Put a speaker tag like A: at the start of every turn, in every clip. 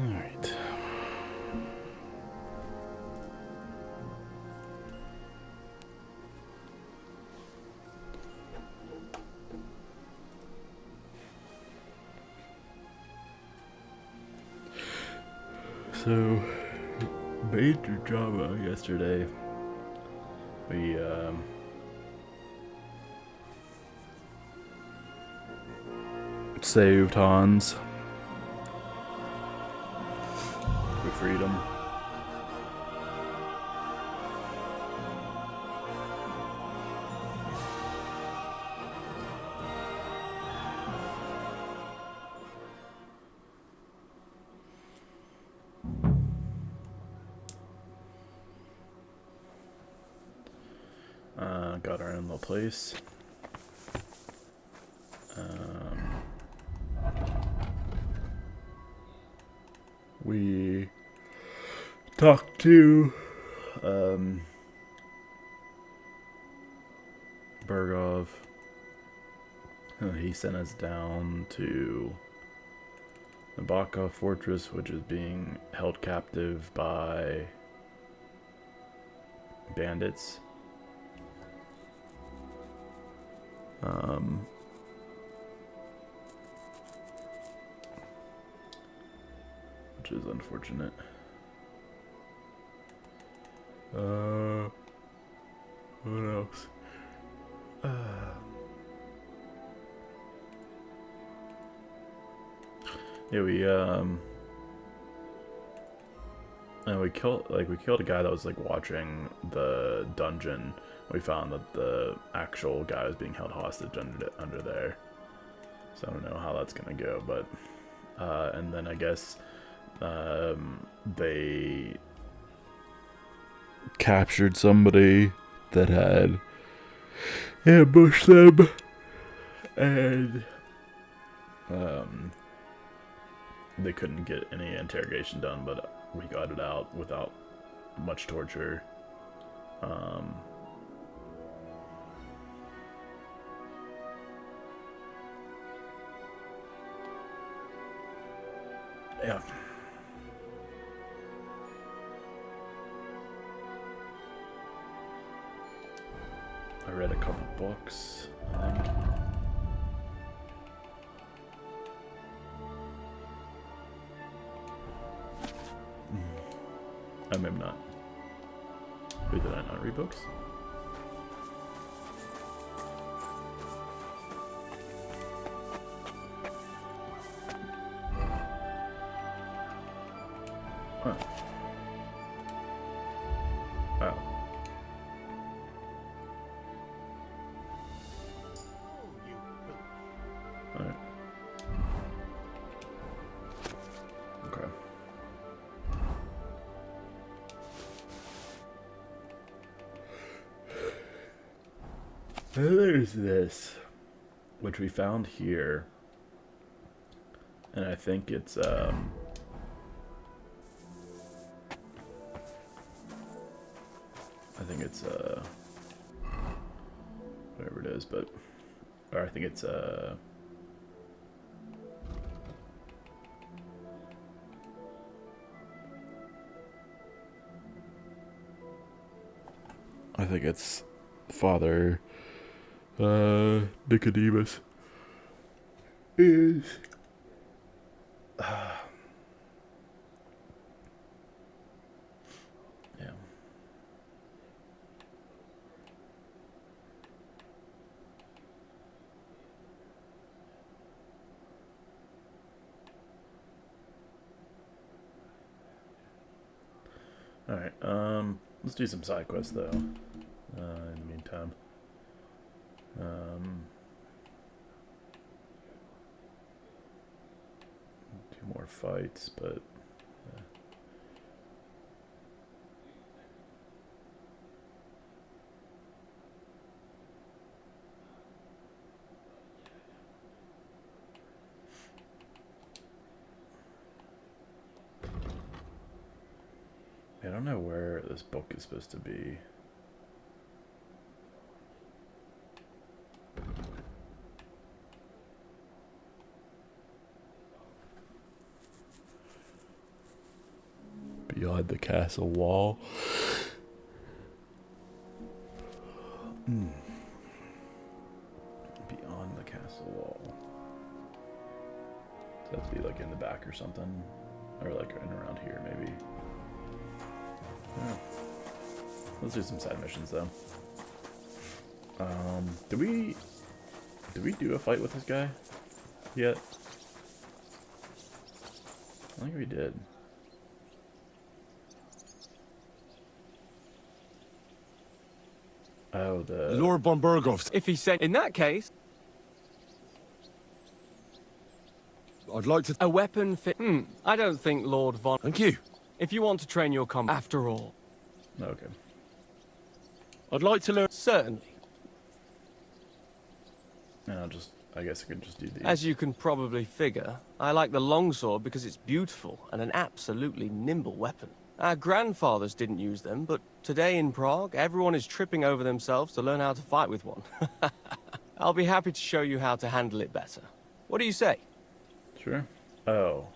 A: All right. So, major drama yesterday. We saved Hans. We freed him. Got our own little place. We talked to Bergov. He sent us down to the Bakov fortress, which is being held captive by bandits. Which is unfortunate. What else? Yeah, we killed a guy that was like watching the dungeon. We found that the actual guy was being held hostage under there. So I don't know how that's gonna go, but and then I guess they captured somebody that had ambushed them, and they couldn't get any interrogation done, but we got it out without much torture. Yeah. I read a couple books, I think. Maybe not. Wait, did I not read books? Huh. Wow. Alright. Okay. There's this, which we found here, and I think it's whatever it is, but or I think it's I think it's Father Nicodemus is yeah. Alright, let's do some side quests though. In the meantime. Two more fights, but I don't know where this book is supposed to be. beyond the castle wall. Beyond the castle wall. So that'd be like in the back or something. Or like in around here, maybe. Yeah. Let's do some side missions though. Did we do a fight with this guy yet? I think we did. Oh, the
B: Lord Bombergov's.
C: If he said, in that case,
B: I'd like to.
C: a weapon fit. I don't think Lord Von.
B: Thank you.
C: If you want to train your combat, after all.
A: okay.
B: I'd like to learn.
C: Certainly.
A: And I guess I could just do these.
C: As you can probably figure, I like the longsword because it's beautiful and an absolutely nimble weapon. Our grandfathers didn't use them, but today in Prague, everyone is tripping over themselves to learn how to fight with one. I'll be happy to show you how to handle it better. What do you say?
A: Sure. Oh.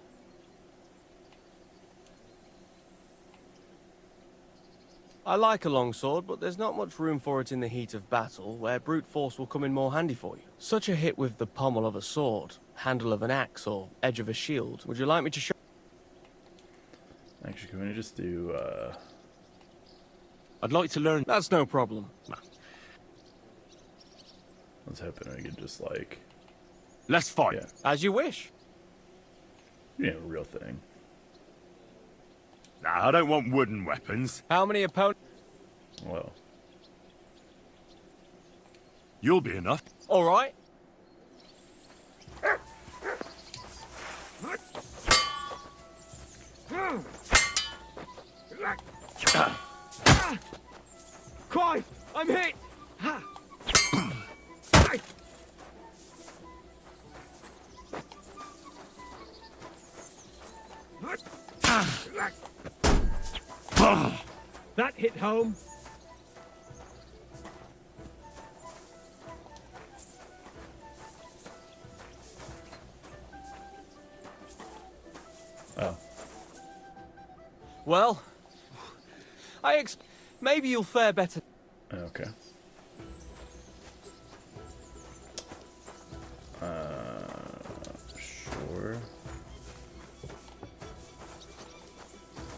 C: I like a longsword, but there's not much room for it in the heat of battle, where brute force will come in more handy for you. Such a hit with the pommel of a sword, handle of an axe, or edge of a shield. Would you like me to show?
A: Actually, can we just do,
B: I'd like to learn.
C: That's no problem.
A: I was hoping we could just, like...
B: Let's fight.
A: Yeah.
C: As you wish.
A: Yeah, real thing.
B: Nah, I don't want wooden weapons.
C: How many opponents?
A: Well.
B: You'll be enough.
C: All right. Christ! I'm hit! That hit home.
A: Oh.
C: Well, maybe you'll fare better.
A: Okay. Sure.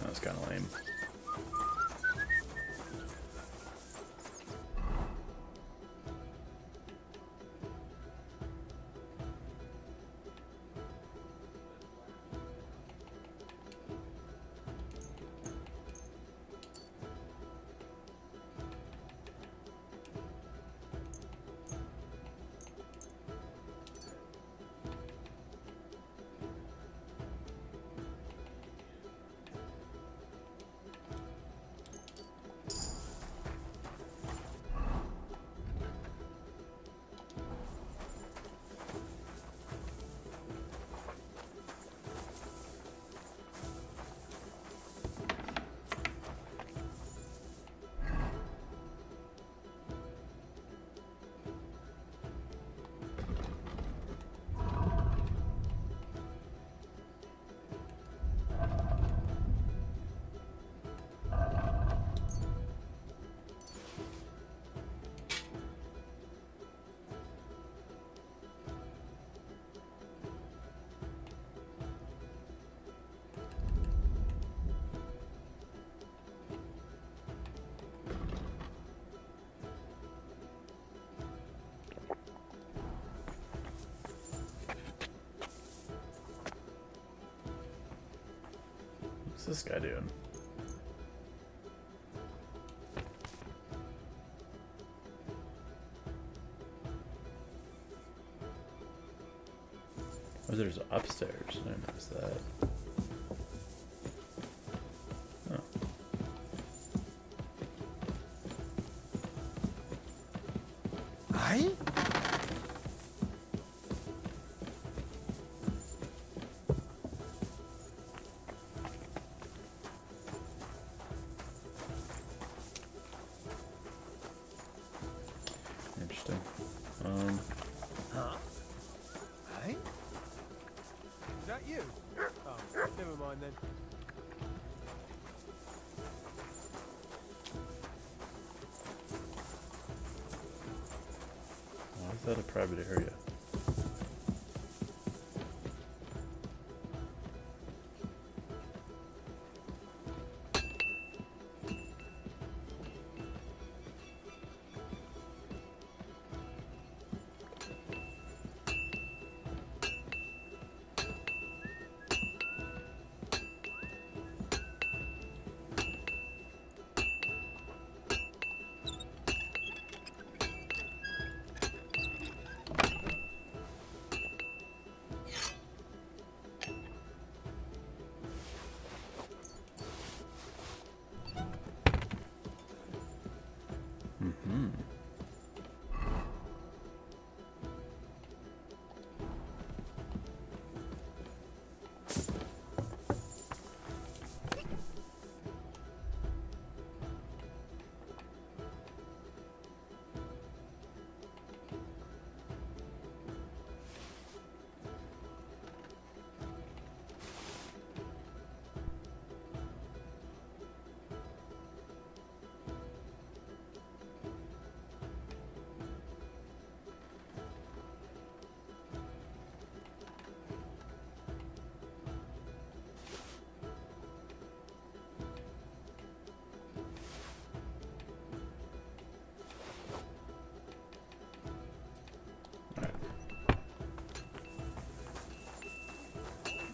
A: That was kind of lame. What's this guy doing? Oh, there's upstairs. I didn't notice that. Oh.
B: Aye?
A: Interesting.
C: Huh? Hey? Is that you? Oh, never mind then.
A: that a private area?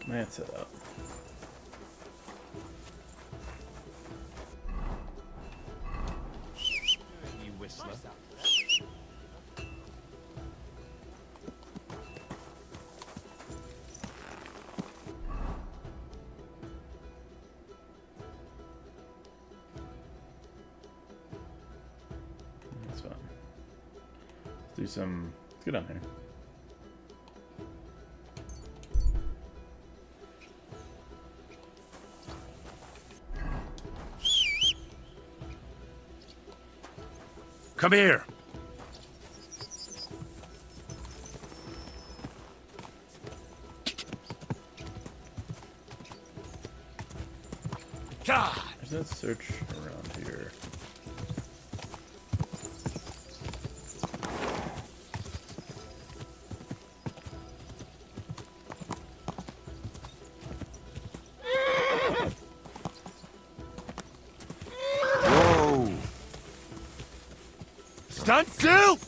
A: Man, set up.
B: You whistler.
A: That's fine. Let's do some. Let's get on here.
B: Come here. God.
A: There's no search around here.
B: Whoa. Stand still.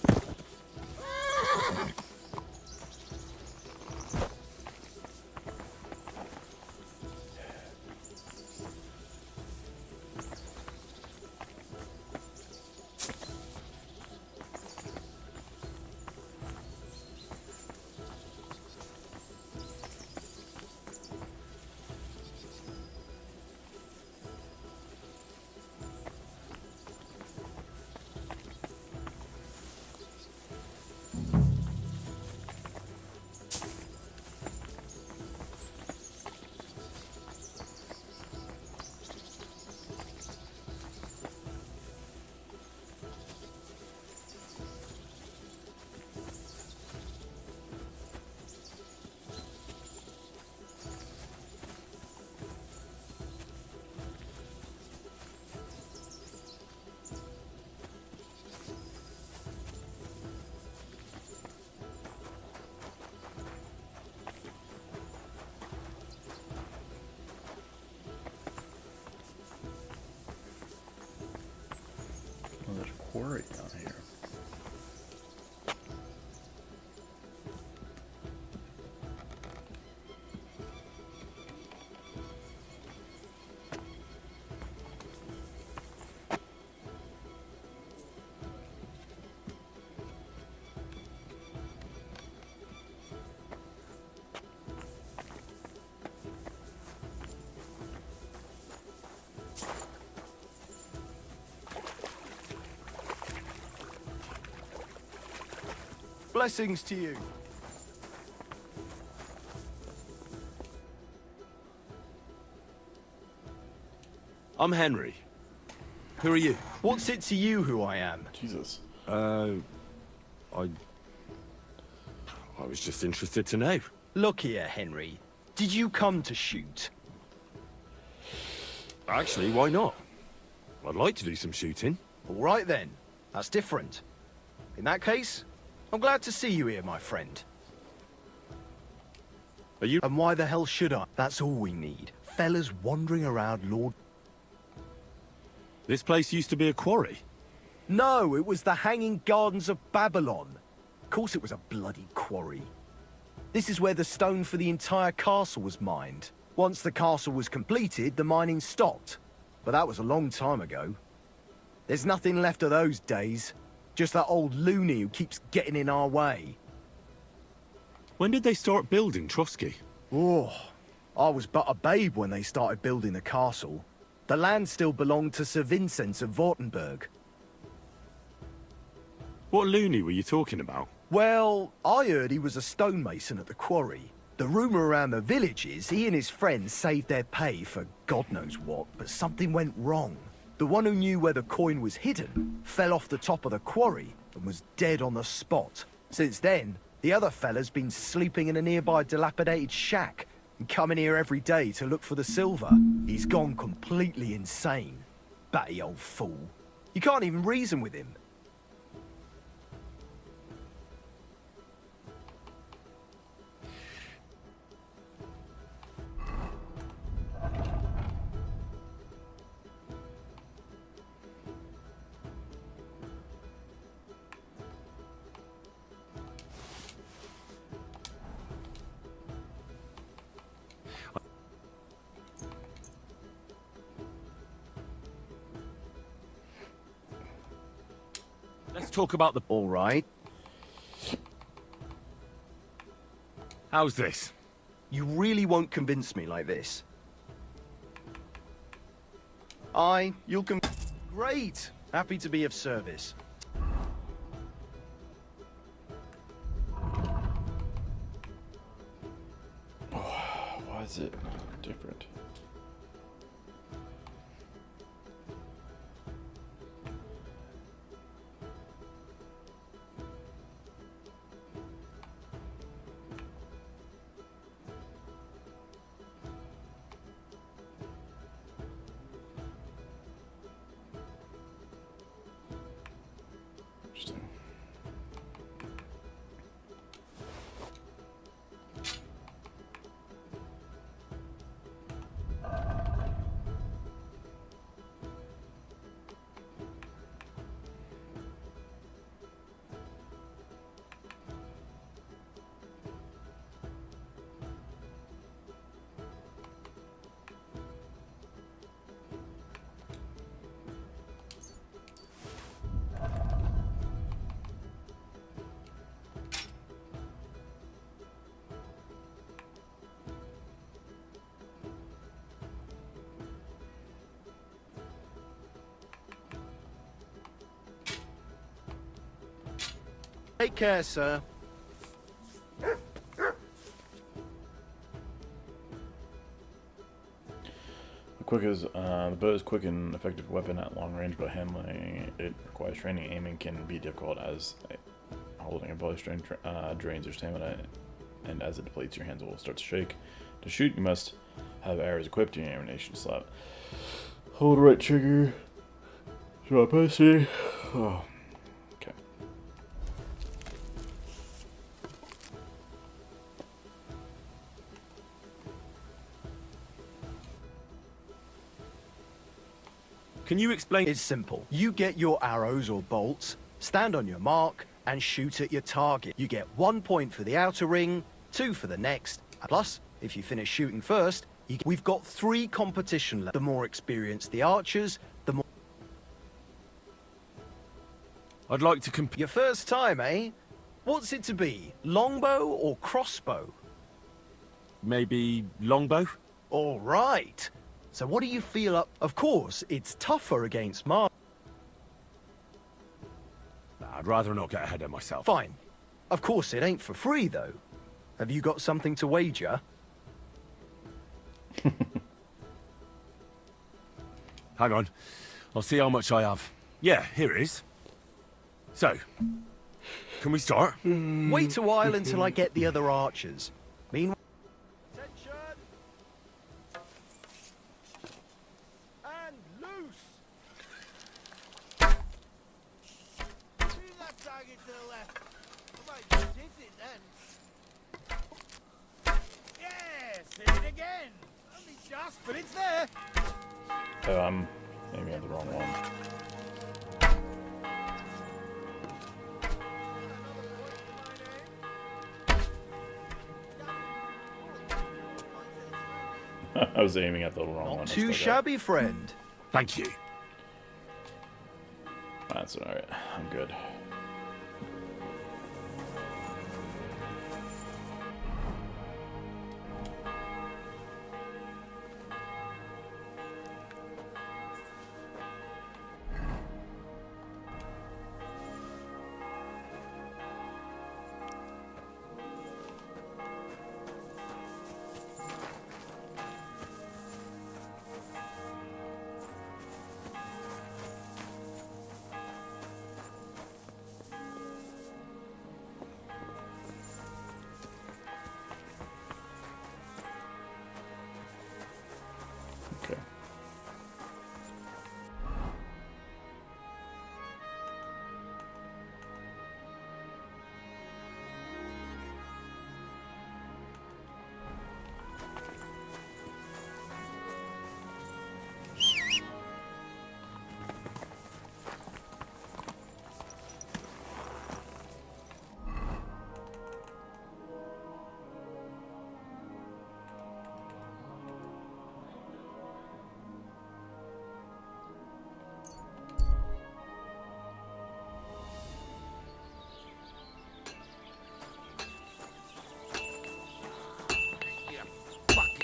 A: Oh, there's a quarry down here.
C: Blessings to you.
B: I'm Henry. Who are you?
D: What's it to you who I am?
A: Jesus.
B: I was just interested to know.
D: Look here, Henry. Did you come to shoot?
B: Actually, why not? I'd like to do some shooting.
D: All right then. That's different. In that case, I'm glad to see you here, my friend.
B: Are you?
D: And why the hell should I? That's all we need. Fellas wandering around Lord...
B: This place used to be a quarry.
D: No, it was the Hanging Gardens of Babylon. Of course it was a bloody quarry. This is where the stone for the entire castle was mined. Once the castle was completed, the mining stopped. But that was a long time ago. There's nothing left of those days. Just that old loony who keeps getting in our way.
B: When did they start building Trusky?
D: Oh, I was but a babe when they started building the castle. The land still belonged to Sir Vincent of Vortenberg.
B: What loony were you talking about?
D: Well, I heard he was a stonemason at the quarry. The rumour around the village is he and his friends saved their pay for God knows what, but something went wrong. The one who knew where the coin was hidden fell off the top of the quarry and was dead on the spot. Since then, the other fella's been sleeping in a nearby dilapidated shack and coming here every day to look for the silver. He's gone completely insane. Batty old fool. You can't even reason with him.
B: Let's talk about the...
D: All right.
B: How's this?
D: You really won't convince me like this. You'll Great! Happy to be of service.
A: Why is it different? Interesting.
D: Take care, sir.
A: The bow is quick and effective weapon at long range, but handling it requires training. Aiming can be difficult as holding a bowstring drains your stamina, and as it depletes, your hands will start to shake. To shoot, you must have arrows equipped in your ammunition slot. Hold right trigger. Should I press it? Oh. Okay.
B: Can you explain?
D: It's simple. You get your arrows or bolts, stand on your mark, and shoot at your target. You get 1 point for the outer ring, 2 for the next. Plus, if you finish shooting first, we've got 3 competition levels. The more experienced the archers, the more...
B: I'd like to compete.
D: Your first time, eh? What's it to be? Longbow or crossbow?
B: Maybe longbow?
D: All right. So what do you feel up? Of course, it's tougher against Mar...
B: I'd rather not get ahead of myself.
D: Fine. Of course, it ain't for free, though. Have you got something to wager?
B: Hang on. I'll see how much I have. Yeah, here it is. So, can we start?
D: Wait a while until I get the other archers. Meanwhile... Attention! And loose! See that target to the left.
E: Yes, hit it again. Only just, but it's there.
A: Oh, I'm aiming at the wrong one. I was aiming at the wrong one.
D: Not
A: I
D: too
A: still got-
D: shabby, friend.
B: Thank you.
A: That's alright. I'm good. Okay.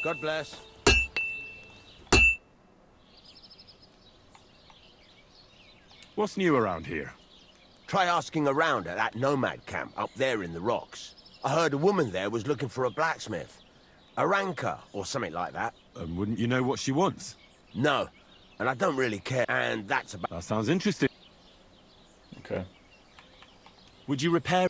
E: God bless.
B: What's new around here?
F: Try asking around at that nomad camp up there in the rocks. I heard a woman there was looking for a blacksmith. A ranker, or something like that.
B: Wouldn't you know what she wants?
F: No, and I don't really care, and that's about...
B: That sounds interesting.
A: Okay.
B: Would you repair...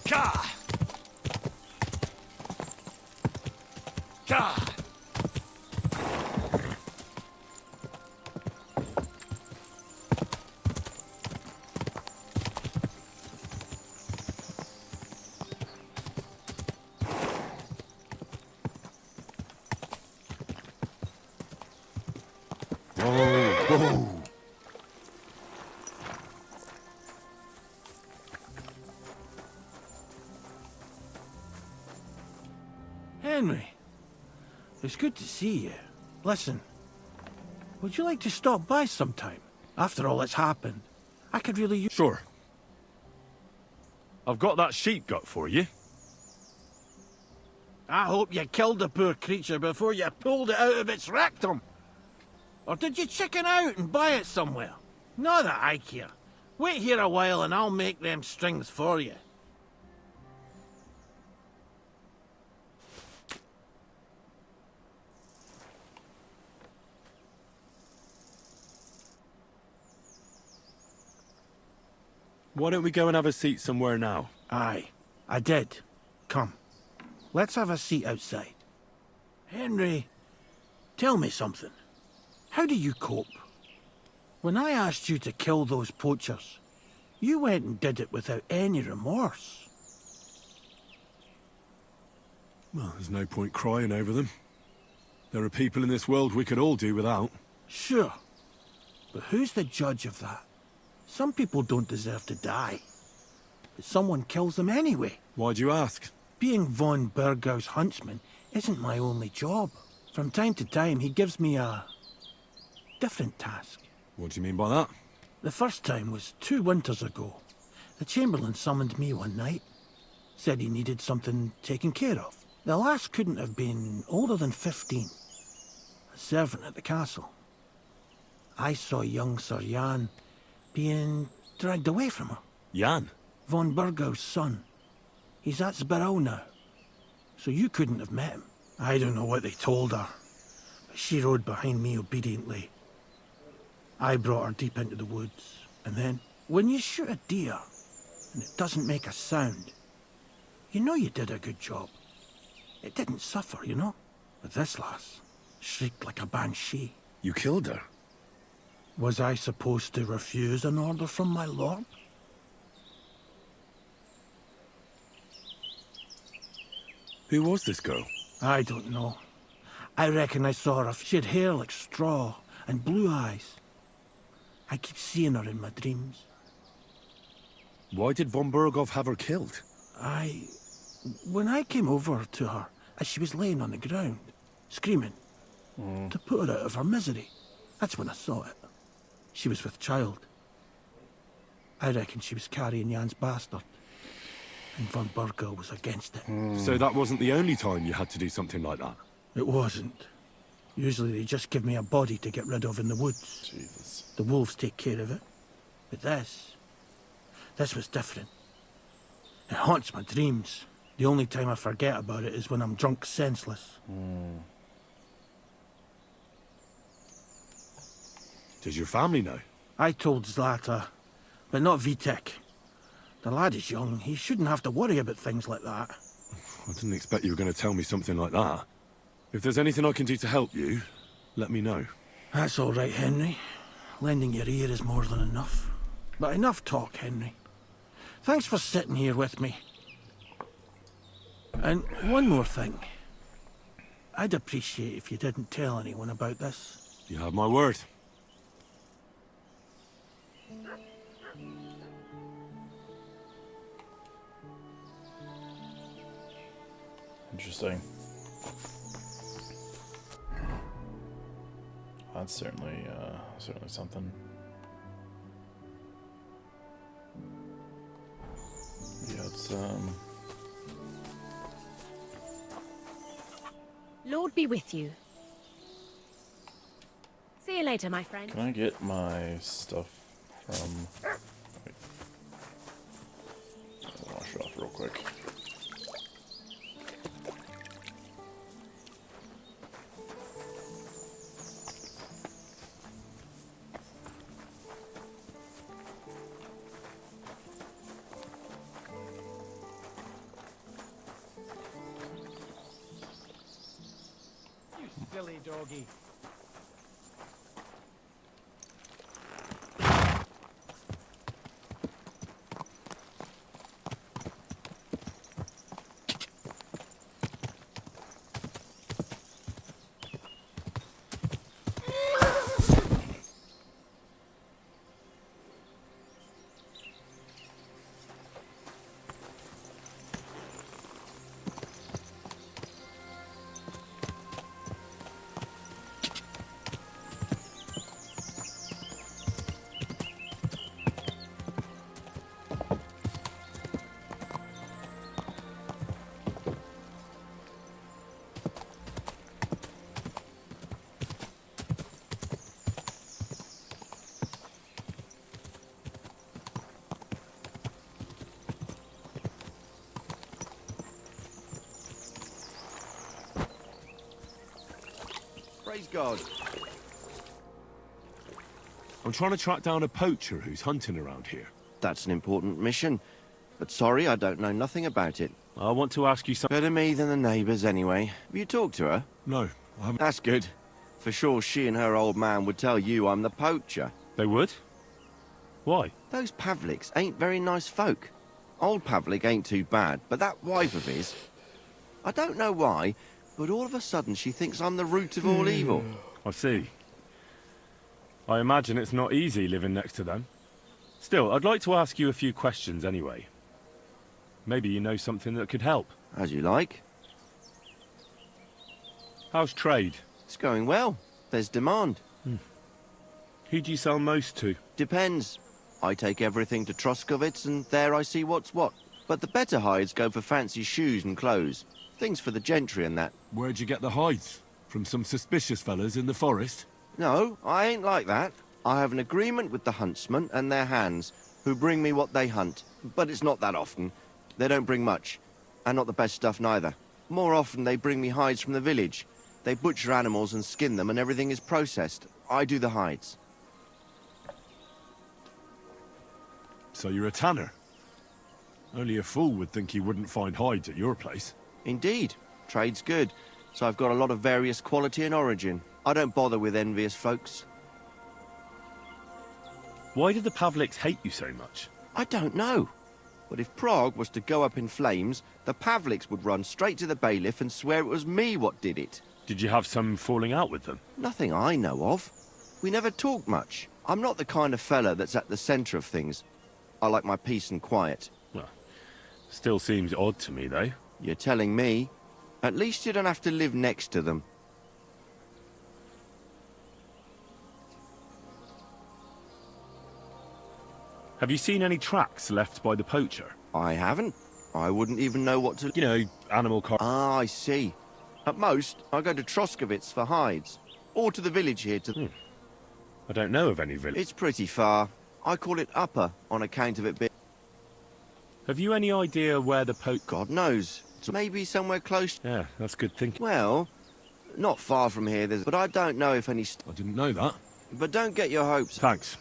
B: Ka! Ka! Whoa!
G: Henry, it's good to see you. Listen, would you like to stop by sometime? After all that's happened, I could really use...
B: Sure. I've got that sheep gut for you.
G: I hope you killed the poor creature before you pulled it out of its rectum. Or did you chicken out and buy it somewhere? Not that I care. Wait here a while and I'll make them strings for you.
B: Why don't we go and have a seat somewhere now?
G: Aye, I did. Come, let's have a seat outside. Henry, tell me something. How do you cope? When I asked you to kill those poachers, you went and did it without any remorse.
B: Well, there's no point crying over them. There are people in this world we could all do without.
G: Sure, but who's the judge of that? Some people don't deserve to die, but someone kills them anyway.
B: Why'd you ask?
G: Being von Bergau's huntsman isn't my only job. From time to time, he gives me a different task.
B: What do you mean by that?
G: The first time was 2 winters ago. The Chamberlain summoned me one night. Said he needed something taken care of. The lass couldn't have been older than 15. A servant at the castle. I saw young Sir Jan being dragged away from her.
B: Jan?
G: Von Burgau's son. He's at Sbarrow now. So you couldn't have met him. I don't know what they told her, but she rode behind me obediently. I brought her deep into the woods, and then, when you shoot a deer, and it doesn't make a sound, you know you did a good job. It didn't suffer, you know? But this lass shrieked like a banshee.
B: You killed her?
G: Was I supposed to refuse an order from my lord?
B: Who was this girl?
G: I don't know. I reckon I saw her. She had hair like straw and blue eyes. I keep seeing her in my dreams.
B: Why did von Burgov have her killed?
G: When I came over to her, as she was laying on the ground, screaming, to put her out of her misery, that's when I saw it. She was with child. I reckon she was carrying Jan's bastard, and von Burgau was against it.
B: So that wasn't the only time you had to do something like that?
G: It wasn't. Usually they just give me a body to get rid of in the woods.
A: Jesus.
G: The wolves take care of it. But this was different. It haunts my dreams. The only time I forget about it is when I'm drunk senseless.
B: Does your family know?
G: I told Zlata, but not Vitek. The lad is young. He shouldn't have to worry about things like that.
B: I didn't expect you were going to tell me something like that. If there's anything I can do to help you, let me know.
G: That's all right, Henry. Lending your ear is more than enough. But enough talk, Henry. Thanks for sitting here with me. And one more thing. I'd appreciate if you didn't tell anyone about this.
B: You have my word.
A: Interesting. That's certainly something. Yeah, it's
H: Lord be with you. See you later, my friend.
A: Can I get my stuff from... Wait. I'll wash it off real quick.
E: Silly doggy.
F: Praise God.
B: I'm trying to track down a poacher who's hunting around here.
I: That's an important mission. But sorry, I don't know nothing about it.
B: I want to ask you something.
I: Better me than the neighbours, anyway. Have you talked to her?
B: No, I haven't.
I: That's good. For sure she and her old man would tell you I'm the poacher.
B: They would? Why?
I: Those Pavliks ain't very nice folk. Old Pavlik ain't too bad, but that wife of his... I don't know why, but all of a sudden she thinks I'm the root of all evil.
B: I see. I imagine it's not easy living next to them. Still, I'd like to ask you a few questions anyway. Maybe you know something that could help.
I: As you like.
B: How's trade?
I: It's going well. There's demand.
B: Who do you sell most to?
I: Depends. I take everything to Troskovitz and there I see what's what. But the better hides go for fancy shoes and clothes. Things for the gentry and that.
B: Where'd you get the hides? From some suspicious fellas in the forest?
I: No, I ain't like that. I have an agreement with the huntsmen and their hands, who bring me what they hunt. But it's not that often. They don't bring much. And not the best stuff neither. More often they bring me hides from the village. They butcher animals and skin them and everything is processed. I do the hides.
B: So you're a tanner? Only a fool would think he wouldn't find hides at your place.
I: Indeed. Trade's good. So I've got a lot of various quality and origin. I don't bother with envious folks.
B: Why did the Pavliks hate you so much?
I: I don't know. But if Prague was to go up in flames, the Pavliks would run straight to the bailiff and swear it was me what did it.
B: Did you have some falling out with them?
I: Nothing I know of. We never talk much. I'm not the kind of fella that's at the centre of things. I like my peace and quiet.
B: Well, still seems odd to me, though.
I: You're telling me? At least you don't have to live next to them.
B: Have you seen any tracks left by the poacher?
I: I haven't. I wouldn't even know what to...
B: You know, animal car...
I: Ah, I see. At most, I go to Troskovitz for hides. Or to the village here to...
B: I don't know of any village.
I: It's pretty far. I call it Upper on account of it being...
B: Have you any idea where the
I: God knows. It's maybe somewhere close...
B: Yeah, that's good thinking.
I: Well, not far from here, but I don't know if any...
B: I didn't know that.
I: But don't get your hopes...
B: Thanks.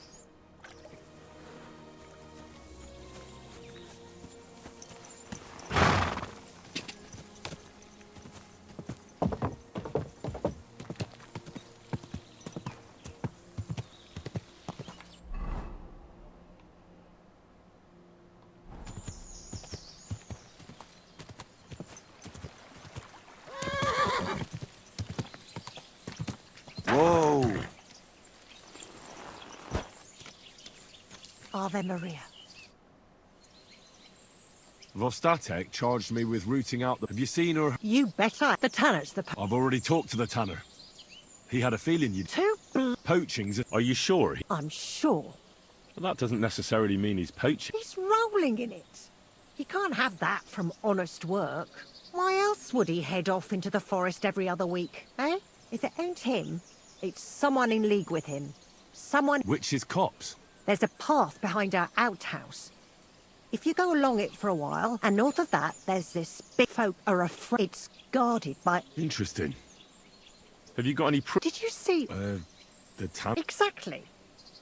I: Whoa!
J: Ave Maria.
B: Vostatek charged me with rooting out the... Have you seen her?
J: You better. The tanner's the...
B: I've already talked to the tanner. He had a feeling you'd... Poaching's... Are you sure?
J: I'm sure.
B: Well, that doesn't necessarily mean he's poaching.
J: He's rolling in it. He can't have that from honest work. Why else would he head off into the forest every other week, eh? If it ain't him, it's someone in league with him. Someone...
B: Which is cops?
J: There's a path behind our outhouse. If you go along it for a while, and north of that, there's this big folk are afraid. It's guarded by...
B: Interesting. Have you got any
J: Did you see...
B: the tanner?
J: Exactly.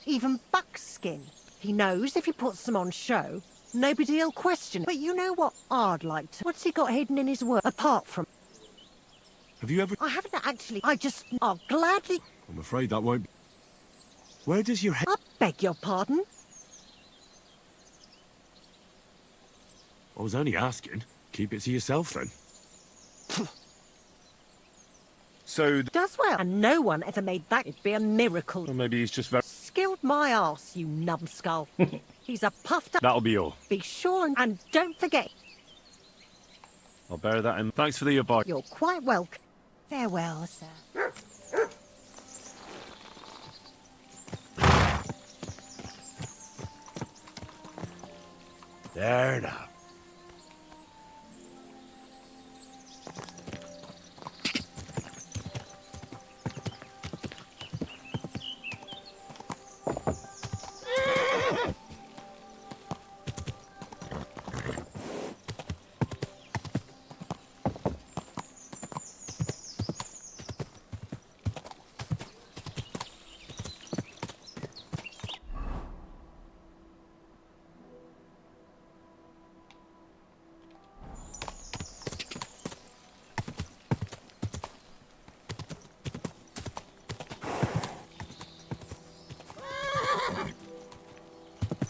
J: Even buckskin. He knows if he puts them on show, nobody'll question it. But you know what I'd like to... What's he got hidden in his work, apart from...
B: Have you ever...
J: I haven't actually... I'll gladly...
B: I'm afraid that won't... Where does your head...
J: I beg your pardon?
B: I was only asking. Keep it to yourself, then. So...
J: Does well. And no one ever made that. It'd be a miracle.
B: Or maybe he's just very...
J: Skilled my arse, you numbskull. He's a puffed up...
B: That'll be all.
J: Be sure and don't forget.
B: I'll bear that in. Thanks for the advice.
J: You're quite welcome. Farewell, sir.
B: There now.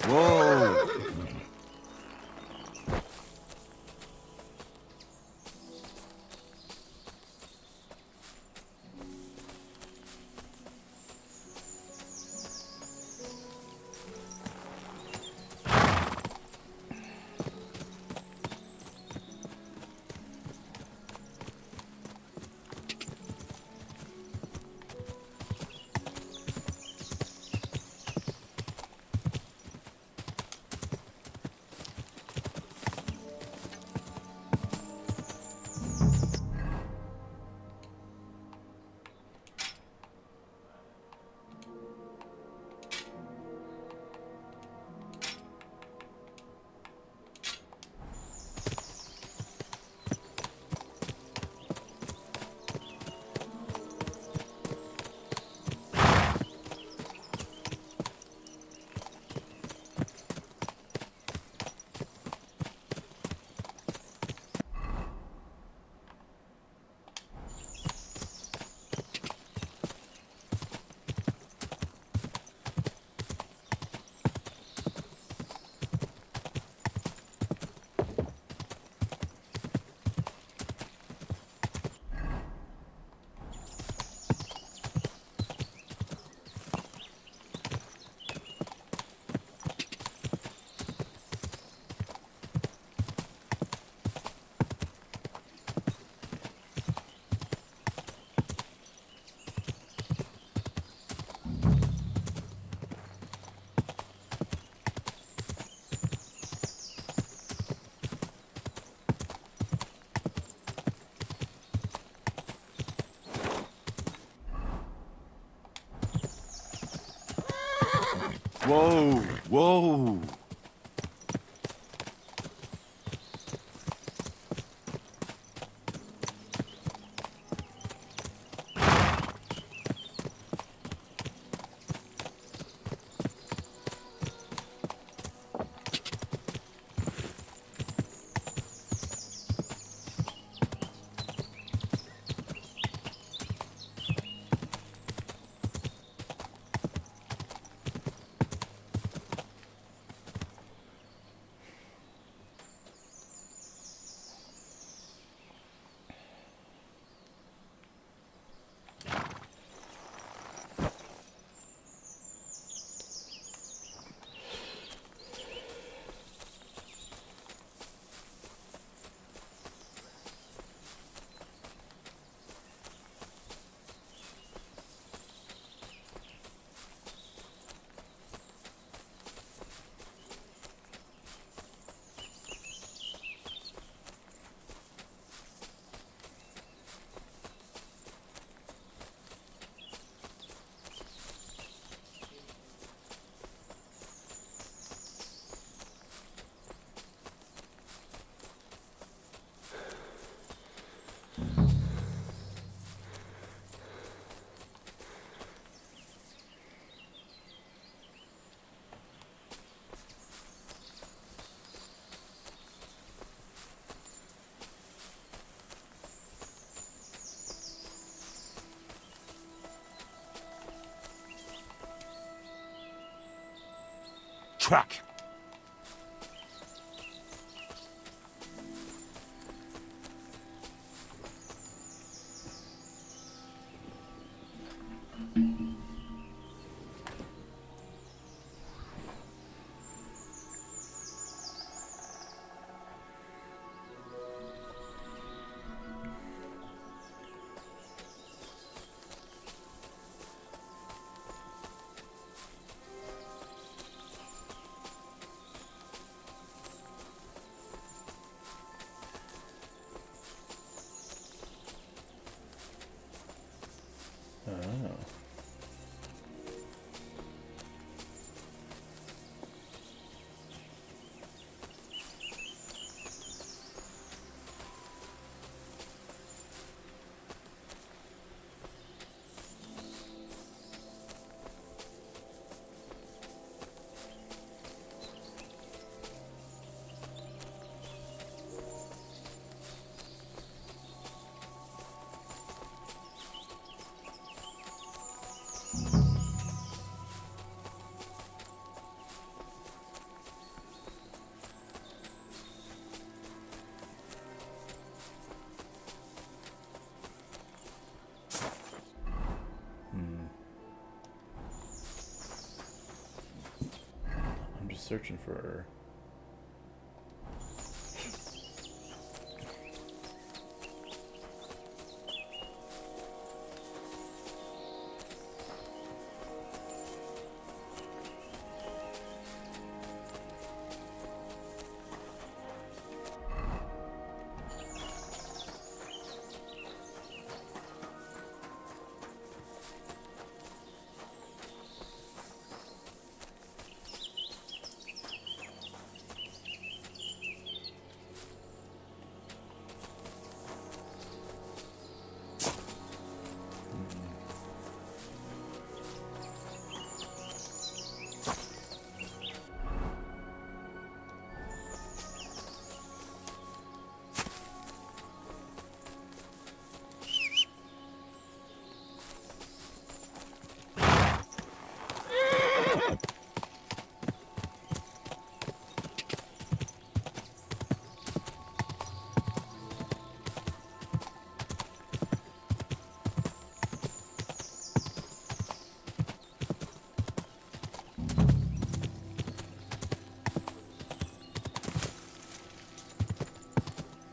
I: Whoa!
B: Whoa, whoa. Track.
A: Oh. I'm just searching for...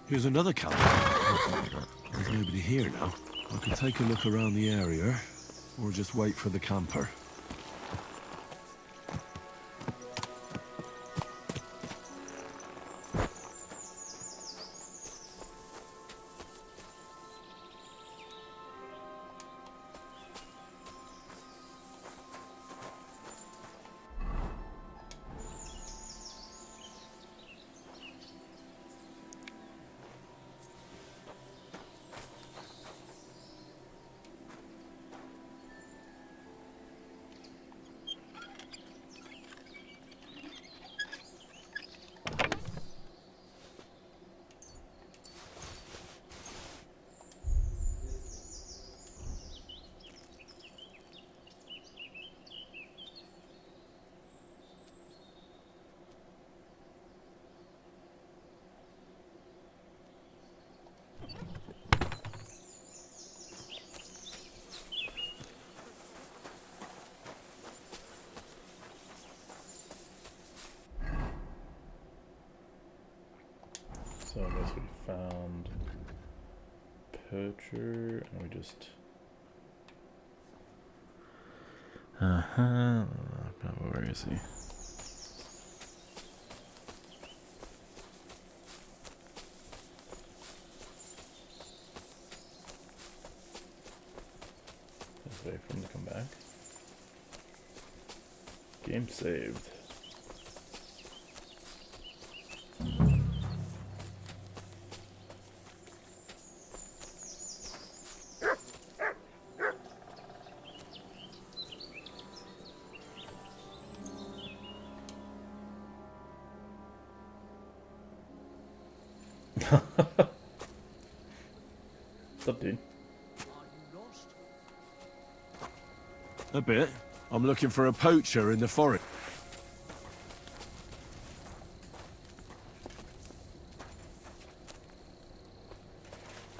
B: Here's another camp. There's nobody here now. I could take a look around the area, or just wait for the camper.
A: So I guess we found Poacher, and we just... Where is he? Let's wait for him to come back. Game saved. What's up, dude?
B: A bit. I'm looking for a poacher in the forest.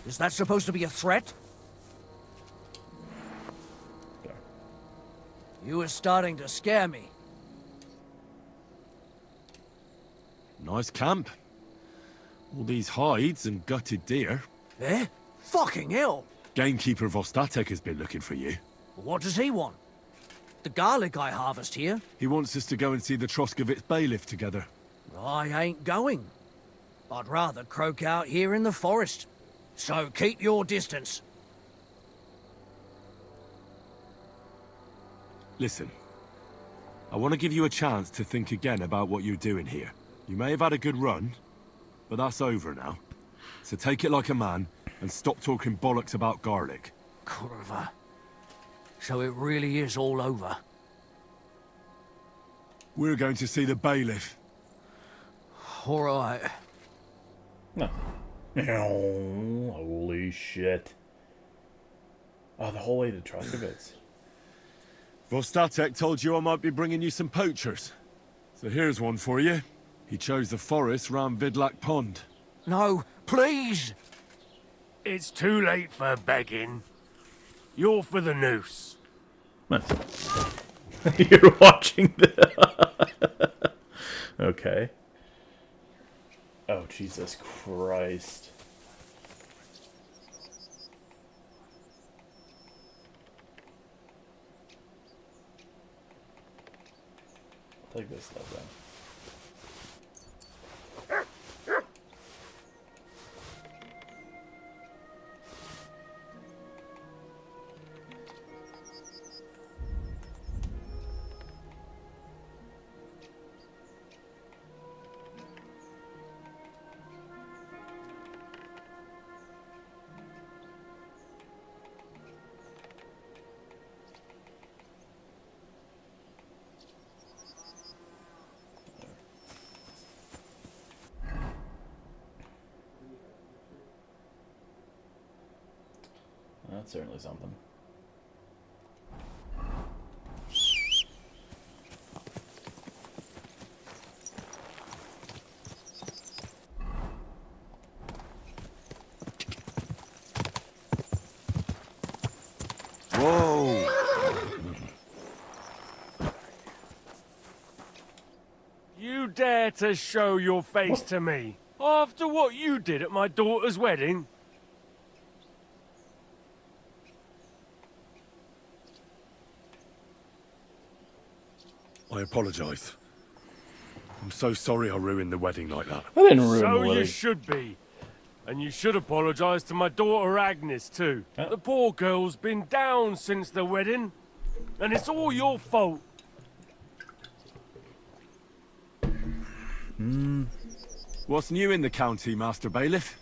E: Is that supposed to be a threat?
A: Yeah.
E: You were starting to scare me.
B: Nice camp. All these hides and gutted deer.
E: Eh? Fucking hell!
B: Gamekeeper Vostatek has been looking for you.
E: What does he want? The garlic I harvest here?
B: He wants us to go and see the Troskovitz bailiff together.
E: I ain't going. I'd rather croak out here in the forest. So keep your distance.
B: Listen, I want to give you a chance to think again about what you're doing here. You may have had a good run, but that's over now. So take it like a man and stop talking bollocks about garlic.
E: Kurva. So it really is all over.
B: We're going to see the bailiff.
E: All right.
A: No. Oh, holy shit. Oh, the whole way to Troskovitz.
B: Vostatek told you I might be bringing you some poachers. So here's one for you. He chose the forest round Vidlak Pond.
E: No, please!
K: It's too late for begging. You're for the noose.
A: Nice. You're watching the... Okay. Oh, Jesus Christ. I'll take this stuff then. That's certainly something.
I: Whoa!
K: You dare to show your face to me after what you did at my daughter's wedding?
B: I apologize. I'm so sorry I ruined the wedding like that.
A: I didn't ruin the
K: So
A: wedding.
K: you should be. And you should apologize to my daughter Agnes too.
A: Huh?
K: The poor girl's been down since the wedding. And it's all your fault.
B: What's new in the county, Master Bailiff?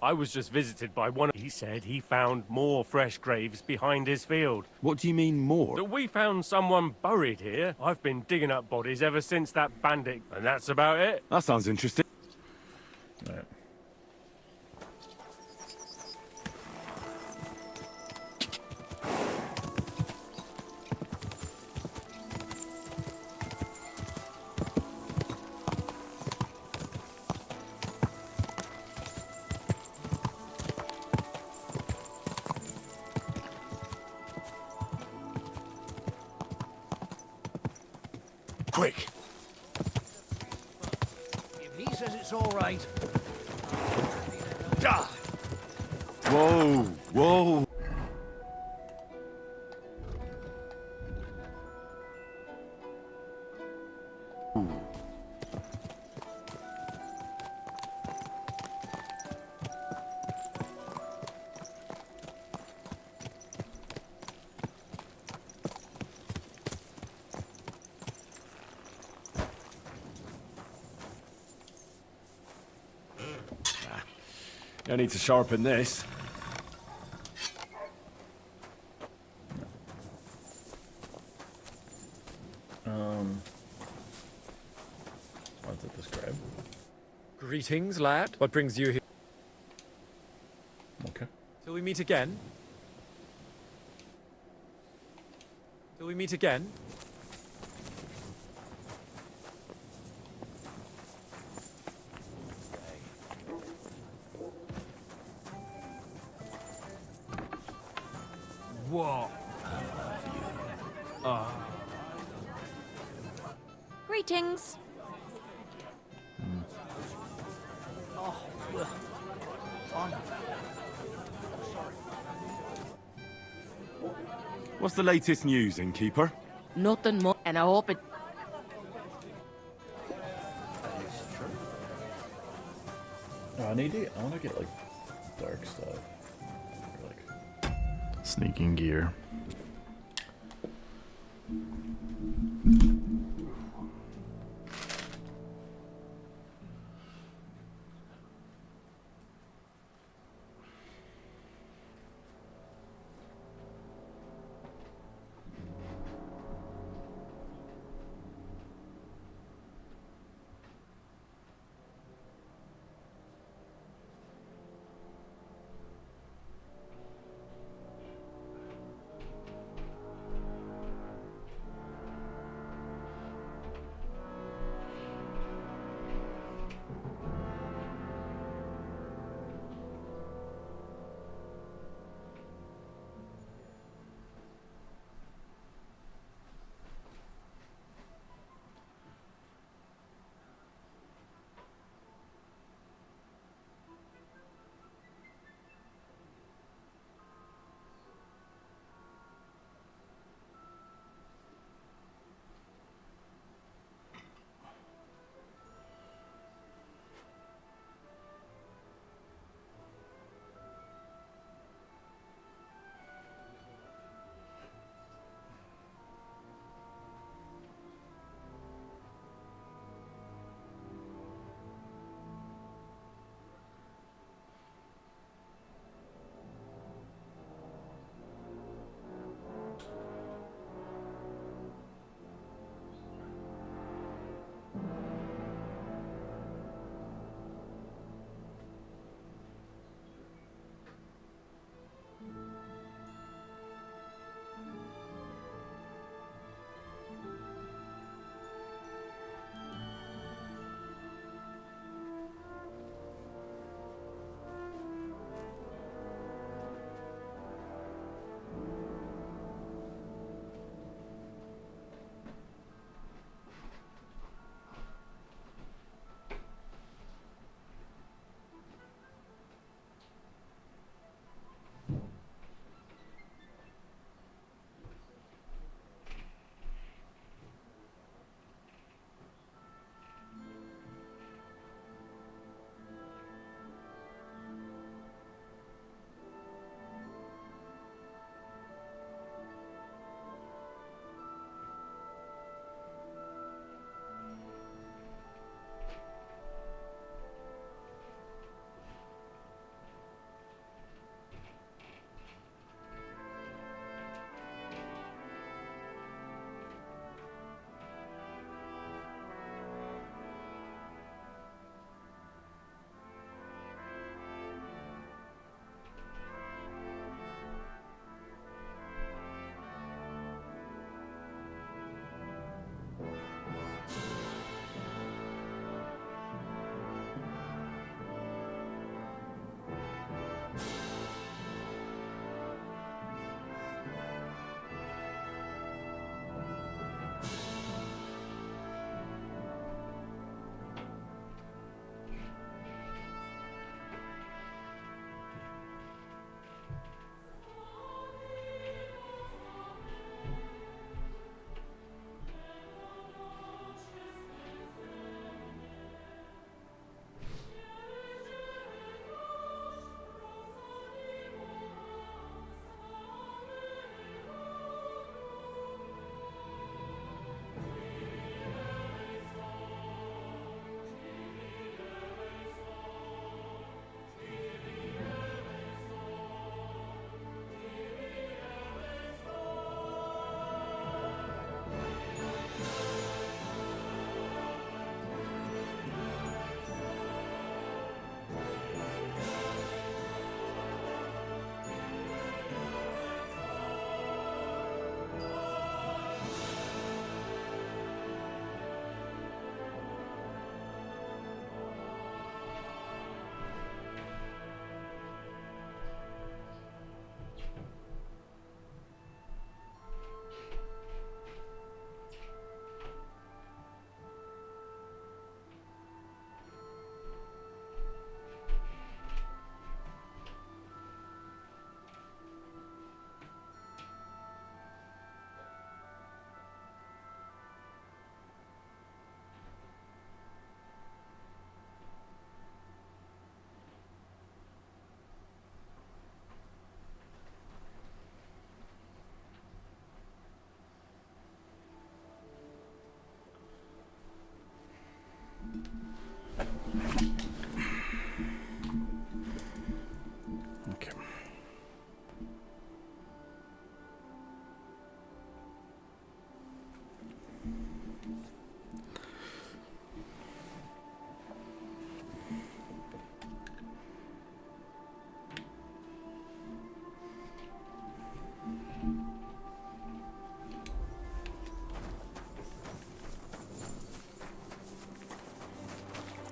K: I was just visited by one. He said he found more fresh graves behind his field.
B: What do you mean more?
K: That we found someone buried here. I've been digging up bodies ever since that bandit, and that's about it.
B: That sounds interesting.
A: Right.
B: Quick!
E: If he says it's all right,
B: Whoa, whoa. No need to sharpen this.
A: What's it describe?
L: Greetings, lad. What brings you here?
A: Okay.
L: Till we meet again. Till we meet again. What?
H: Greetings.
B: What's the latest news, innkeeper?
H: Nothing more, and I hope it.
A: Oh, I want to get like dark stuff, or, like sneaking gear.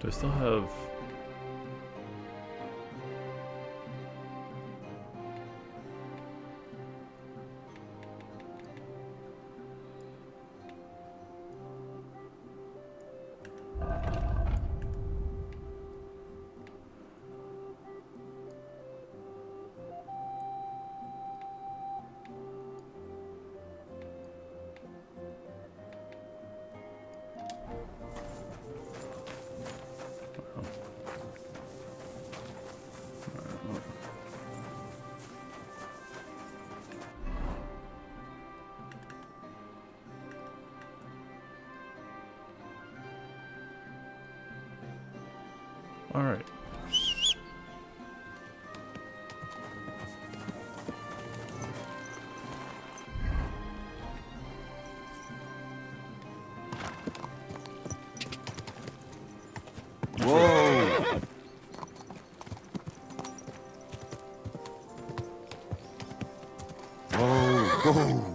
A: Do I still have... Alright.
I: Whoa! Whoa!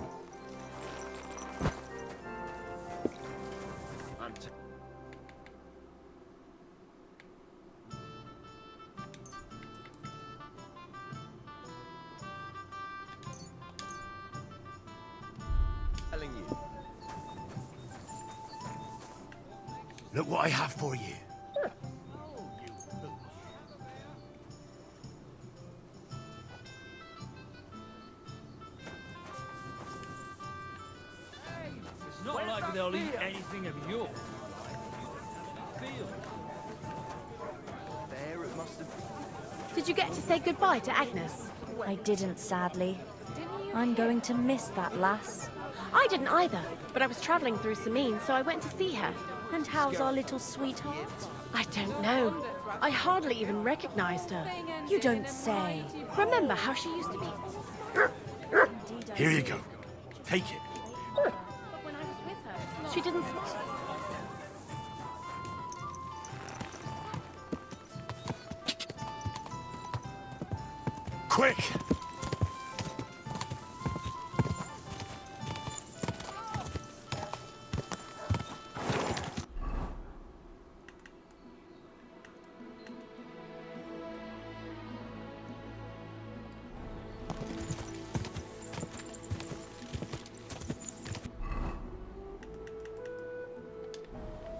D: Look what I have for you.
E: It's not like they'll eat anything of yours.
D: There it must have...
H: Did you get to say goodbye to Agnes?
M: I didn't, sadly. I'm going to miss that lass.
H: I didn't either, but I was travelling through Sameen, so I went to see her.
M: And how's our little sweetheart?
H: I don't know. I hardly even recognized her.
M: You don't say.
H: Remember how she used to be?
D: Here you go. Take it.
H: But when I was with her, she didn't...
D: Quick!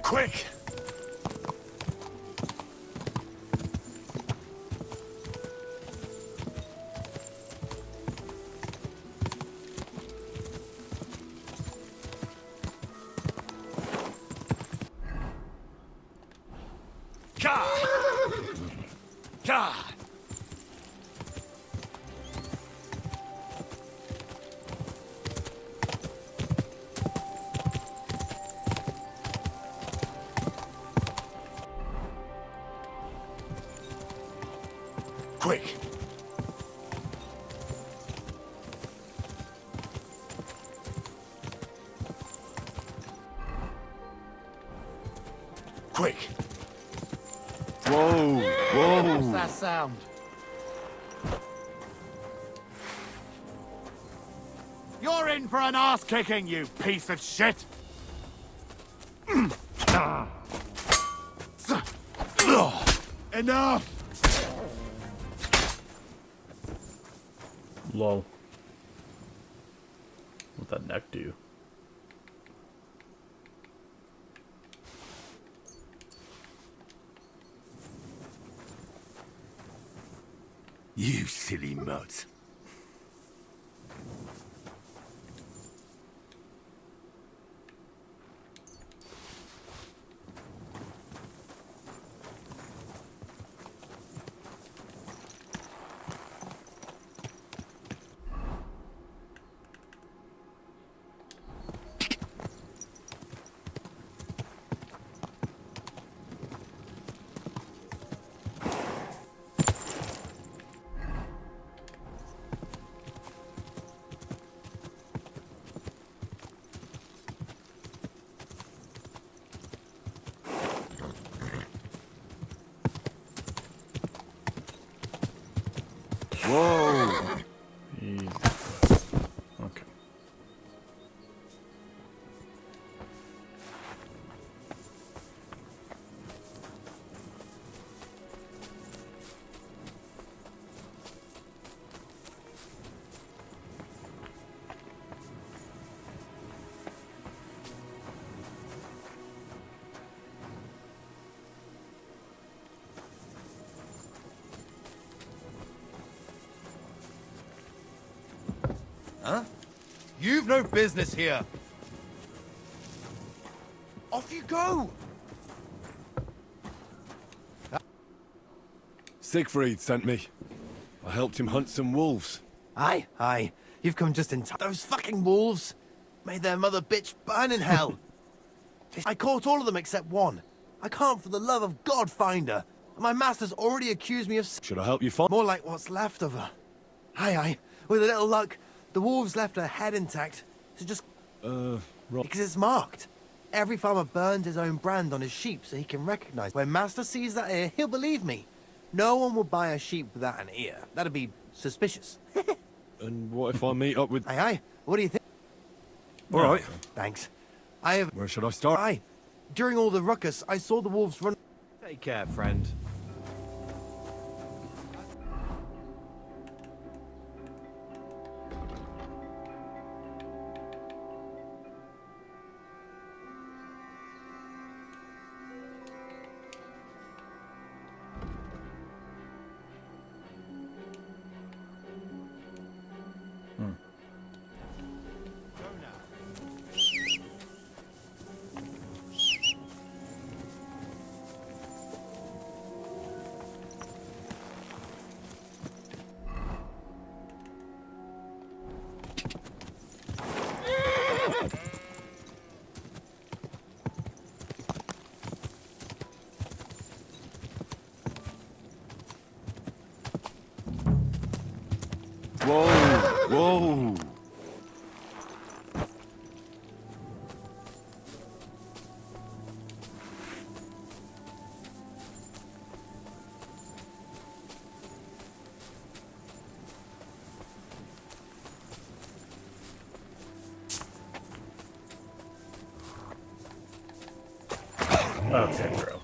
D: Quick! Gah! Gah! Quick! Quick!
I: Whoa! Whoa!
E: What's that sound?
D: You're in for an ass kicking, you piece of shit! Enough!
A: Lol. What'd that neck do?
D: You silly mutt.
I: Whoa!
A: Easy. Okay.
N: Huh? You've no business here. Off you go!
B: Siegfried sent me. I helped him hunt some wolves.
N: Aye. You've come just in time. Those fucking wolves made their mother bitch burn in hell. I caught all of them except one. I can't for the love of God find her. And my master's already accused me of...
B: Should I help you find...
N: More like what's left of her. Aye. With a little luck, the wolves left her head intact. So just...
B: right.
N: Because it's marked. Every farmer burns his own brand on his sheep so he can recognize. When master sees that ear, he'll believe me. No one will buy a sheep without an ear. That'd be suspicious.
B: And what if I meet up with...
N: Aye. What do you think?
B: All right.
N: Thanks. I have...
B: Where should I start?
N: Aye. During all the ruckus, I saw the wolves run...
L: Take care, friend.
B: Whoa!
A: Okay, bro.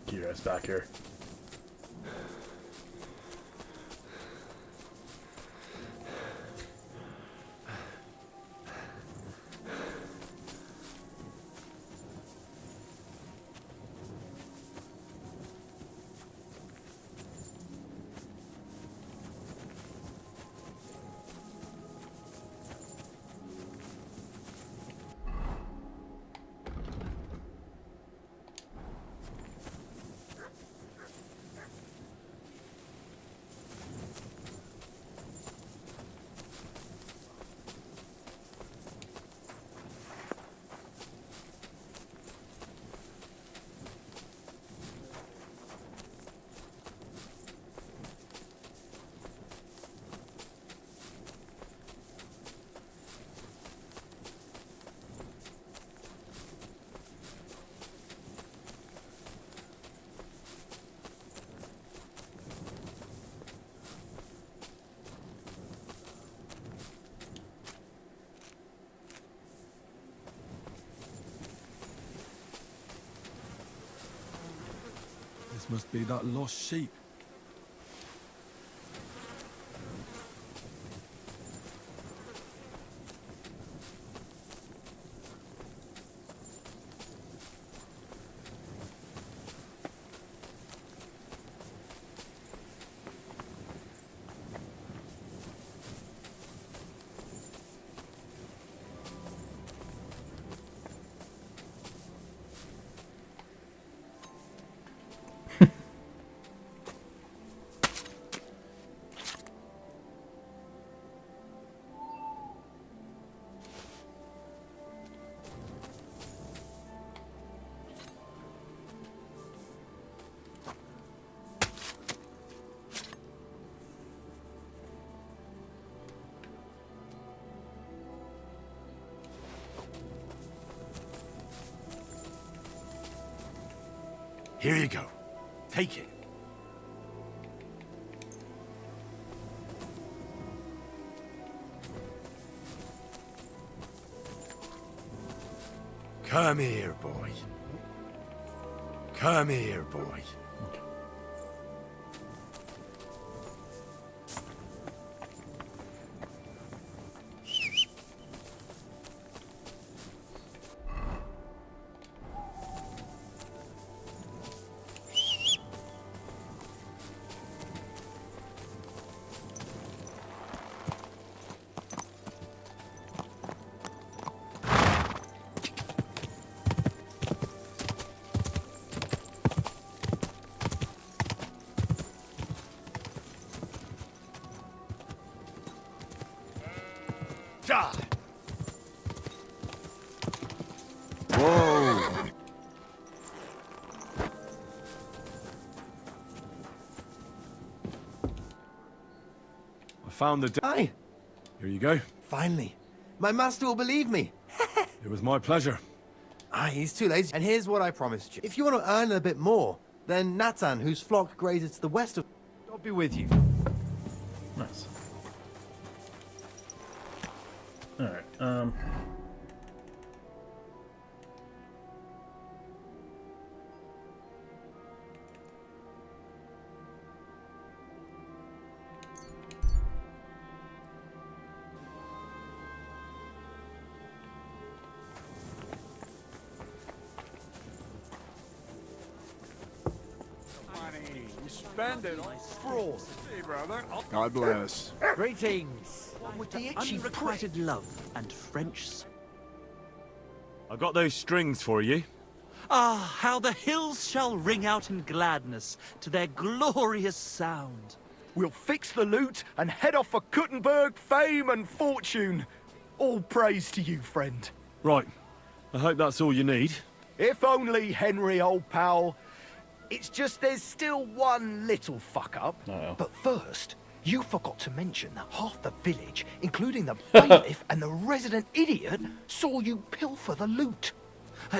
A: Get your ass back here.
B: This must be that lost sheep. Here you go. Take it. Come here, boy. Come here, boy.
I: Whoa!
B: I found the...
N: Aye,
B: Here you go.
N: finally. My master will believe me.
B: It was my pleasure.
N: Aye, he's too lazy. And here's what I promised you. If you want to earn a bit more, then Natan, whose flock grazes to the west of... I'll be with you.
A: Nice. Alright,
N: Spend it on fraud. See, brother.
O: God bless.
E: Greetings.
N: With the itchy
E: Unrequited love and French.
B: I got those strings for you.
P: Ah, how the hills shall ring out in gladness to their glorious sound.
D: We'll fix the loot and head off for Kuttenberg, fame and fortune. All praise to you, friend.
B: Right. I hope that's all you need.
D: If only, Henry, old pal. It's just there's still one little fuck-up.
A: Uh-oh.
D: But first, you forgot to mention that half the village, including the bailiff and the resident idiot, saw you pilfer the loot.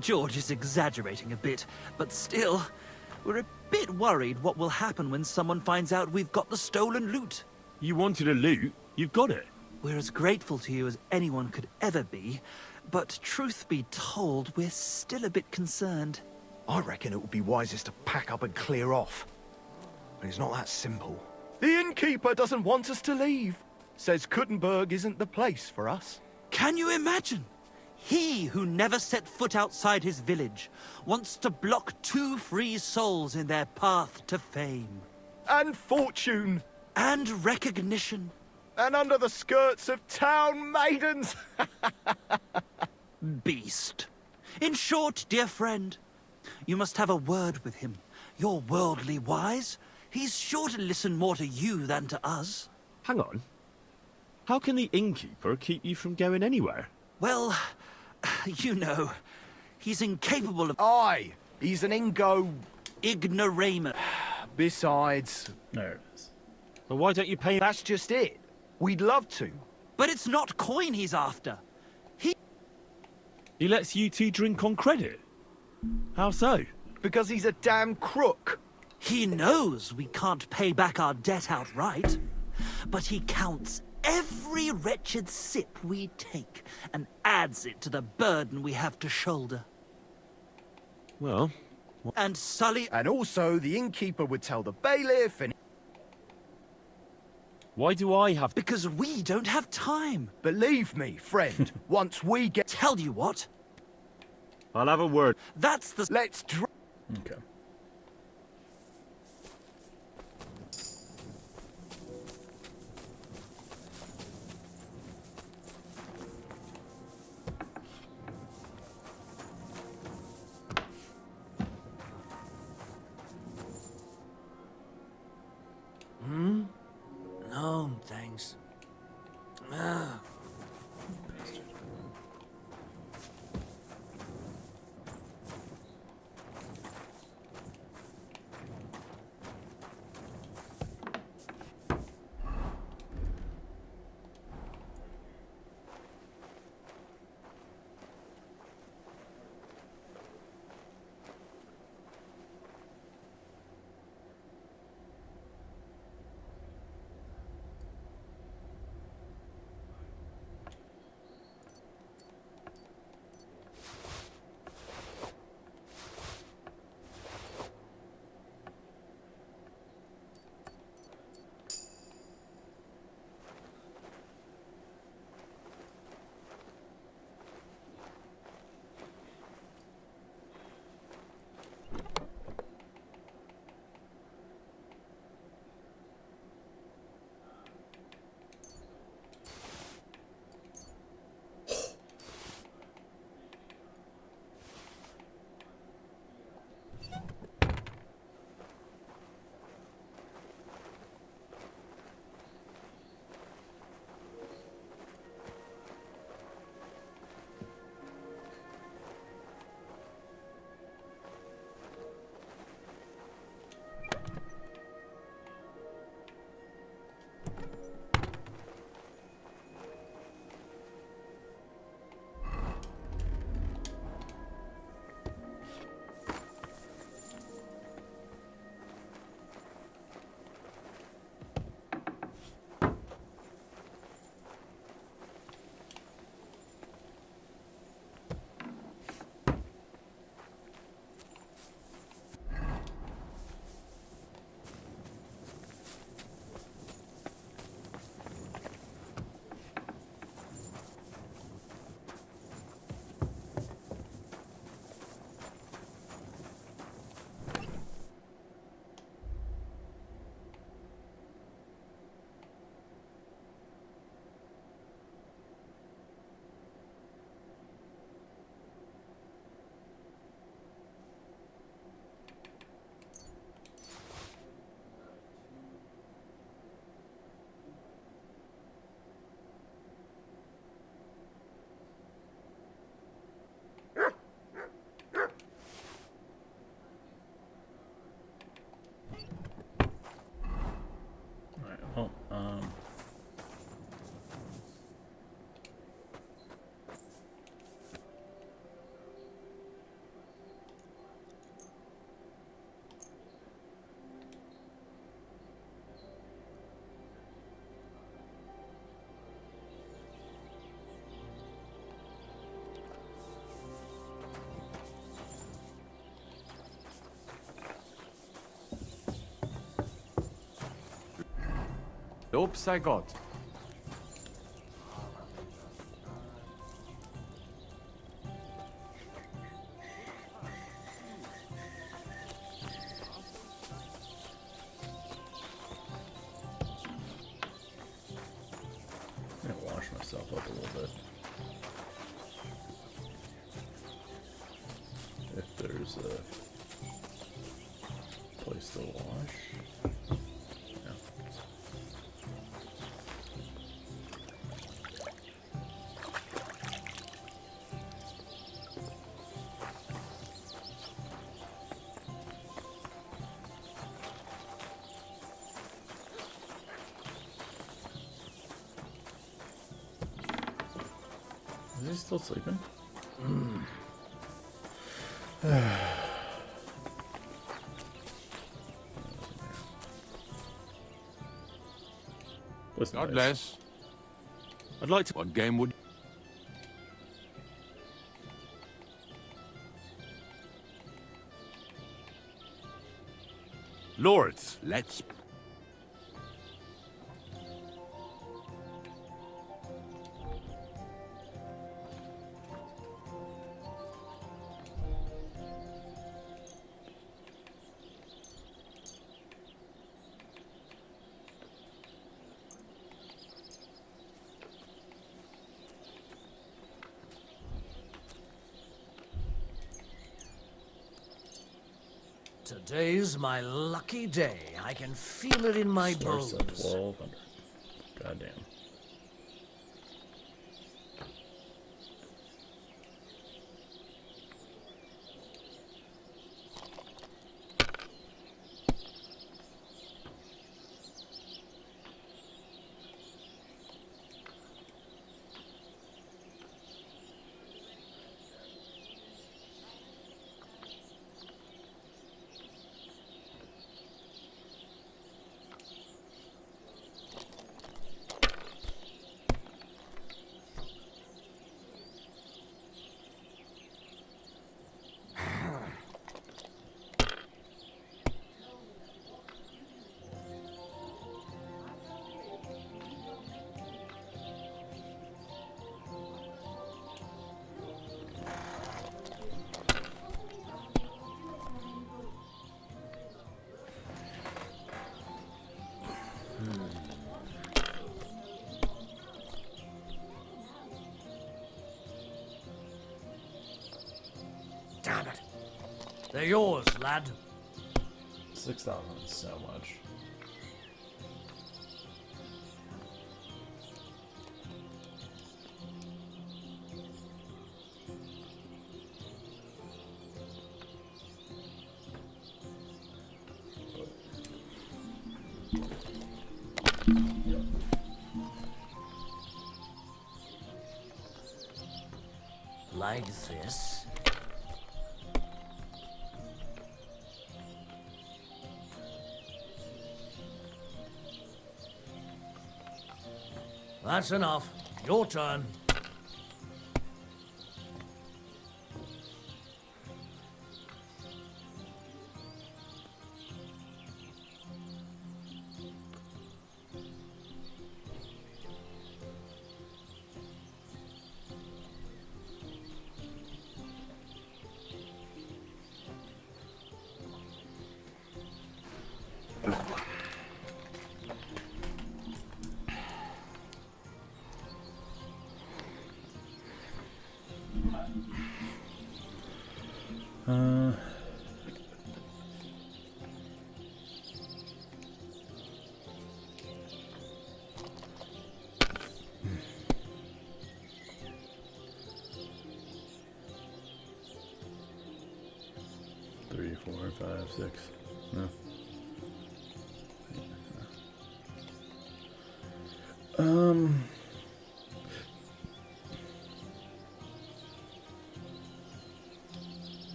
P: George is exaggerating a bit, but still, we're a bit worried what will happen when someone finds out we've got the stolen loot.
B: You wanted a loot, you've got it.
P: We're as grateful to you as anyone could ever be, but truth be told, we're still a bit concerned.
D: I reckon it would be wisest to pack up and clear off. But it's not that simple. The innkeeper doesn't want us to leave. Says Kuttenberg isn't the place for us.
P: Can you imagine? He who never set foot outside his village wants to block 2 free souls in their path to fame.
D: And fortune.
P: And recognition.
D: And under the skirts of town maidens.
P: Beast. In short, dear friend, you must have a word with him. You're worldly wise. He's sure to listen more to you than to us.
B: Hang on. How can the innkeeper keep you from going anywhere?
P: Well, you know, he's incapable of...
D: Aye, he's an
P: ignoramus.
D: Besides...
A: there it is.
B: Well, why don't you pay...
D: That's just it. We'd love to.
P: But it's not coin he's after.
B: He lets you two drink on credit? How so?
D: Because he's a damn crook.
P: He knows we can't pay back our debt outright, but he counts every wretched sip we take and adds it to the burden we have to shoulder.
B: Well...
P: And Sully...
D: And also, the innkeeper would tell the bailiff and...
B: Why do I have...
P: Because we don't have time.
D: Believe me, friend, once we get...
P: Tell you what.
B: I'll have a word.
P: That's the...
D: Let's...
A: Okay.
E: No, thanks. Ah.
K: Oops, I got.
A: I'm gonna wash myself up a little bit. If there's a place to wash. Yeah. Is he still sleeping? Listen,
O: God
A: guys.
O: bless. I'd like to. What game would?
B: Lords,
O: Let's.
E: Today's my lucky day. I can feel it in my
A: Starts
E: bones.
A: at 1200. Goddamn.
E: Damn it. They're yours, lad.
A: 6,000 is so much.
E: Like this. That's enough. Your turn. Three, 4, 5, 6. No.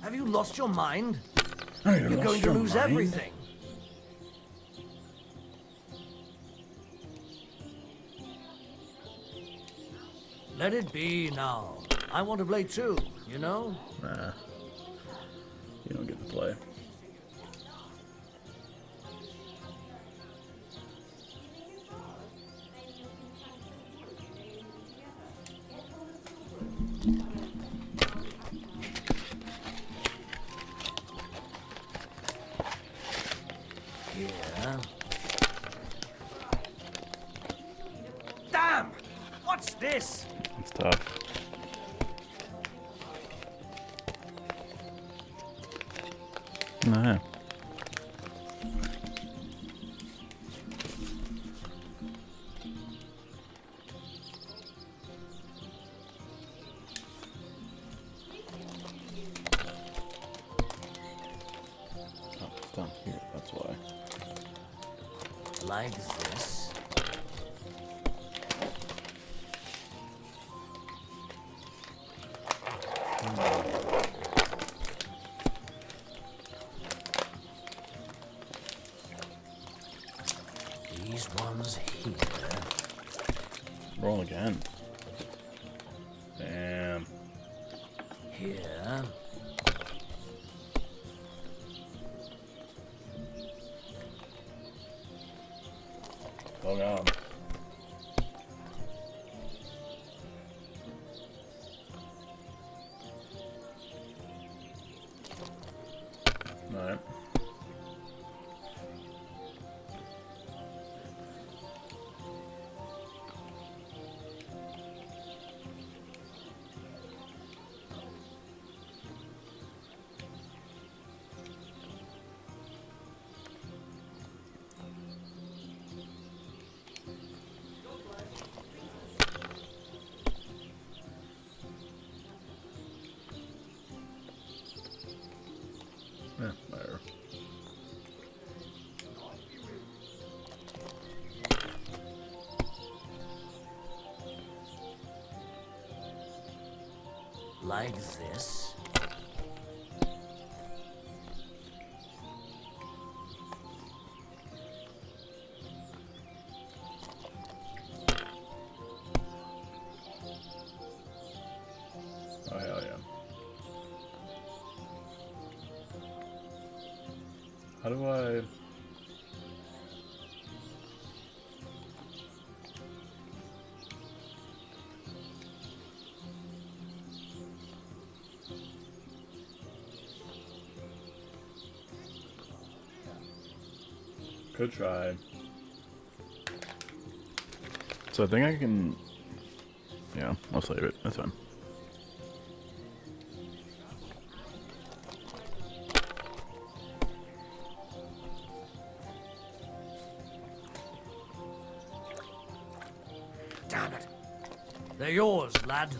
E: Have you lost your mind?
A: I
E: You're
A: lost
E: going to
A: your
E: lose
A: mind.
E: everything. Let it be now. I want to play too, you know?
A: Nah. You don't get to play. Nah. Oh, it's down here, that's why.
E: Like this. These ones here.
A: Roll again. Damn.
E: Here.
A: Oh god. Alright. Yeah, whatever.
E: Like this.
A: Oh hell yeah. How do I... Could try. So I think I can... Yeah, I'll save it. That's fine.
E: Damn it. They're yours, lad.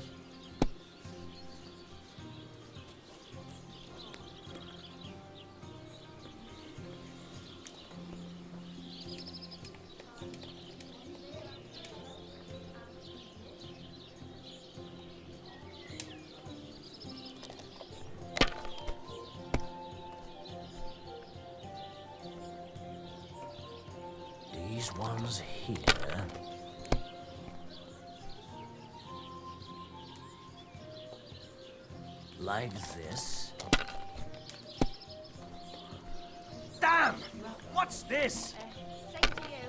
E: These ones here. Like this. Damn! What's this?
H: Same to you.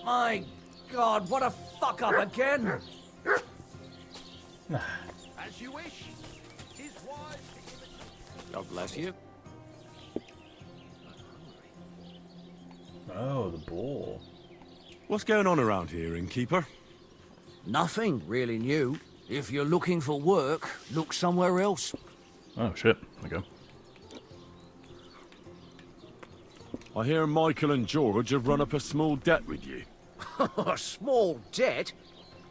E: My God, what a fuck up again!
N: As you wish. Tis wise to give it.
O: God bless you.
A: Oh, the bull.
B: What's going on around here, innkeeper?
E: Nothing really new. If you're looking for work, look somewhere else.
A: Oh shit, okay.
B: I hear Michael and George have run up a small debt with you.
E: A small debt?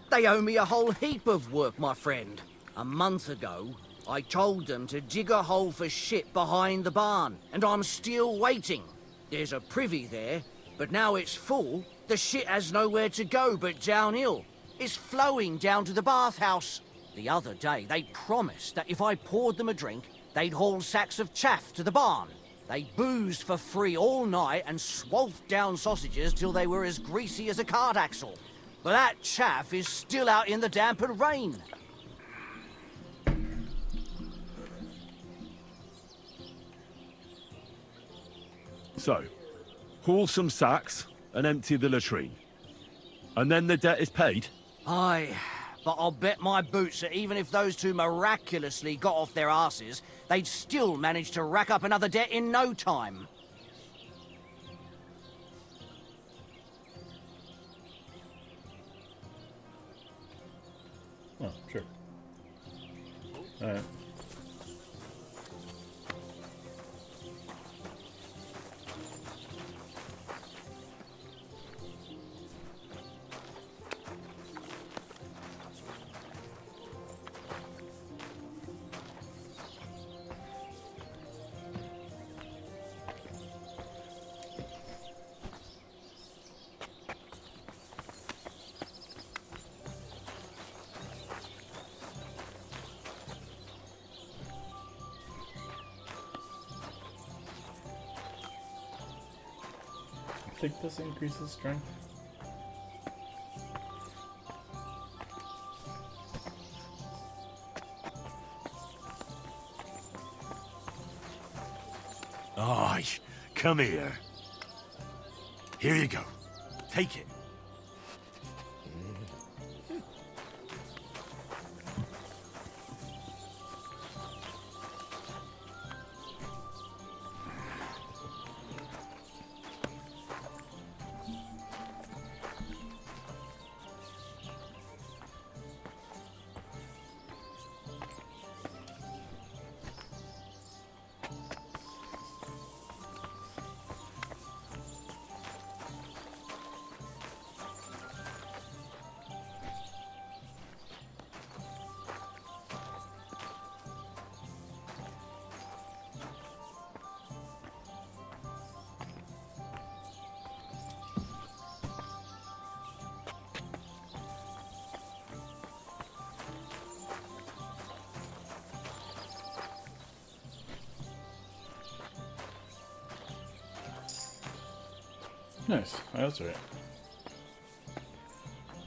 E: They owe me a whole heap of work, my friend. A month ago, I told them to dig a hole for shit behind the barn, and I'm still waiting. There's a privy there, but now it's full. The shit has nowhere to go but downhill. It's flowing down to the bathhouse. The other day, they promised that if I poured them a drink, they'd haul sacks of chaff to the barn. They boozed for free all night and swolfed down sausages till they were as greasy as a cart axle. But that chaff is still out in the damp and rain.
B: So, haul some sacks and empty the latrine. And then the debt is paid?
E: Aye, but I'll bet my boots that even if those two miraculously got off their asses, they'd still manage to rack up another debt in no time.
A: Oh, sure. Alright. I think this increases strength.
B: Aye, come here. Here you go. Take it.
A: Nice. Oh, that's right.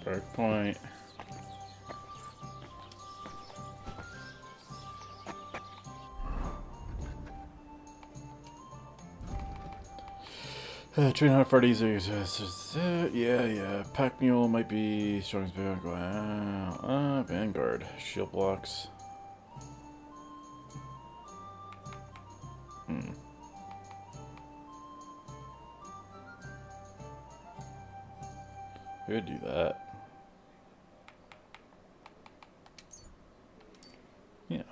A: Perk point. Train hard for easier. Yeah. Pack mule might be strongest Vanguard. Vanguard. Shield blocks. Who would do that? Yeah.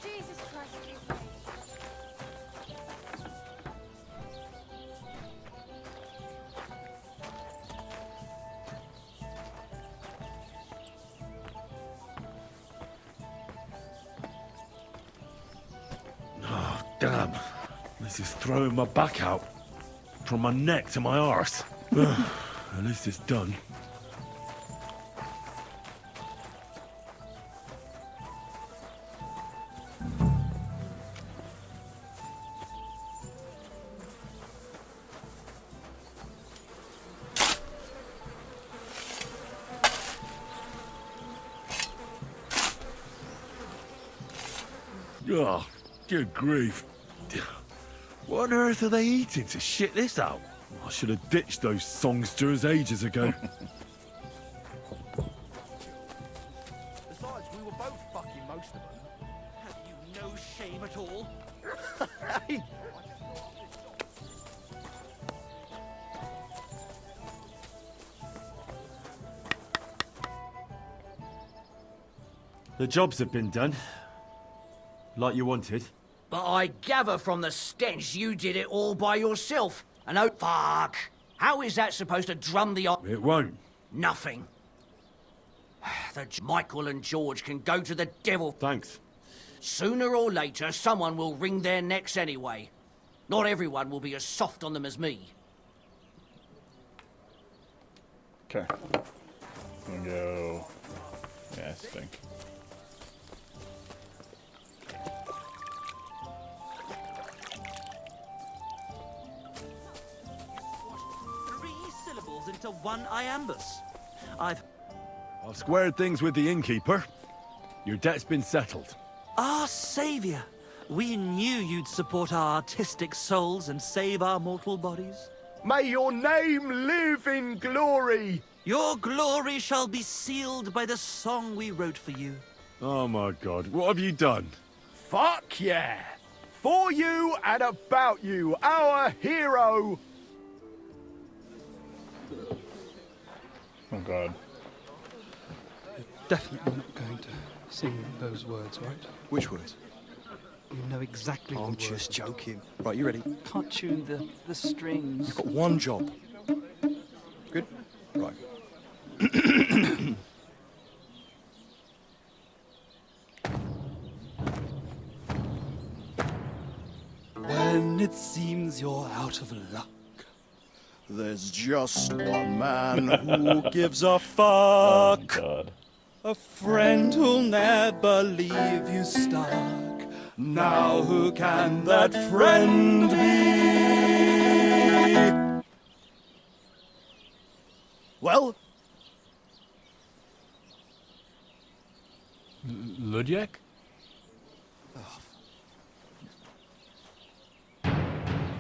H: Jesus Christ, you wait.
B: Oh, damn. This is throwing my back out. From my neck to my arse. At least it's done. Oh, good grief. What on earth are they eating to shit this out? I should have ditched those songsters ages ago.
D: Besides, we were both fucking most of them.
P: Have you no shame at all?
D: Hey!
B: The jobs have been done. Like you wanted.
E: But I gather from the stench you did it all by yourself. And oh, fuck. How is that supposed to drum the...
B: It won't.
E: Nothing. Michael and George can go to the devil.
B: Thanks.
E: Sooner or later, someone will wring their necks anyway. Not everyone will be as soft on them as me.
A: Okay. I'm gonna go Yeah, I think.
P: Into one iambus. I've
B: squared things with the innkeeper. Your debt's been settled.
P: Our savior. We knew you'd support our artistic souls and save our mortal bodies.
D: May your name live in glory.
P: Your glory shall be sealed by the song we wrote for you.
B: Oh my god, what have you done?
D: Fuck yeah! For you and about you, our hero.
A: Oh god.
Q: Definitely not going to sing those words, right?
R: Which words?
Q: You know exactly
R: I'm
Q: the words.
R: just joking. Right, you ready?
Q: Can't tune the strings.
R: You've got one job. Good? Right. When it seems you're out of luck, there's just one man who gives a fuck.
A: Oh god.
R: A friend who'll never leave you stuck. Now who can that friend be? Well?
B: Ludiek?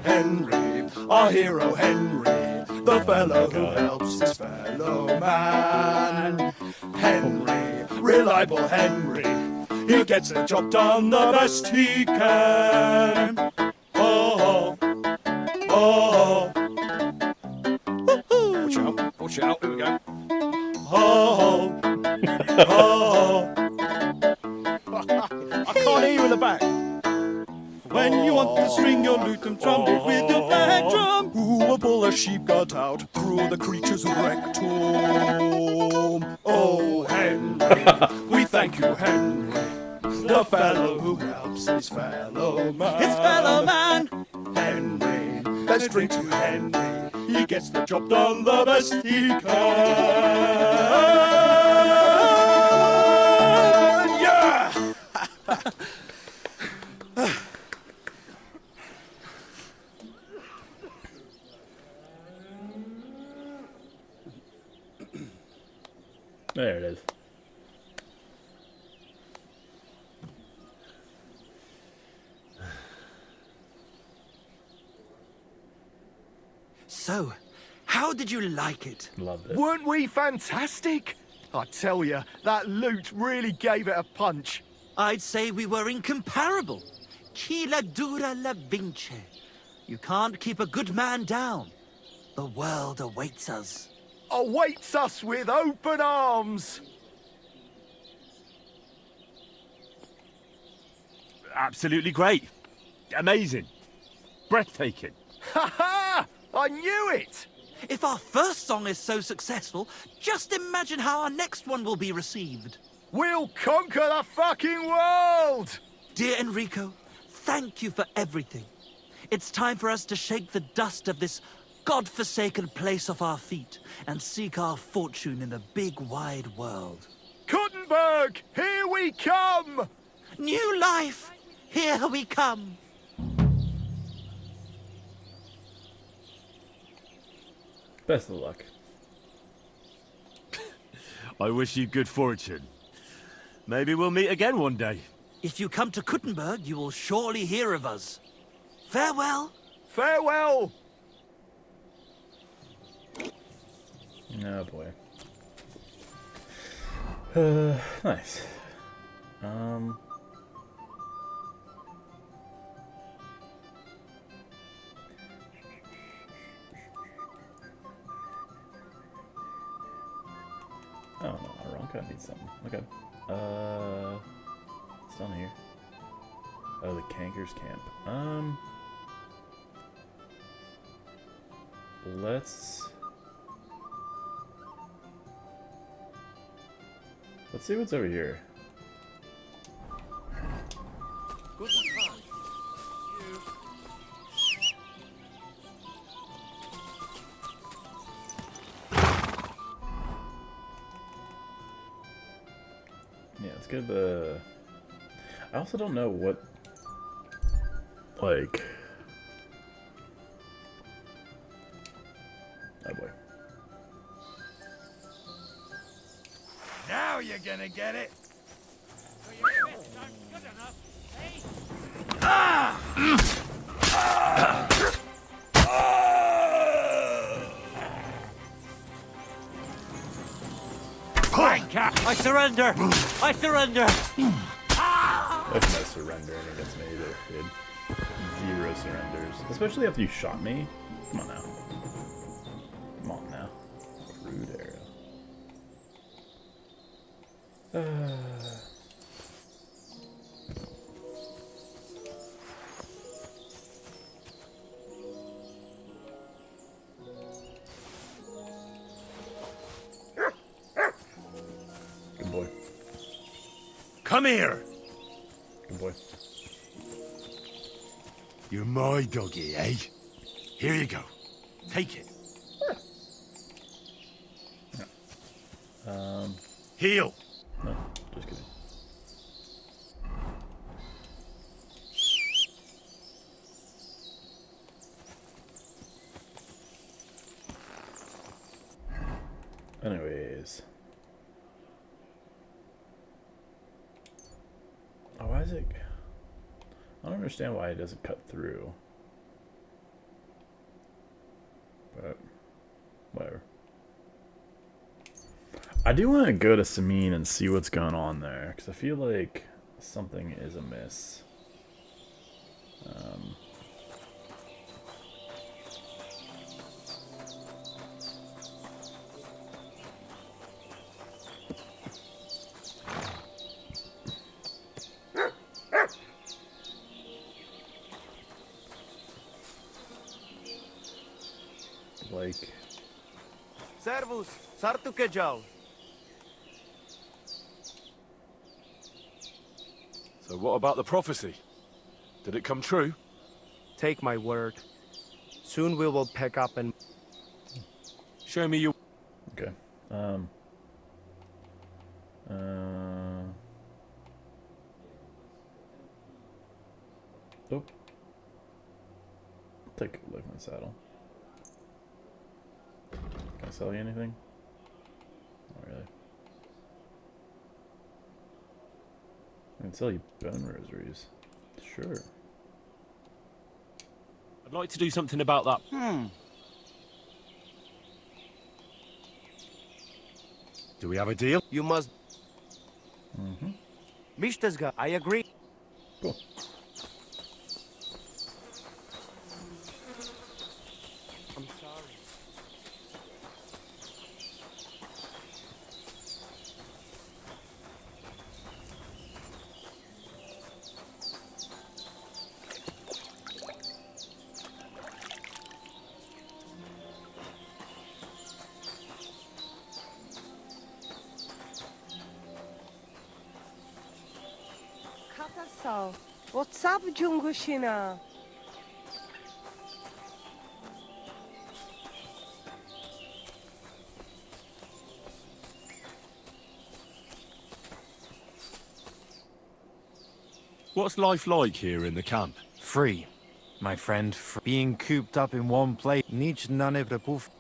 R: Henry, our hero Henry, the fellow who helps his fellow man. Henry, reliable Henry, he gets the job done the best he can. Oh, oh, oh. Watch out, here we go. Oh, oh. I can't hear you in the back. When you want to string your lute and trumpet with your back drum, who will pull a sheep gut out through the creature's rectum? Oh, Henry, we thank you, Henry, the fellow who helps his fellow man. His fellow man! Henry, let's drink to Henry, he gets the job done the best he can. Yeah!
A: There it is.
P: So, how did you like it?
A: Loved it.
D: Weren't we fantastic? I tell you, that loot really gave it a punch.
P: I'd say we were incomparable. Chi la dura la vince. You can't keep a good man down. The world awaits us.
D: Awaits us with open arms.
B: Absolutely great. Amazing. Breathtaking.
D: Ha ha! I knew it!
P: If our first song is so successful, just imagine how our next one will be received.
D: We'll conquer the fucking world!
P: Dear Enrico, thank you for everything. It's time for us to shake the dust of this God-forsaken place off our feet and seek our fortune in the big wide world.
D: Kuttenberg, here we come!
P: New life, here we come!
A: Best of luck.
B: I wish you good fortune. Maybe we'll meet again one day.
P: If you come to Kuttenberg, you will surely hear of us. Farewell.
D: Farewell!
A: Oh boy. Nice. Oh no, wrong code needs something. Okay. It's down here. Oh, the Cankers camp. Let's see what's over here.
P: Good time.
A: Let's go to the... I also don't know what... Like... Oh boy.
R: Now you're gonna get it.
P: I surrender! I surrender!
A: That's no surrendering against me either, kid. 0 surrenders. Especially after you shot me. Come on now. Come on now. Crude arrow. Good boy.
B: Come here!
A: Good boy.
B: You're my doggy, eh? Here you go. Take it. Heel!
A: No, just kidding. Anyways. Oh, why is it... I don't understand why it doesn't cut through. But, whatever. I do want to go to Samin and see what's going on there, because I feel like something is amiss. Like...
I: Servus, sartu kejau.
B: So what about the prophecy? Did it come true?
C: Take my word. Soon we will pick up and...
B: Show me your...
A: Okay. Oh. Take a look at my saddle. Can I sell you anything? Not really. I can sell you bone rosaries. Sure.
B: I'd like to do something about that. Do we have a deal?
I: You must...
C: Mishtasga, I agree.
A: Cool.
C: I'm sorry.
J: Katasal, what's up, Jungushina?
B: What's life like here in the camp?
S: Free, my friend. Being cooped up in one place. Nic na ne prepuf.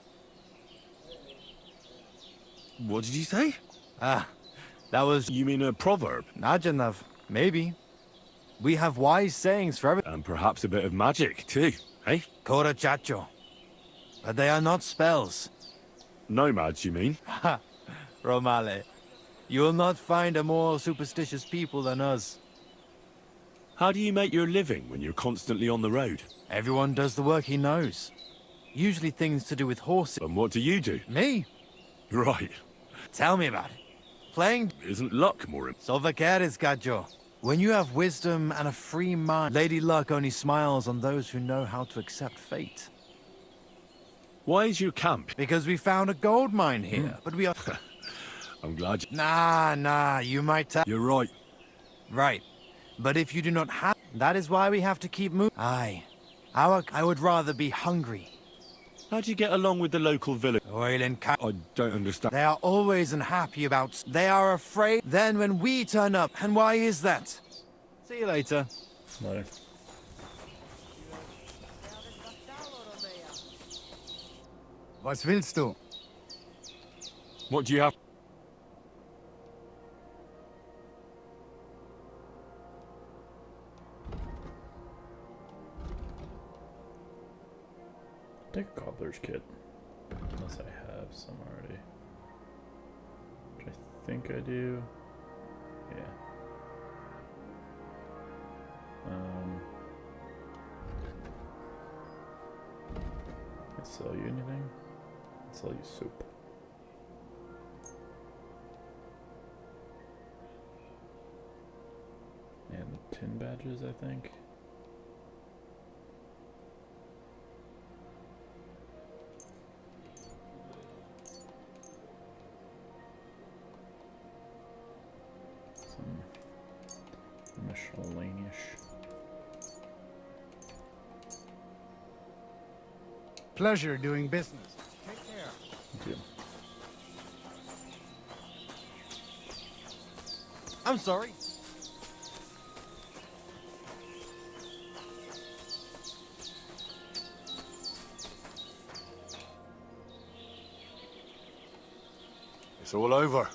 B: What did you say?
S: Ah, that was...
B: You mean a proverb?
S: Najanav, maybe. We have wise sayings for everything.
B: And perhaps a bit of magic, too, eh?
S: Kora chacho. But they are not spells.
B: Nomads, you mean?
S: Ha! Romale. You will not find a more superstitious people than us.
B: How do you make your living when you're constantly on the road?
S: Everyone does the work he knows. Usually things to do with horses.
B: And what do you do?
S: Me?
B: Right.
S: Tell me about it. Playing...
B: Isn't luck more important?
S: Solvakeres, Gajo. When you have wisdom and a free mind, Lady Luck only smiles on those who know how to accept fate.
B: Why is your camp?
S: Because we found a gold mine here, but we are...
B: I'm glad you...
S: Nah, you might tell...
B: You're right.
S: Right. But if you do not have... That is why we have to keep moving. Aye. I would rather be hungry
B: How'd you get along with the local village?
S: Oil and cat.
B: I don't understand.
S: They are always unhappy about. They are afraid then when we turn up. And why is that?
B: See you later.
A: Later.
S: Was willst du?
B: What do you have?
A: Take a cobbler's kit. Unless I have some already. Which I think I do. Yeah. Can I sell you anything? I'll sell you soup. And the tin badges, I think. Some miscellaneous.
S: Pleasure doing business. Take care.
A: Thank you.
S: I'm sorry.
B: It's all over.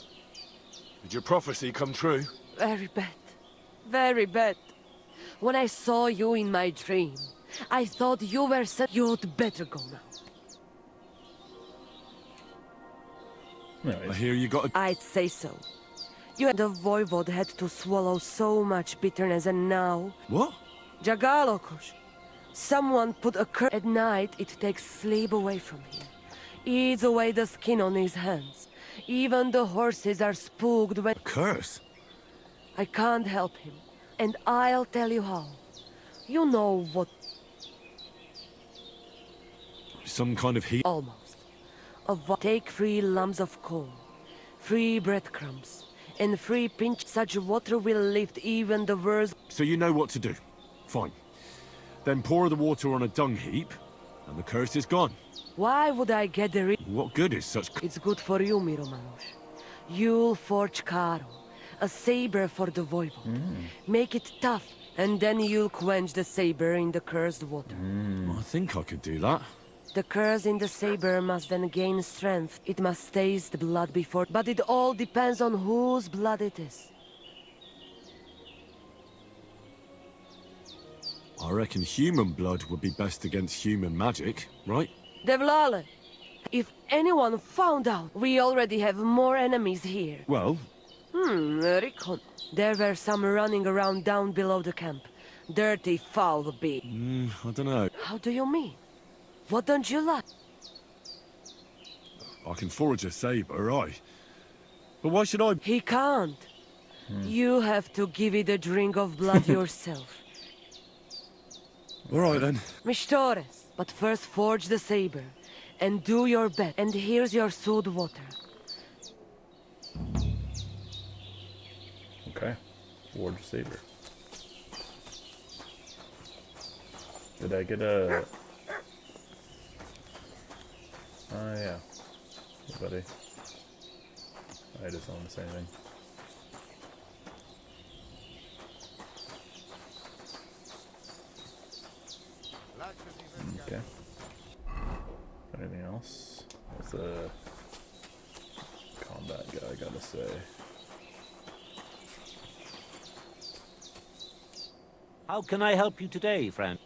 B: Did your prophecy come true?
T: Very bad. Very bad. When I saw you in my dream, I thought you were set. You'd better go now.
B: I hear you got a...
T: I'd say so. You and the voivode had to swallow so much bitterness, and now...
B: What?
T: Jagalokosh. Someone put a curse. At night, it takes sleep away from him. Eats away the skin on his hands. Even the horses are spooked when...
B: A curse?
T: I can't help him. And I'll tell you how. You know what...
B: Some kind of heat?
T: Almost. Take 3 lumps of coal, 3 breadcrumbs, and 3 pinch. Such water will lift even the worst.
B: So you know what to do. Fine. Then pour the water on a dung heap, and the curse is gone.
T: Why would I get the
B: What good is such...
T: It's good for you, Miromanush. You'll forge Karo, a saber for the voivode. Make it tough, and then you'll quench the saber in the cursed water.
B: I think I could do that.
T: The curse in the saber must then gain strength. It must taste blood before... But it all depends on whose blood it is.
B: I reckon human blood would be best against human magic, right?
T: Devlale, if anyone found out, we already have more enemies here.
B: Well...
T: Recon. There were some running around down below the camp. Dirty, foul beast.
B: I don't know.
T: How do you mean? What don't you like?
B: I can forge a saber, aye. But why should I...
T: He can't. You have to give it a drink of blood yourself.
B: All right, then.
T: Mishtores. But first forge the saber. And do your best. And here's your sewed water.
A: Okay. Forge saber. Did I get a... Oh, yeah. Hey, buddy. I just don't want to say anything. Okay. Anything else? What's the combat guy gotta say?
U: How can I help you today, friend?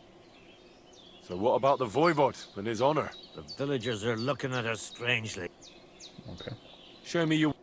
B: So what about the voivode and his honor?
U: The villagers are looking at us strangely.
A: Okay.
B: Show me your...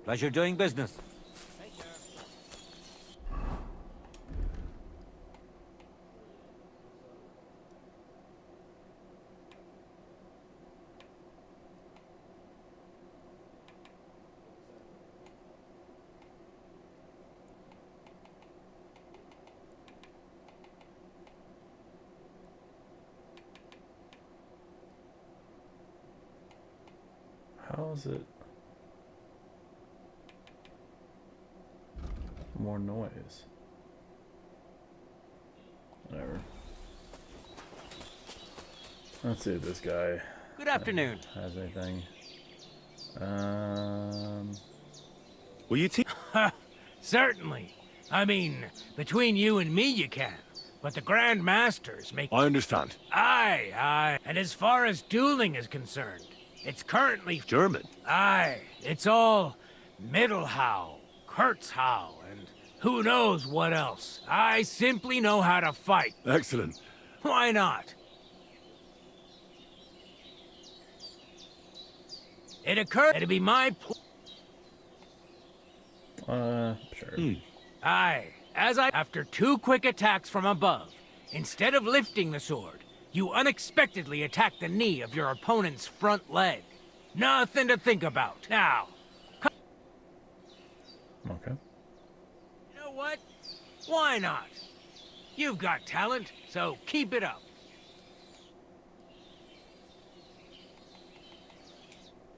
U: Pleasure doing business.
A: hell is it? More noise. Whatever. Let's see if this guy
G: Good afternoon.
A: Has anything.
B: Will you
K: Certainly. I mean, between you and me you can. But the Grand Masters make...
B: I understand.
K: Aye, aye. And as far as dueling is concerned, it's currently...
B: German?
K: Aye. It's all Mittelhau, Kurzhau, and who knows what else. I simply know how to fight.
B: Excellent.
K: Why not? It occurred it'd be my
A: sure.
K: Aye, after 2 quick attacks from above, instead of lifting the sword, you unexpectedly attack the knee of your opponent's front leg. Nothing to think about. Now,
A: Okay.
K: you know what? Why not? You've got talent, so keep it up.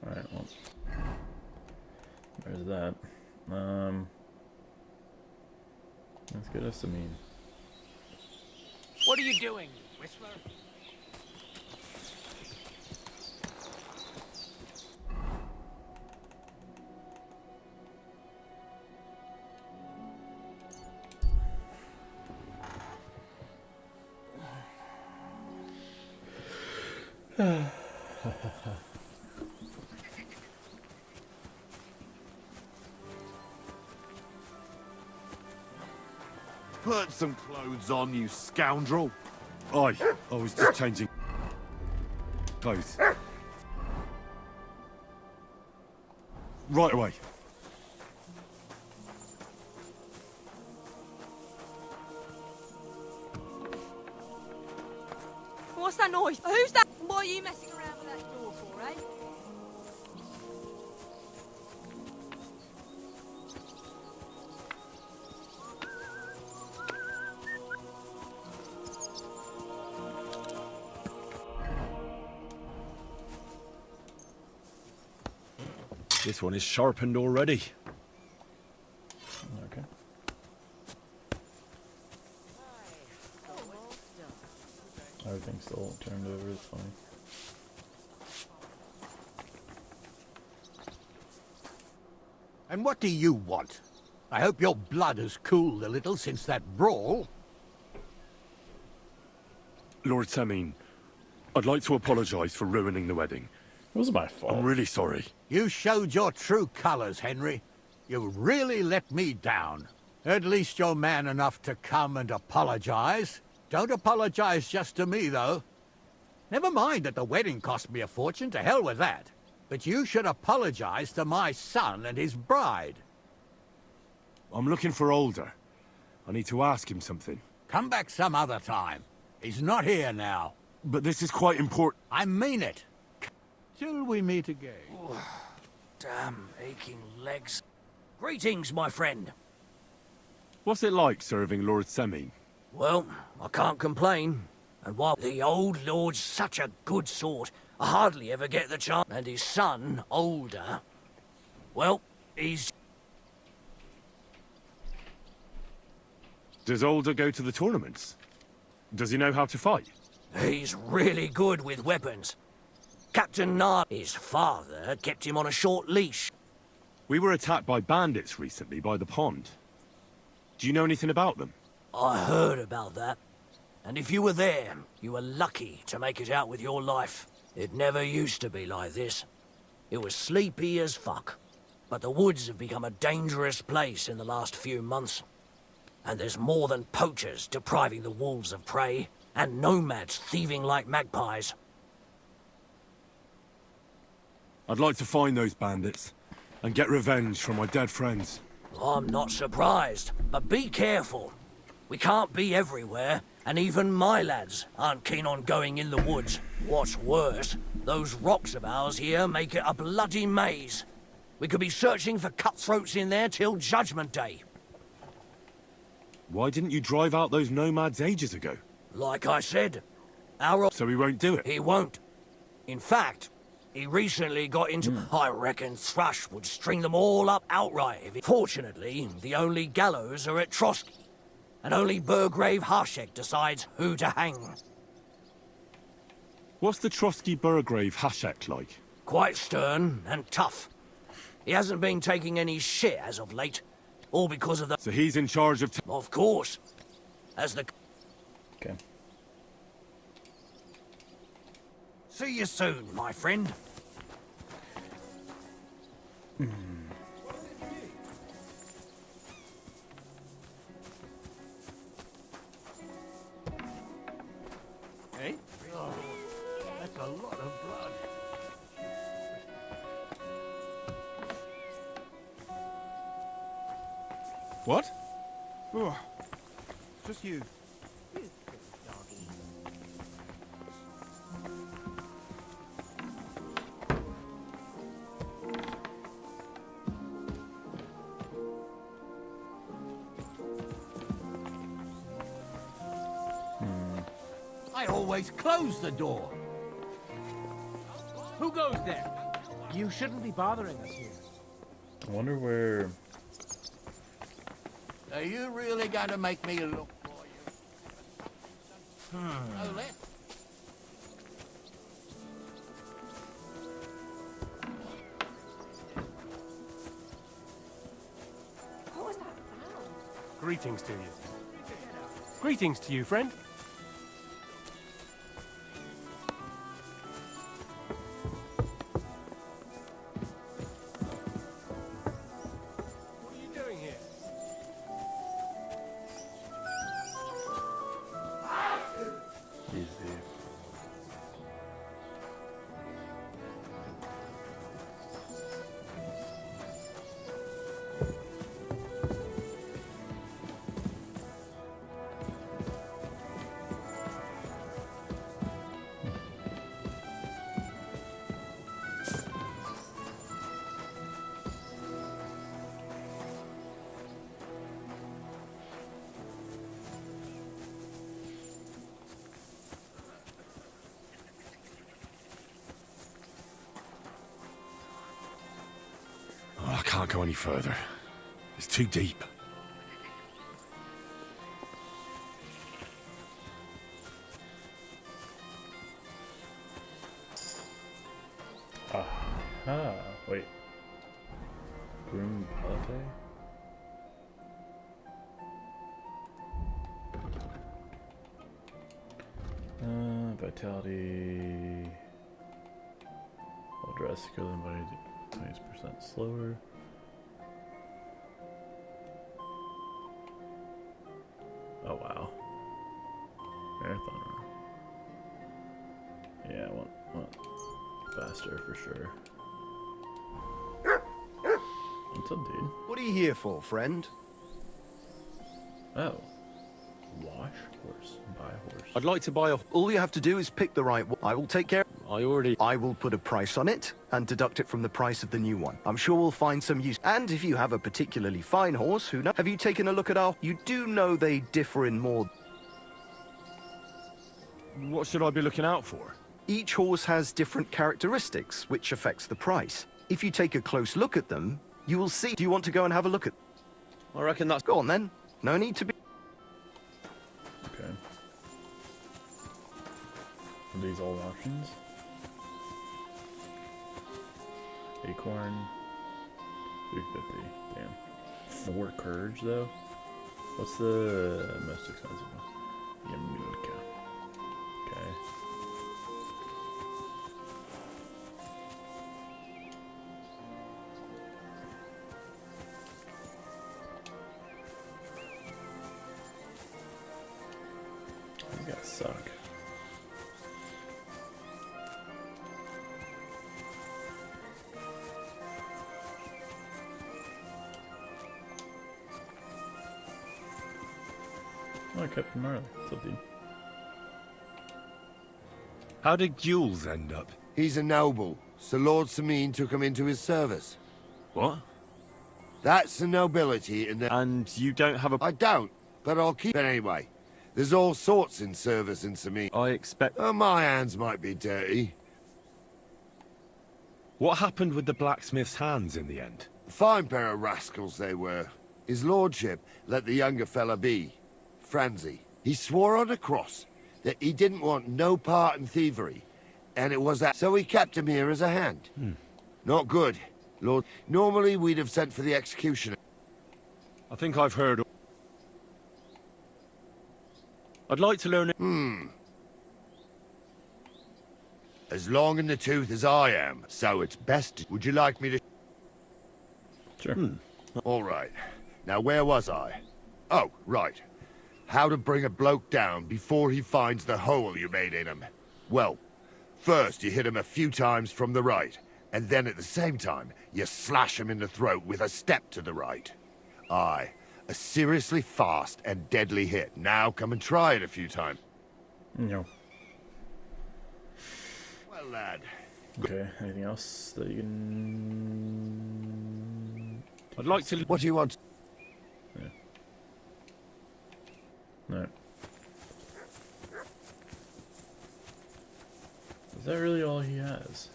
A: Alright, well. There's that. Let's get us some mean.
K: What are you doing, Whistler?
B: Put some clothes on, you scoundrel. I was just changing clothes. Right away.
V: What's that noise? Who's that? What are you messing around with that door for, eh?
B: This one is sharpened already.
A: Okay. Everything's still turned over, it's fine.
W: And what do you want? I hope your blood has cooled a little since that brawl.
B: Lord Semin, I'd like to apologize for ruining the wedding.
A: It wasn't my fault.
B: I'm really sorry.
W: You showed your true colors, Henry. You really let me down. At least you're man enough to come and apologize. Don't apologize just to me, though. Never mind that the wedding cost me a fortune, to hell with that. But you should apologize to my son and his bride.
B: I'm looking for Older. I need to ask him something.
W: Come back some other time. He's not here now.
B: But this is quite important.
W: I mean it. Till we meet again.
E: Damn aching legs. Greetings, my friend.
B: What's it like serving Lord Semin?
E: Well, I can't complain. And while the old lord's such a good sort, I hardly ever get the chance. And his son, Older, well, he's...
B: Does Older go to the tournaments? Does he know how to fight?
E: He's really good with weapons. Captain Nard, his father, kept him on a short leash.
B: We were attacked by bandits recently by the pond. Do you know anything about them?
E: I heard about that. And if you were there, you were lucky to make it out with your life. It never used to be like this. It was sleepy as fuck. But the woods have become a dangerous place in the last few months. And there's more than poachers depriving the wolves of prey, and nomads thieving like magpies.
B: I'd like to find those bandits and get revenge for my dead friends.
E: I'm not surprised, but be careful. We can't be everywhere, and even my lads aren't keen on going in the woods. What's worse, those rocks of ours here make it a bloody maze. We could be searching for cutthroats in there till Judgment Day.
B: Why didn't you drive out those nomads ages ago?
E: Like I said, our...
B: So he won't do it?
E: He won't. In fact, He recently got into... I reckon Thrush would string them all up outright. Fortunately, the only gallows are at Trotsky, and only Burgrave Harshek decides who to hang.
B: What's the Trotsky Burgrave Hashek like?
E: Quite stern and tough. He hasn't been taking any shit as of late, all because of the...
B: So he's in charge of...
E: Of course. As the...
A: Okay.
E: See you soon, my friend.
W: Hey? Oh, that's a lot of blood.
B: What?
N: Oh, it's just you.
W: I always close the door.
K: Who goes there? You shouldn't be bothering us here.
A: I wonder where...
W: Are you really going to make me look for you? Oh, let's...
H: What was that about?
L: Greetings to you. Greetings to you, friend. What are you doing here?
A: Easy.
B: Oh, I can't go any further. It's too deep.
A: Aha. Wait. Groom Palate? Vitality. All drastically by 20% slower. Oh wow. Marathon run. Yeah, I want faster for sure. What's up, dude?
D: What are you here for, friend?
A: Oh. Wash horse. Buy a horse.
B: I'd like to buy a...
D: All you have to do is pick the right one. I will take care.
B: I
D: will put a price on it and deduct it from the price of the new one. I'm sure we'll find some use. And if you have a particularly fine horse, who knows? Have you taken a look at our... You do know they differ in more...
B: What should I be looking out for?
D: Each horse has different characteristics, which affects the price. If you take a close look at them, you will see... Do you want to go and have a look at...
I: I reckon that's...
D: Go on then. No need to be...
A: Okay. Are these all options? Acorn. 350. Damn. More courage though? What's the most expensive one? Yamika. Okay. You guys suck. Oh, I kept him early. What's up, dude?
B: How did Gules end up?
F: He's a noble, so Lord Sameen took him into his service.
B: What?
F: That's the nobility in the...
B: And you don't have a...
F: I don't, but I'll keep it anyway. There's all sorts in service in Sameen.
B: I expect...
F: My hands might be dirty.
B: What happened with the blacksmith's hands in the end?
F: Fine pair of rascals they were. His lordship let the younger fella be. Franzi. He swore on a cross that he didn't want no part in thievery. And it was that. So he kept him here as a hand. Not good, Lord. Normally we'd have sent for the executioner.
B: I think I've heard... I'd like to learn...
F: As long in the tooth as I am, so it's best... Would you like me to...
A: Sure.
F: All right. Now, where was I? Oh, right. How to bring a bloke down before he finds the hole you made in him. Well, first you hit him a few times from the right, and then at the same time, you slash him in the throat with a step to the right. Aye, a seriously fast and deadly hit. Now come and try it a few times.
A: No.
F: Well, lad.
A: Okay, anything else that you can...
B: I'd like to...
F: What do you want?
A: Yeah. No. Is that really all he has?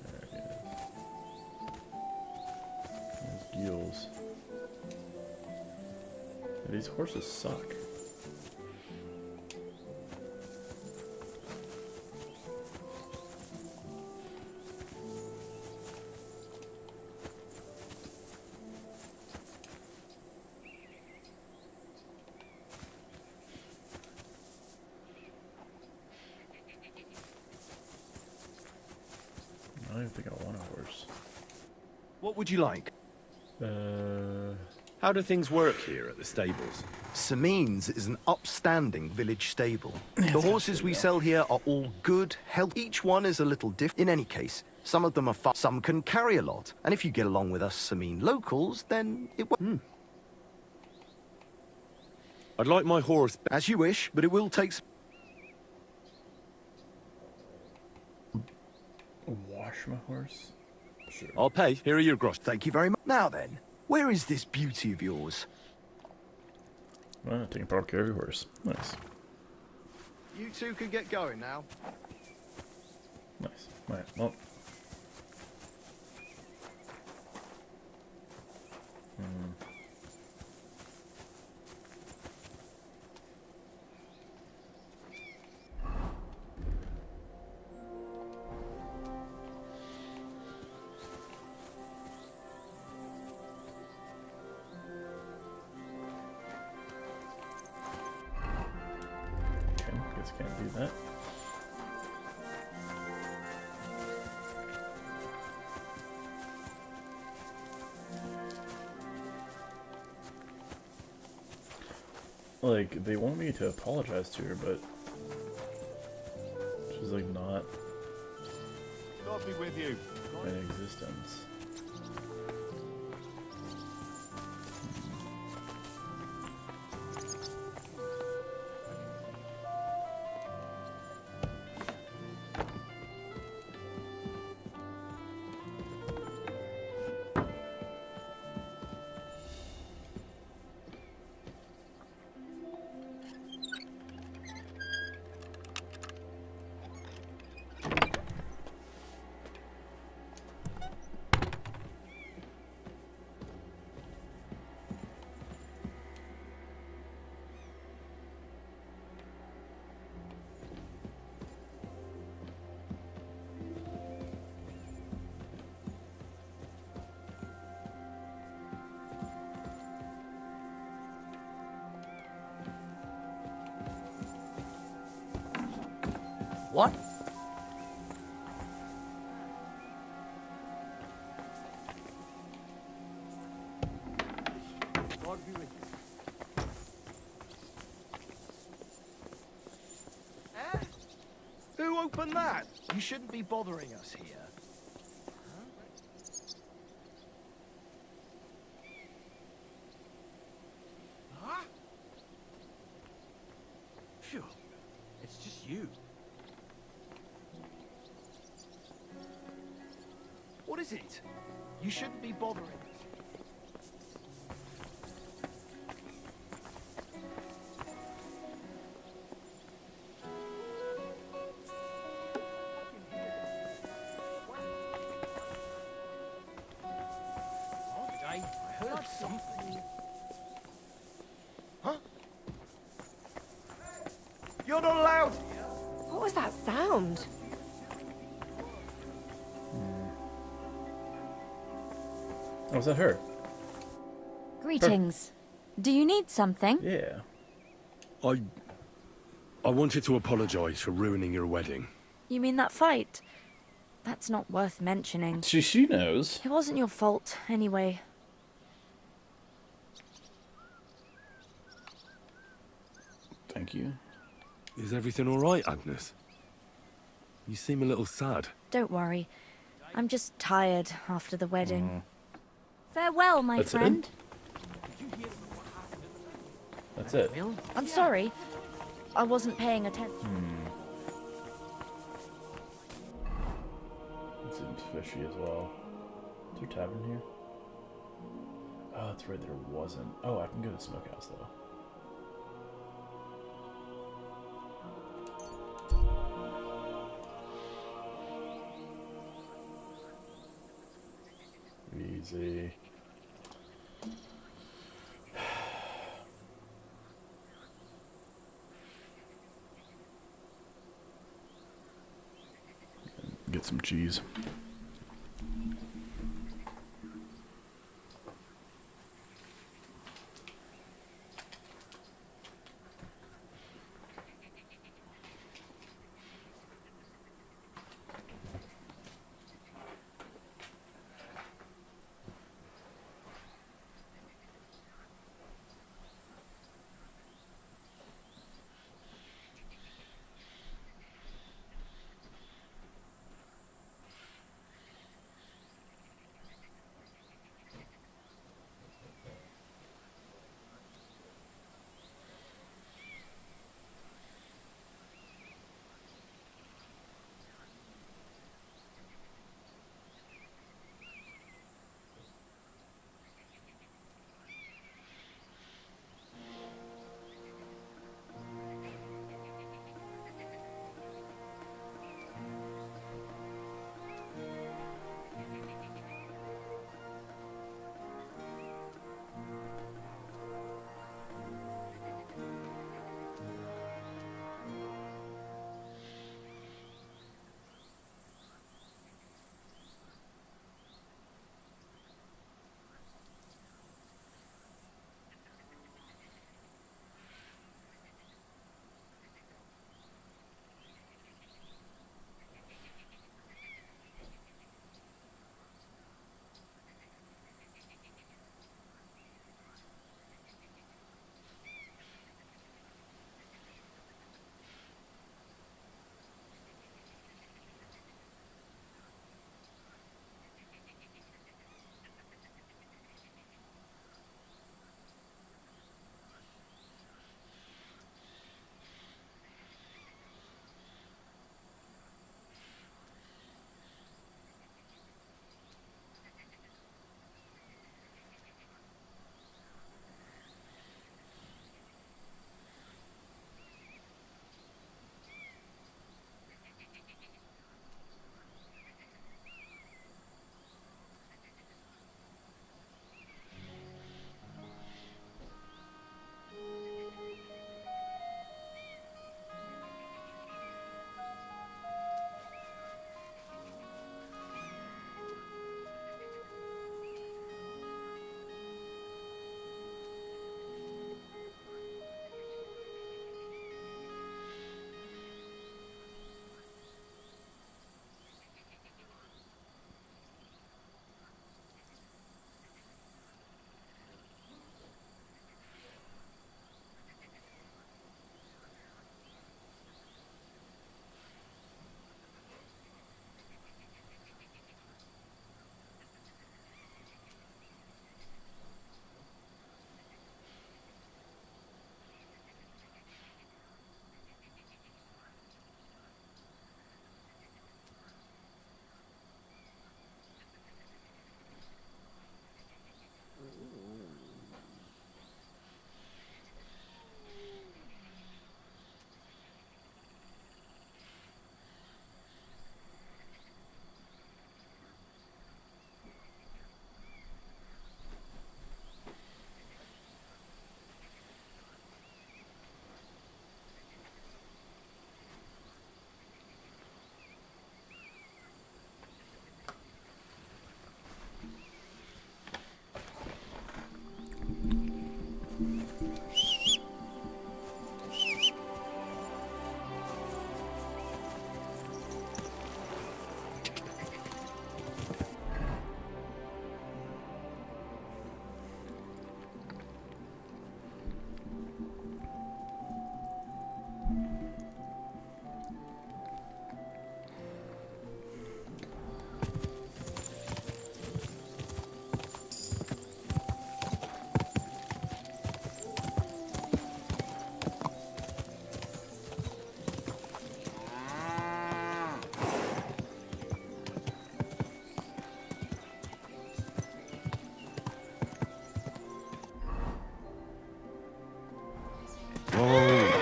A: There he is. Those gills. These horses suck. I don't even think I want a horse.
D: What would you like?
B: How do things work here at the stables?
D: Sameen's is an upstanding village stable. The horses we sell here are all good, healthy. Each one is a little different. In any case, some of them are fun. Some can carry a lot. And if you get along with us Sameen locals, then it will...
B: I'd like my horse...
D: As you wish, but it will take...
A: Wash my horse? Sure.
B: I'll pay. Here are your gross.
D: Thank you very much. Now then, where is this beauty of yours?
A: Well, taking proper care of your horse. Nice.
D: You two can get going now.
A: Nice. Alright, well. Guess can't do that. Like, they want me to apologize to her, but she's like not
B: God be with you.
A: in existence.
E: What?
B: God be with you.
D: Who opened that? You shouldn't be bothering us here.
N: Huh? Phew. It's just you.
D: What is it? You shouldn't be bothering us.
N: something.
D: Huh? You're not allowed.
J: What was that sound?
A: Oh, was that her?
G: Greetings. Do you need something?
A: Yeah.
B: I wanted to apologize for ruining your wedding.
G: You mean that fight? That's not worth mentioning.
A: She knows.
G: It wasn't your fault, anyway.
A: Thank you.
B: Is everything all right, Agnes? You seem a little sad.
G: Don't worry. I'm just tired after the wedding.
M: Farewell, my
A: That's it?
M: friend.
A: That's it.
G: I'm sorry. I wasn't paying attention.
A: It seems fishy as well. Is there a tavern here? Oh, that's right, there wasn't. Oh, I can go to the smokehouse though. Easy. Get some cheese.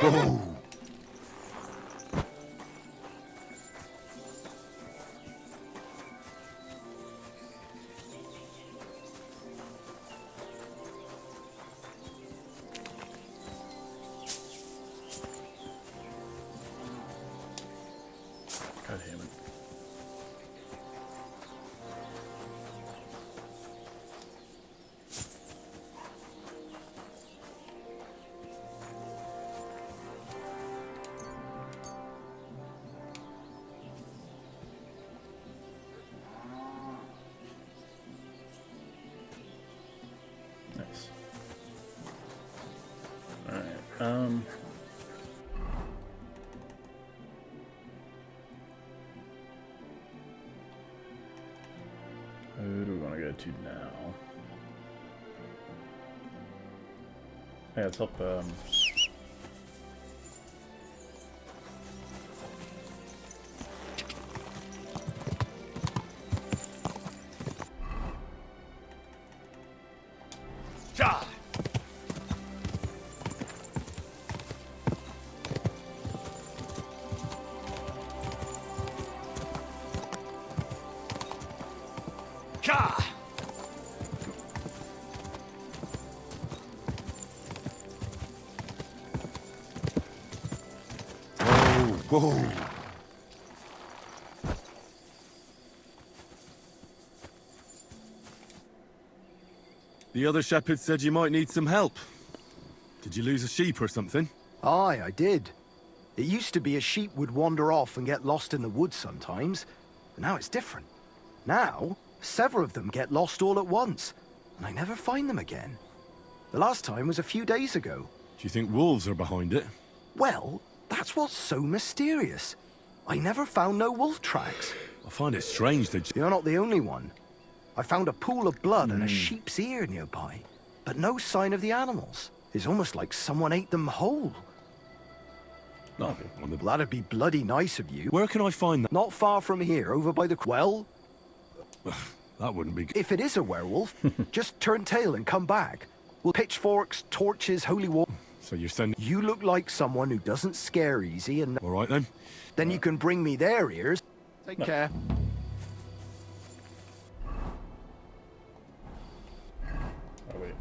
F: Oh.
A: God damn it. Nice. Alright, who do we want to go to now? Yeah, let's help,
F: Ja! Ja! Whoa!
B: The other shepherd said you might need some help. Did you lose a sheep or something?
D: Aye, I did. It used to be a sheep would wander off and get lost in the woods sometimes, but now it's different. Now, several of them get lost all at once, and I never find them again. The last time was a few days ago.
B: Do you think wolves are behind it?
D: Well, that's what's so mysterious. I never found no wolf tracks.
B: I find it strange that
D: You're not the only one. I found a pool of blood and a sheep's ear nearby, but no sign of the animals. It's almost like someone ate them whole.
B: No,
D: Well, that'd be bloody nice of you.
B: Where can I find that?
D: Not far from here, over by the... Well,
B: that wouldn't be good.
D: if it is a werewolf, just turn tail and come back. We'll pitchforks, torches, holy water.
B: So you're sending...
D: You look like someone who doesn't scare easy, and...
B: All right, then.
D: Then you can bring me their ears. Take care.
A: oh wait.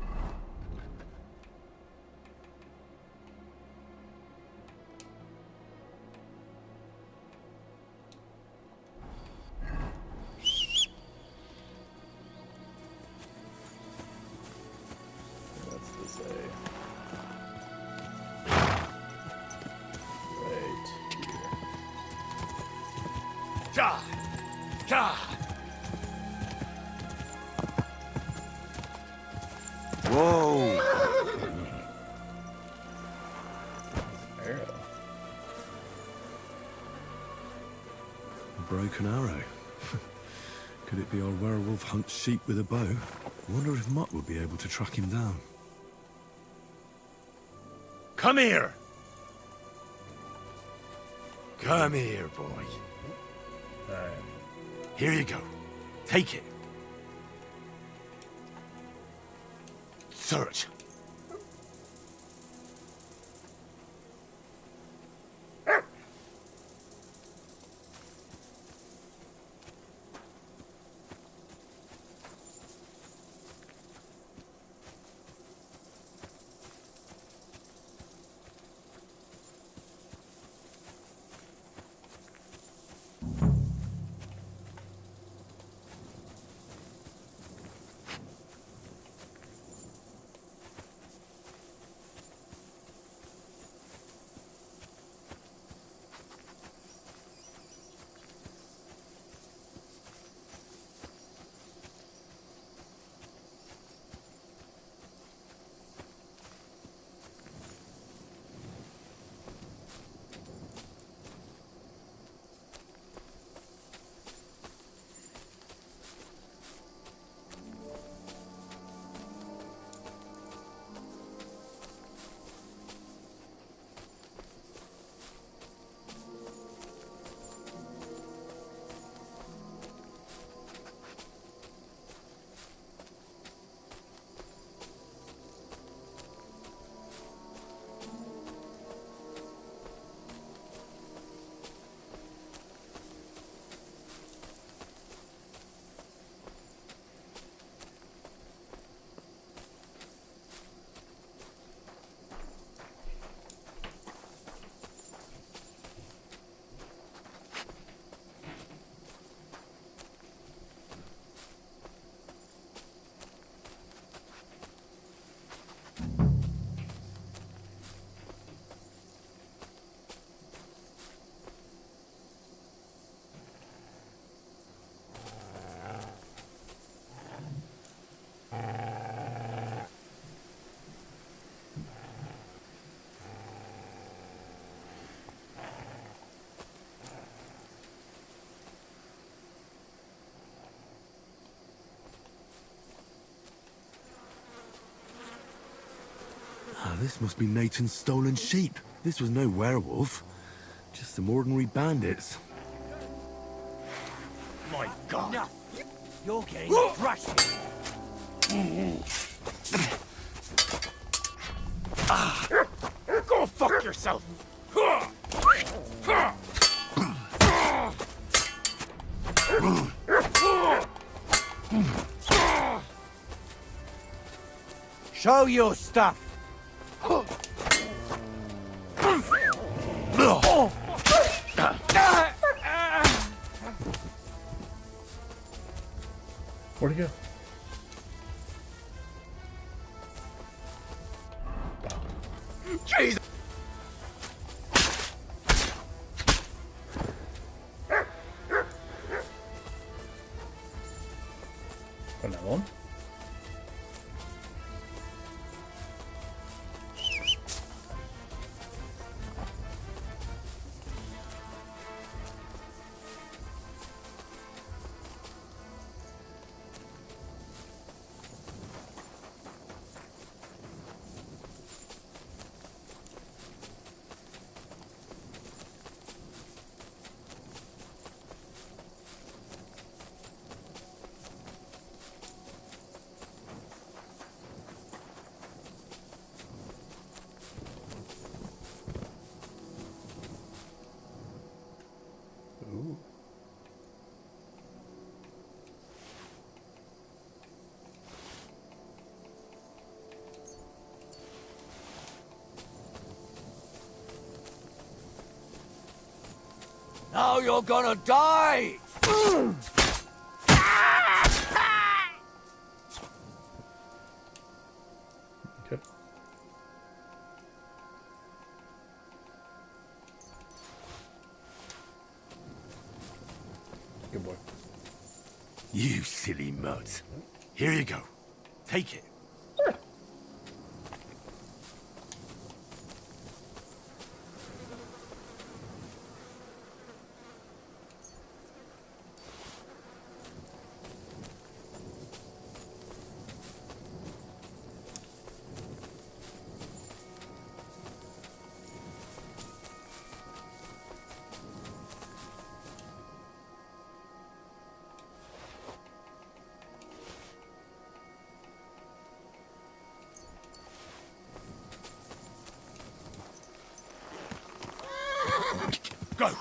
A: What's this say? Right here.
F: Ja! Ja!
I: Whoa!
A: Arrow.
B: A broken arrow. Could it be our werewolf hunts sheep with a bow? I wonder if Mutt would be able to track him down.
F: Come here! Come here, boy.
A: Alright.
F: Here you go. Take it. Search.
B: Ah, this must be Nathan's stolen sheep. This was no werewolf. Just some ordinary bandits.
N: My God.
P: No. You're getting thrashed.
N: Go fuck yourself.
W: Show your stuff.
A: Where'd he go?
N: Jesus.
A: Another one. Ooh.
N: Now you're gonna die!
A: Okay. Good boy.
B: You silly mutt. Here you go. Take it.
N: Go!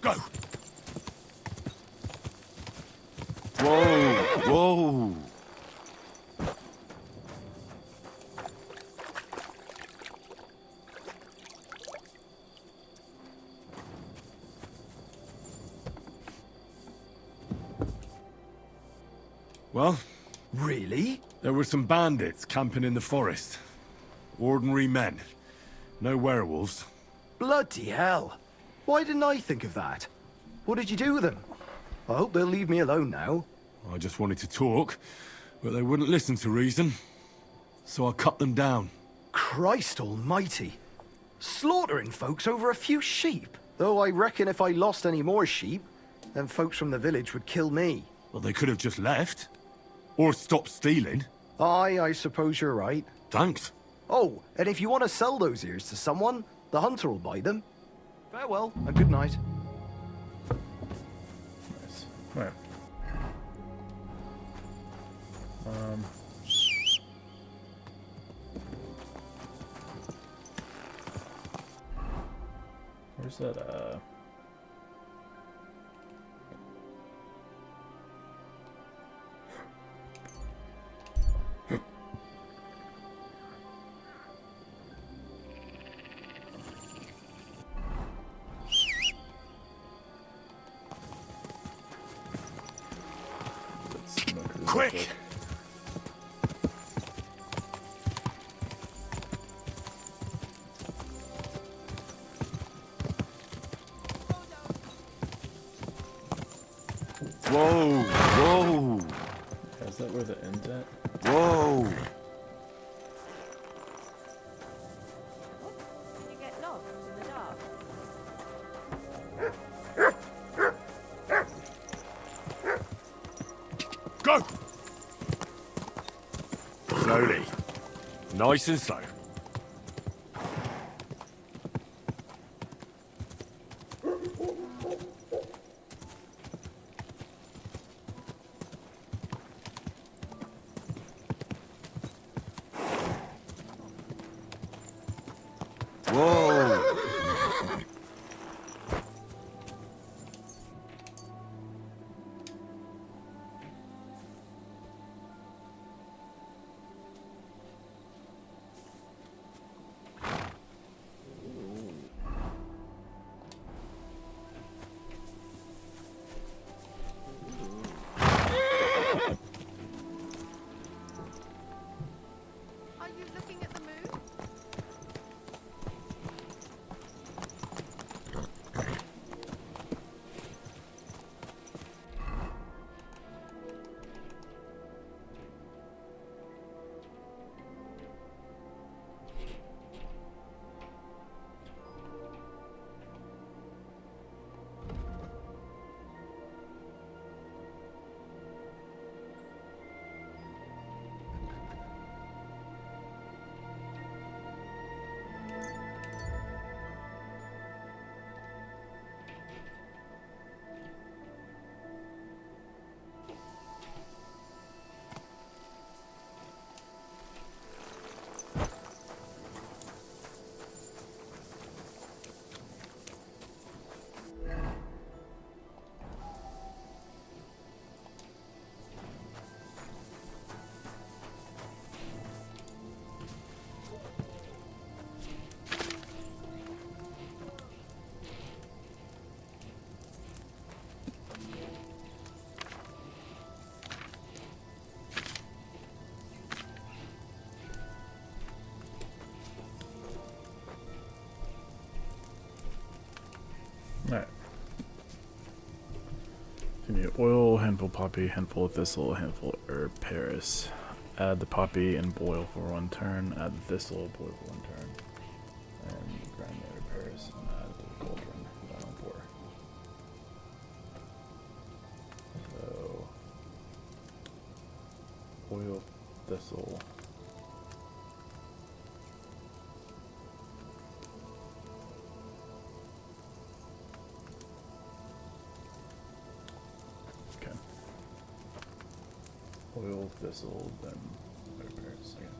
N: Go!
B: Whoa, whoa. Well?
D: Really?
B: There were some bandits camping in the forest. Ordinary men. No werewolves.
D: Bloody hell. Why didn't I think of that? What did you do with them? I hope they'll leave me alone now.
B: I just wanted to talk, but they wouldn't listen to reason. So I cut them down.
D: Christ almighty. Slaughtering folks over a few sheep. Though I reckon if I lost any more sheep, then folks from the village would kill me.
B: Well, they could have just left. Or stopped stealing.
D: Aye, I suppose you're right.
B: Thanks.
D: Oh, and if you want to sell those ears to someone, the hunter will buy them. Farewell, and good night.
A: Nice. Alright. Where's that,
B: Quick! Whoa! Whoa!
A: Is that where the end's at?
B: Whoa!
T: Did you get lost in the dark?
B: Go! Slowly. Nice and slow. Whoa!
V: Are you looking at the moon?
A: Alright. So you need oil, handful of poppy, handful of thistle, handful of herb Paris. Add the poppy and boil for 1 turn. Add the thistle, boil for 1 turn. And grind the herb Paris and add the cauldron down on 4. So oil, thistle. Oil, thistle, then repairs again.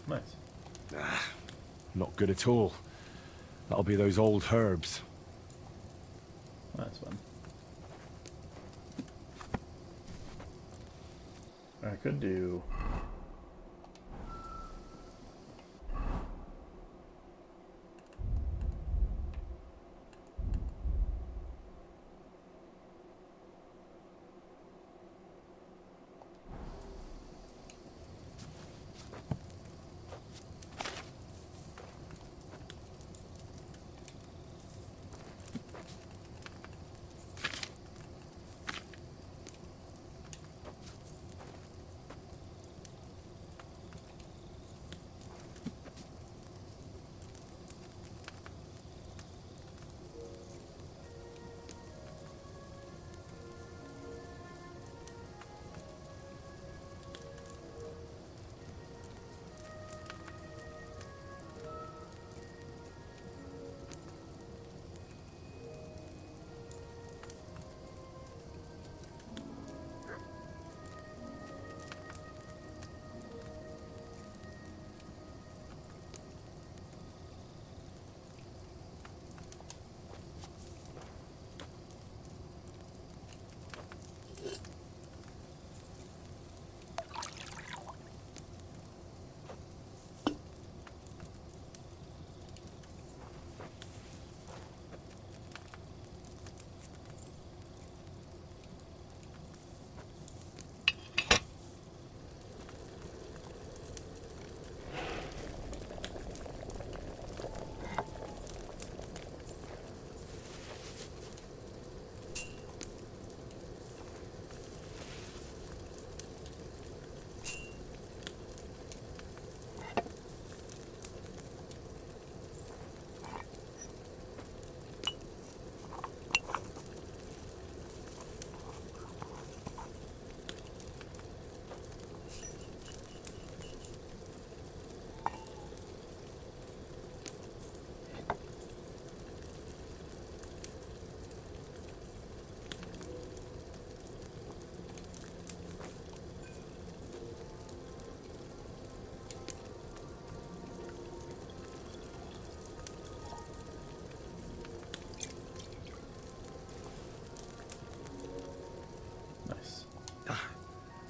A: Nice.
B: Ah, not good at all. That'll be those old herbs.
A: That's fun. I could do...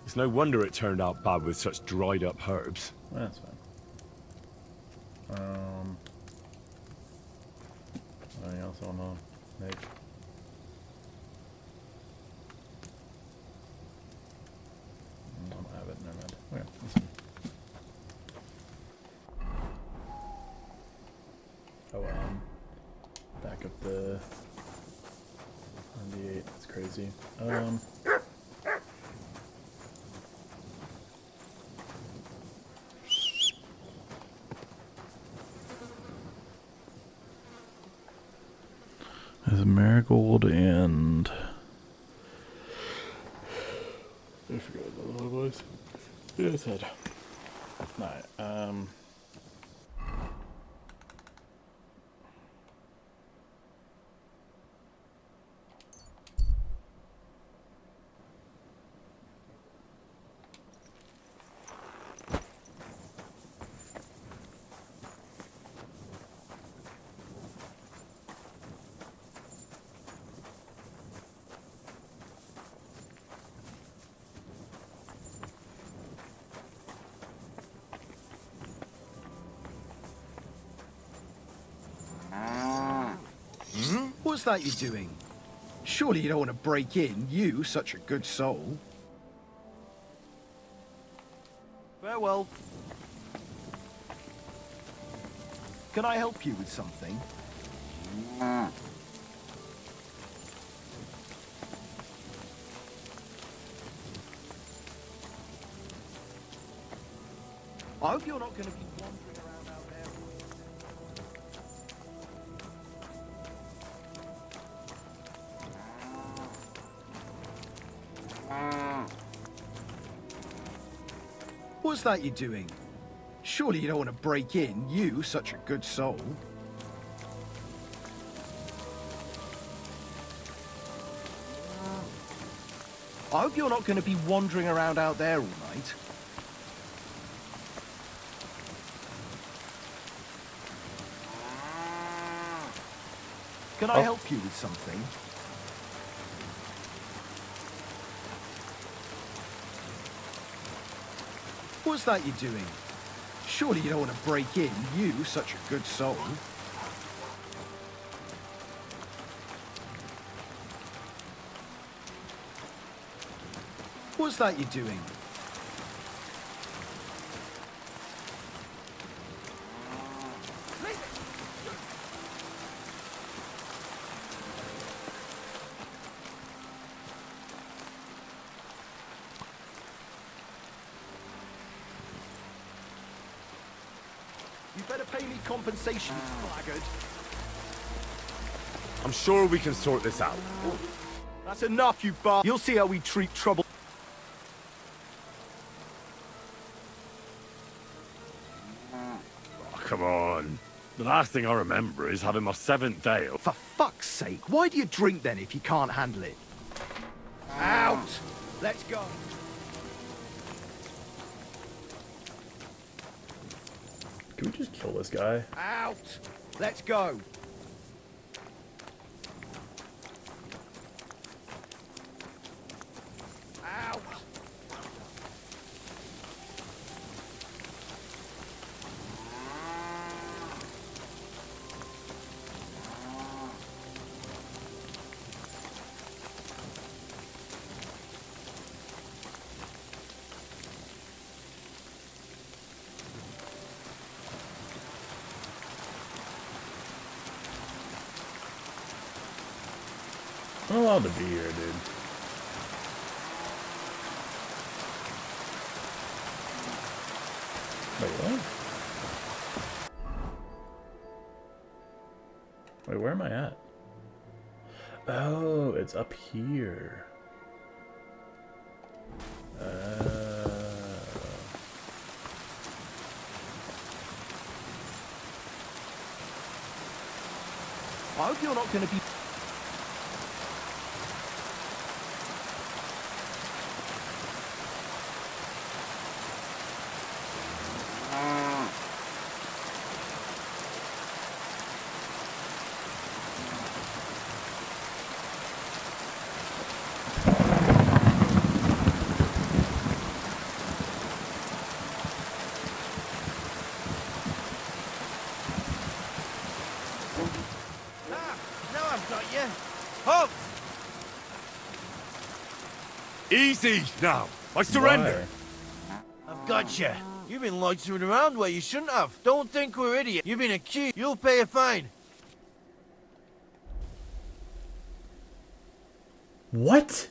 B: It's no wonder it turned out bad with such dried up herbs.
A: That's fine. Anything else I wanna make? I don't have it, never mind. Okay, that's fine. Oh, back up the 98, that's crazy. There's a marigold and I forgot what the other one was. Yeah, it's head. Alright,
D: What's that you're doing? Surely you don't want to break in, you, such a good soul. Farewell. Can I help you with something? I hope you're not going to be wandering around out there. What's that you're doing? Surely you don't want to break in, you, such a good soul. I hope you're not going to be wandering around out there all night. Can I help you with something? What's that you're doing? Surely you don't want to break in, you, such a good soul. What's that you're doing? You better pay me compensation, blackguard.
B: I'm sure we can sort this out.
D: That's enough, you bar. You'll see how we treat trouble.
B: Oh, come on. The last thing I remember is having my 7th day off.
D: For fuck's sake, why do you drink then if you can't handle it? Out! Let's go.
A: Can we just kill this guy?
D: Out! Let's go. Out!
A: I'm allowed to be here, dude. Wait, what? Wait, where am I at? Oh, it's up here.
D: I hope you're not going to be...
N: Now I've got you. Halt!
B: Easy now. I surrender.
N: I've got you. You've been loitering around where you shouldn't have. Don't think we're idiots. You've been accused. You'll pay a fine.
A: What?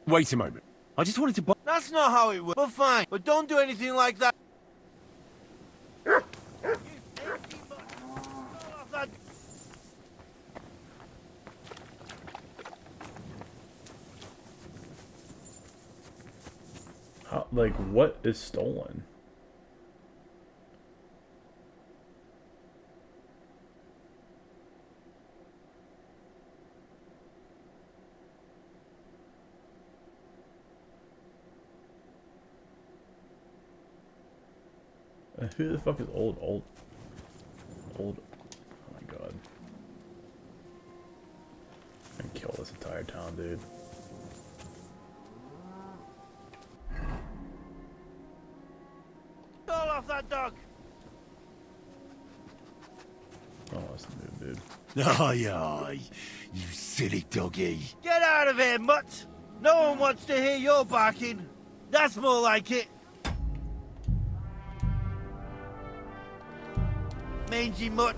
B: Wait a moment. I just wanted to buy...
N: That's not how it works. But fine. But don't do anything like that.
A: How, like, what is stolen? Who the fuck is old? Oh my god. I can kill this entire town, dude.
N: All off that dog.
A: Oh, that's the move, dude.
B: Aye, aye. You silly doggy.
N: Get out of here, mutt. No one wants to hear your barking. That's more like it. Mangy mutt.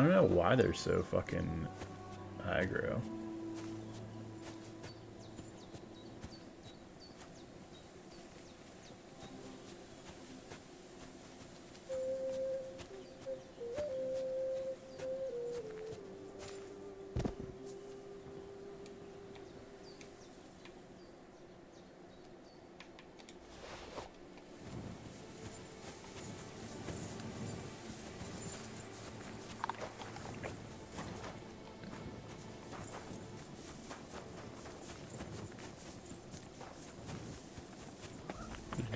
A: I don't know why they're so fucking aggro.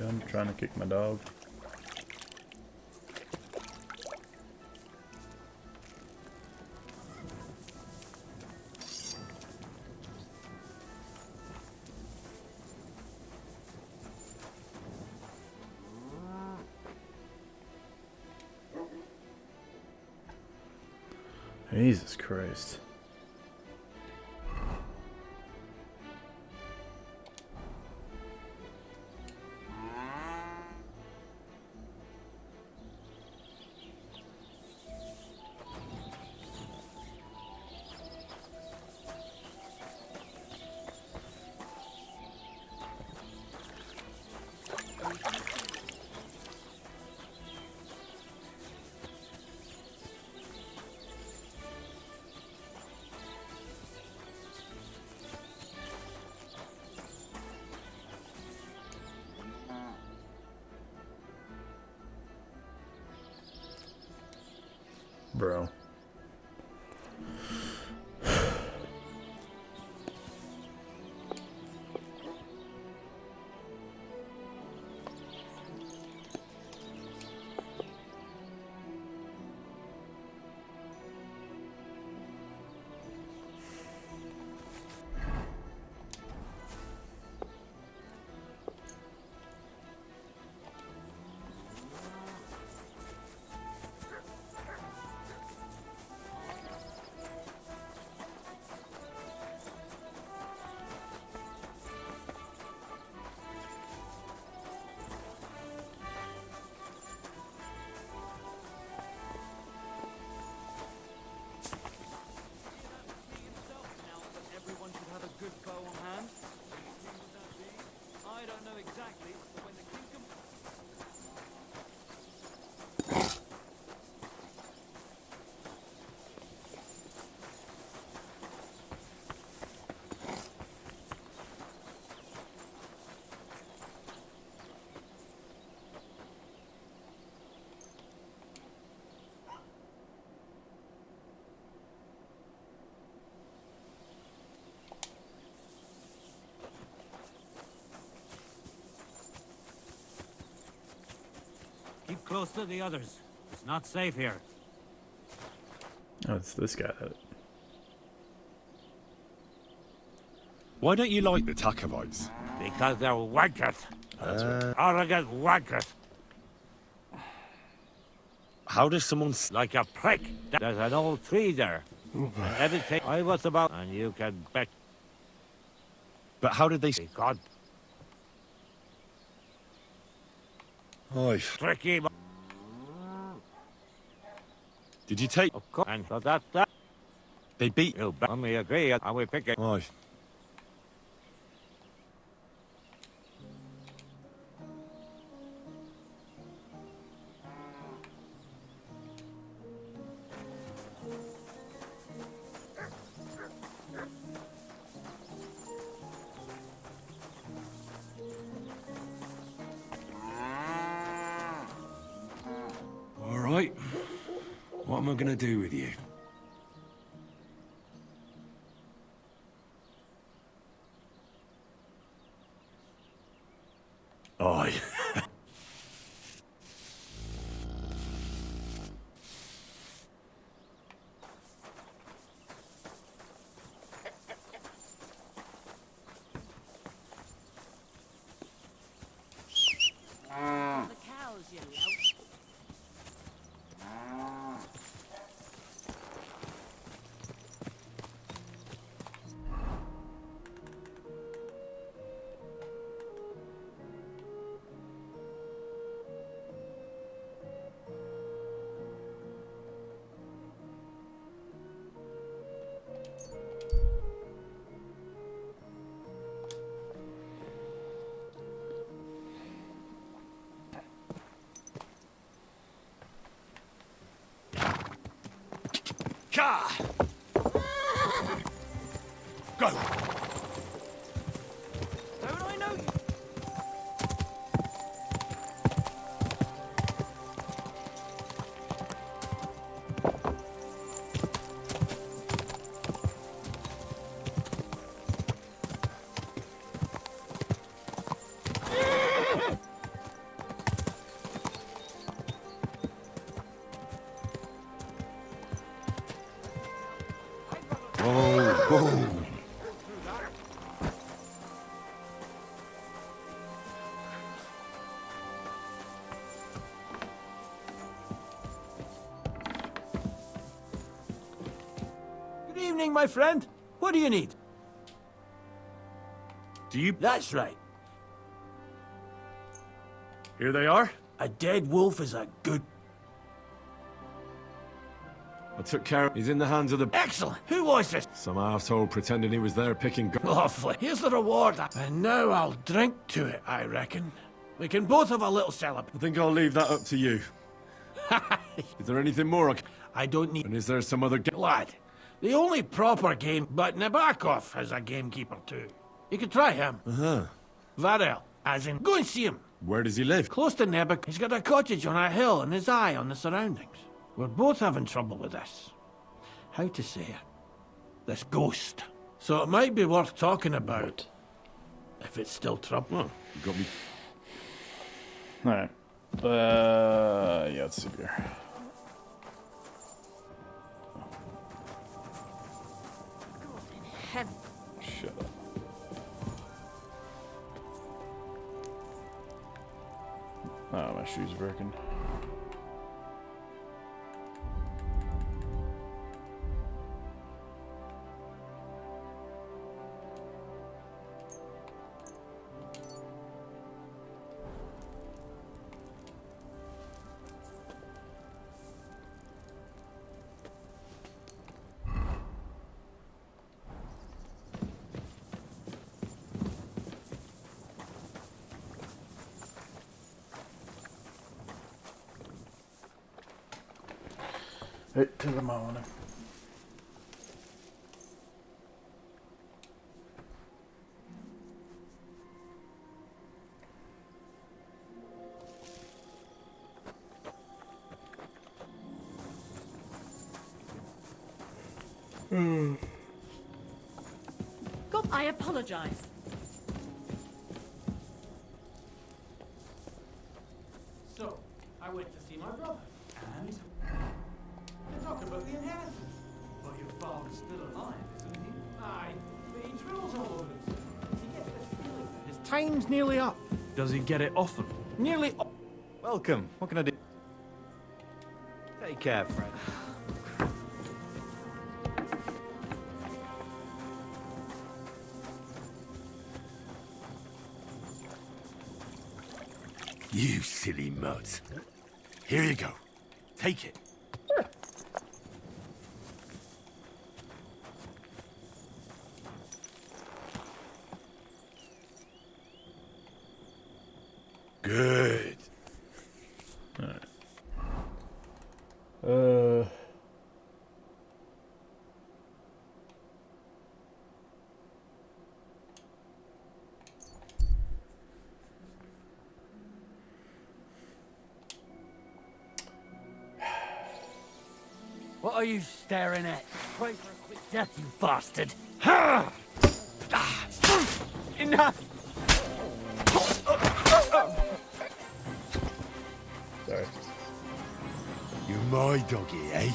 A: I'm trying to kick my dog. Jesus Christ. Bro.
P: Everyone should have a good bow on hand. Whose king would that be? I don't know exactly, but when the king comes...
U: Keep close to the others. It's not safe here.
A: Oh, it's this guy that...
B: Why don't you like the Takovites?
U: Because they're wankers.
A: That's right.
U: Arrogant wankers.
B: How does someone...
U: Like a prick. There's an old tree there. And everything I was about, and you can bet.
B: But how did they...
U: God.
B: Oy.
U: Tricky.
B: Did you take...
U: Of course. And so that...
B: They beat...
U: You bet. And we agree, and we pick it.
B: Oy. All right. What am I gonna do with you? Oi.
V: The cows, you lout.
B: Go!
K: Don't I know you?
B: Oh.
K: Good evening, my friend. What do you need?
B: Do you...
K: That's right.
B: Here they are?
K: A dead wolf is a good...
B: I took care of... He's in the hands of the...
K: Excellent. Who was this?
B: Some arsehole pretending he was there picking...
K: Lovely. Here's the reward. And now I'll drink to it, I reckon. We can both have a little celebration.
B: I think I'll leave that up to you. Is there anything more
K: I don't need...
B: And is there some other...
K: Lad, the only proper game... But Nabokov has a gamekeeper too. You could try him.
B: Uh-huh.
K: Varel, as in... Go and see him.
B: Where does he live?
K: Close to Nebok. He's got a cottage on a hill and his eye on the surroundings. We're both having trouble with this. How to say it? This ghost. So it might be worth talking about. If it's still trouble.
B: Well, you got me...
A: Alright. Yeah, let's see here. Shut up. Oh, my shoes are broken. Right to the morning.
H: God, I apologize.
K: So, I went to see my brother. And? They talk about the inheritance. But your father's still alive, isn't he? Aye, but he drools all over himself. He gets this feeling that his time's nearly up.
O: Does he get it often?
K: Nearly up.
O: Welcome. What can I do? Take care, friend.
B: You silly mutt. Here you go. Take it. Good.
A: Alright.
P: What are you staring at? Pray for a quick death, you bastard!
K: Enough!
A: Sorry.
B: You're my doggy, eh?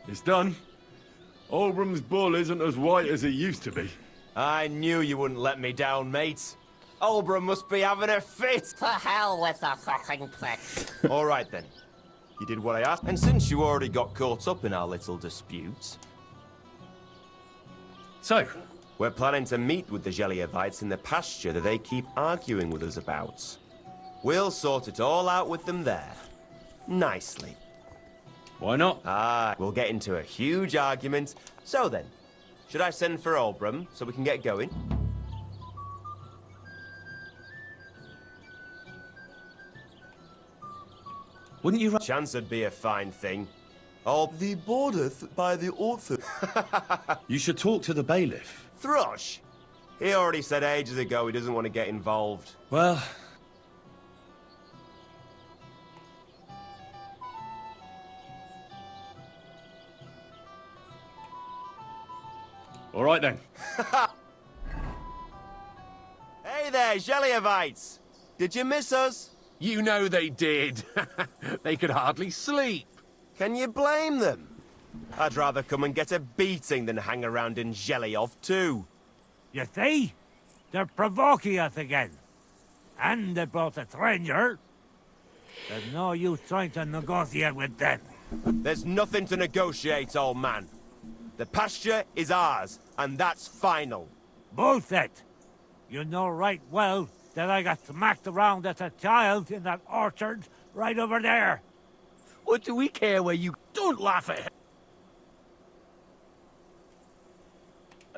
B: It's done. Oldbram's bull isn't as white as it used to be.
C: I knew you wouldn't let me down, mate. Oldbram must be having a fit.
Q: To hell with the fucking prick.
C: All right, then. You did what I asked, and since you already got caught up in our little dispute...
B: So?
C: We're planning to meet with the Geliovites in the pasture that they keep arguing with us about. We'll sort it all out with them there. Nicely.
B: Why not?
C: We'll get into a huge argument. So then, should I send for Oldbram so we can get going?
B: Wouldn't you...
C: Chance would be a fine thing.
B: The bordeth by the author. You should talk to the bailiff.
C: Thrush? He already said ages ago he doesn't want to get involved.
B: Well... All right, then.
C: Hey there, Geliovites! Did you miss us?
R: You know they did. They could hardly sleep.
C: Can you blame them? I'd rather come and get a beating than hang around in Geliov too.
U: You see? They're provoking us again. And they brought a stranger. There's no use trying to negotiate with them.
C: There's nothing to negotiate, old man. The pasture is ours, and that's final.
U: Bullshit! You know right well that I got smacked around as a child in that orchard right over there.
N: What do we care where you...
R: Don't laugh at him.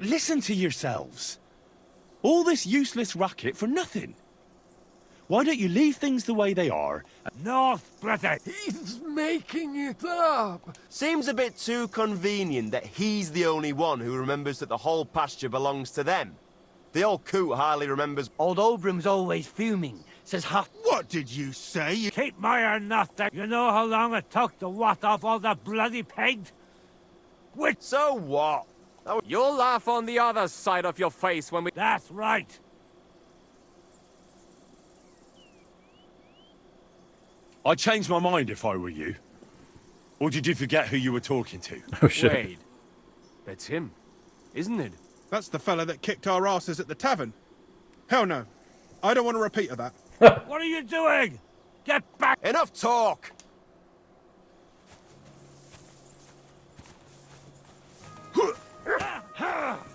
R: Listen to yourselves. All this useless racket for nothing. Why don't you leave things the way they are?
U: No, Splitter!
N: He's making it up!
C: Seems a bit too convenient that he's the only one who remembers that the whole pasture belongs to them. The old coot hardly remembers...
N: Old Oldbram's always fuming. Says,
R: What did you say?
U: Keep my nothing. You know how long it took to wash off all the bloody pigs?
C: Which... So what?
R: You'll laugh on the other side of your face when we...
U: That's right.
B: I'd change my mind if I were you. Or did you forget who you were talking to?
A: Oh, shit.
L: Wait. That's him, isn't it? That's the fella that kicked our asses at the tavern. Hell no. I don't want a repeat of that.
U: What are you doing? Get back!
C: Enough talk!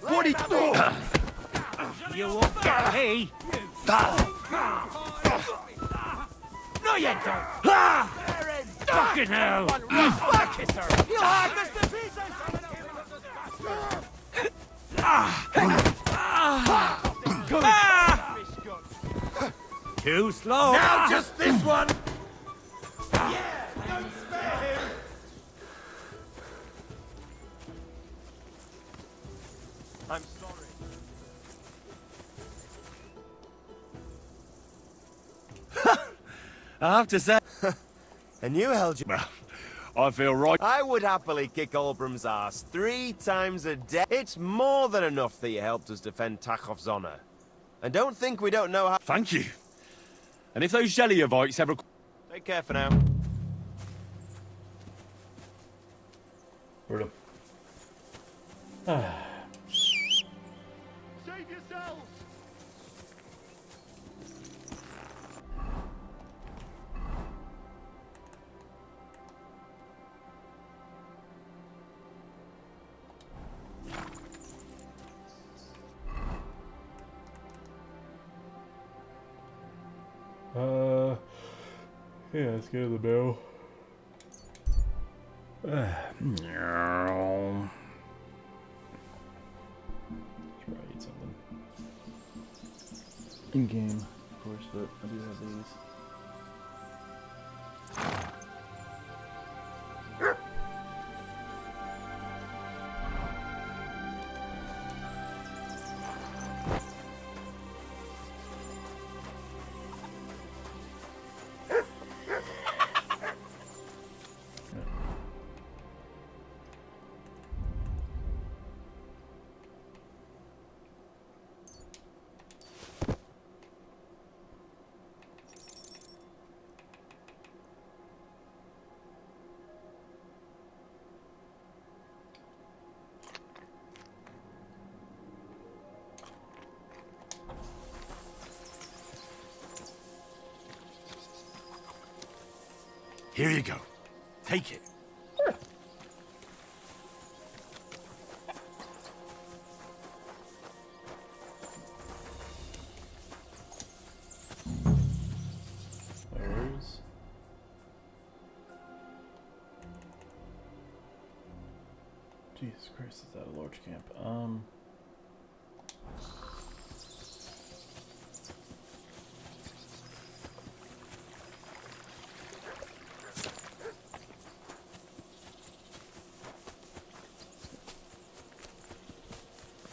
N: What he...
U: You won't get me!
N: No, you don't!
U: Fucking hell!
N: You hard, Mr.
U: Too slow!
N: Now just this one! Yeah, don't spare him!
C: I'm sorry.
B: I have to say...
C: And you held your...
B: Well, I feel right.
C: I would happily kick Oldbram's ass 3 times a day. It's more than enough that you helped us defend Tachov's honor. And don't think we don't know how...
B: Thank you. And if those Geliovites ever...
C: Take care for now.
A: Where'd
N: Save yourselves!
A: Yeah, let's go to the bell. Let's probably eat something. In game, of course, but I do have these.
B: Here you go. Take it.
A: Where's... Jesus Christ, is that a large camp?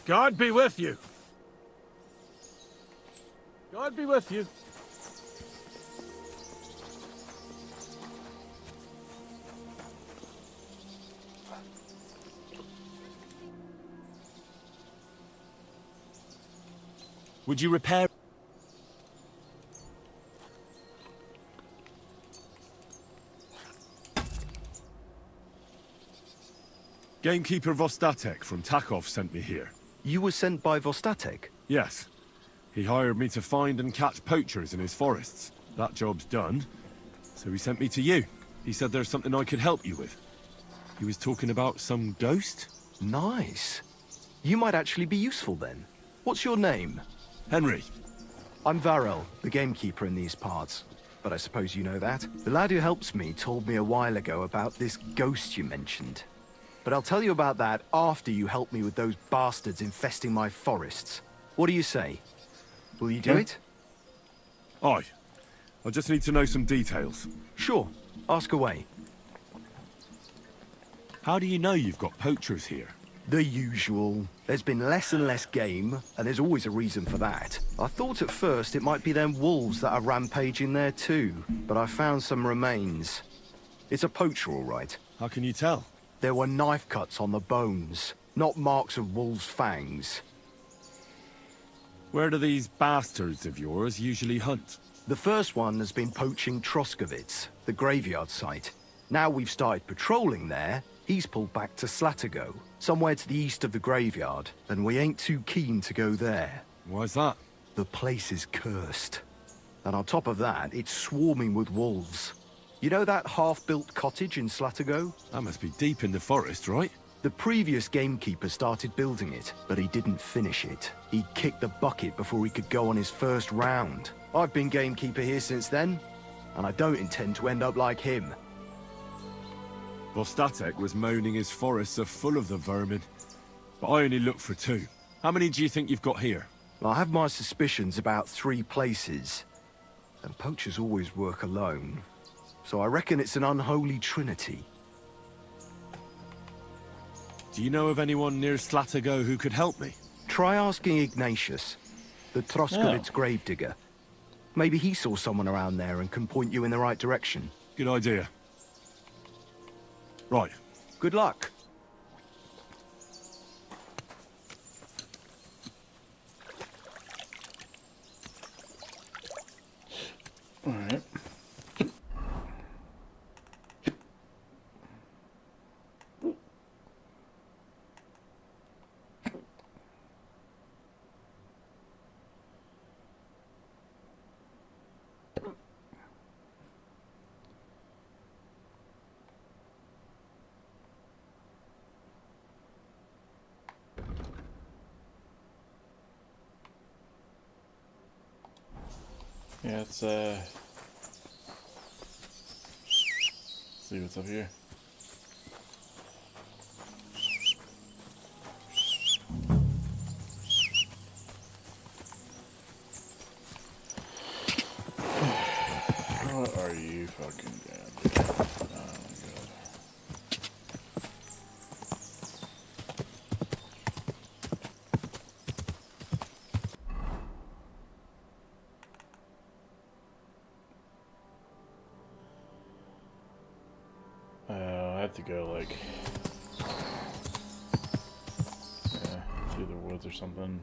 B: God be with you. God be with you. Would you repair... Gamekeeper Vostatek from Takov sent me here.
D: You were sent by Vostatek?
B: Yes. He hired me to find and catch poachers in his forests. That job's done, so he sent me to you. He said there's something I could help you with. He was talking about some ghost?
D: Nice. You might actually be useful then. What's your name?
B: Henry.
D: I'm Varel, the gamekeeper in these parts. But I suppose you know that. The lad who helps me told me a while ago about this ghost you mentioned. But I'll tell you about that after you help me with those bastards infesting my forests. What do you say? Will you do it?
B: Aye. I just need to know some details.
D: Sure. Ask away.
B: How do you know you've got poachers here?
D: The usual. There's been less and less game, and there's always a reason for that. I thought at first it might be them wolves that are rampaging there too, but I found some remains. It's a poacher, all right.
B: How can you tell?
D: There were knife cuts on the bones, not marks of wolves' fangs.
B: Where do these bastards of yours usually hunt?
D: The first one has been poaching Troskovitz, the graveyard site. Now we've started patrolling there, he's pulled back to Slatigo, somewhere to the east of the graveyard, and we ain't too keen to go there.
B: Why's that?
D: The place is cursed. And on top of that, it's swarming with wolves. You know that half-built cottage in Slatigo?
B: That must be deep in the forest, right?
D: The previous gamekeeper started building it, but he didn't finish it. He kicked the bucket before he could go on his first round. I've been gamekeeper here since then, and I don't intend to end up like him.
B: Vostatek was moaning his forests are full of the vermin, but I only looked for 2. How many do you think you've got here?
D: I have my suspicions about 3 places, and poachers always work alone. So I reckon it's an unholy trinity.
B: Do you know of anyone near Slatigo who could help me?
D: Try asking Ignatius, the Troskovitz gravedigger. Maybe he saw someone around there and can point you in the right direction.
B: Good idea. Right.
D: Good luck.
A: All right. Yeah, let's see what's up here. What are you fucking doing? Oh my god. I have to go, like, through the woods or something.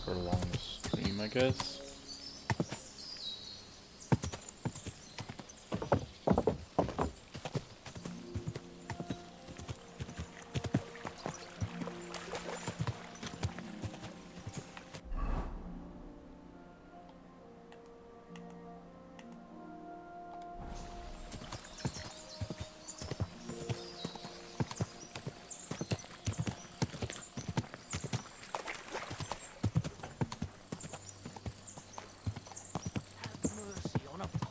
A: Or along the stream, I guess.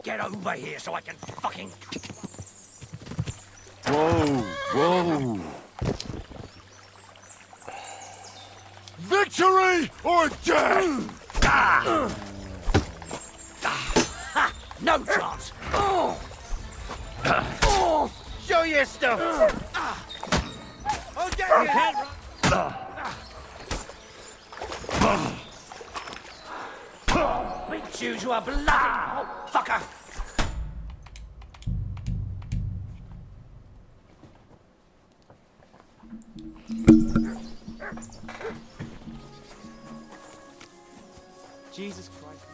U: Get over here so I can fucking...
B: Whoa, whoa. Victory or death!
U: No chance!
N: Show your stuff! I'll get you!
U: Beat you to a bloody fucker!
O: Jesus Christ.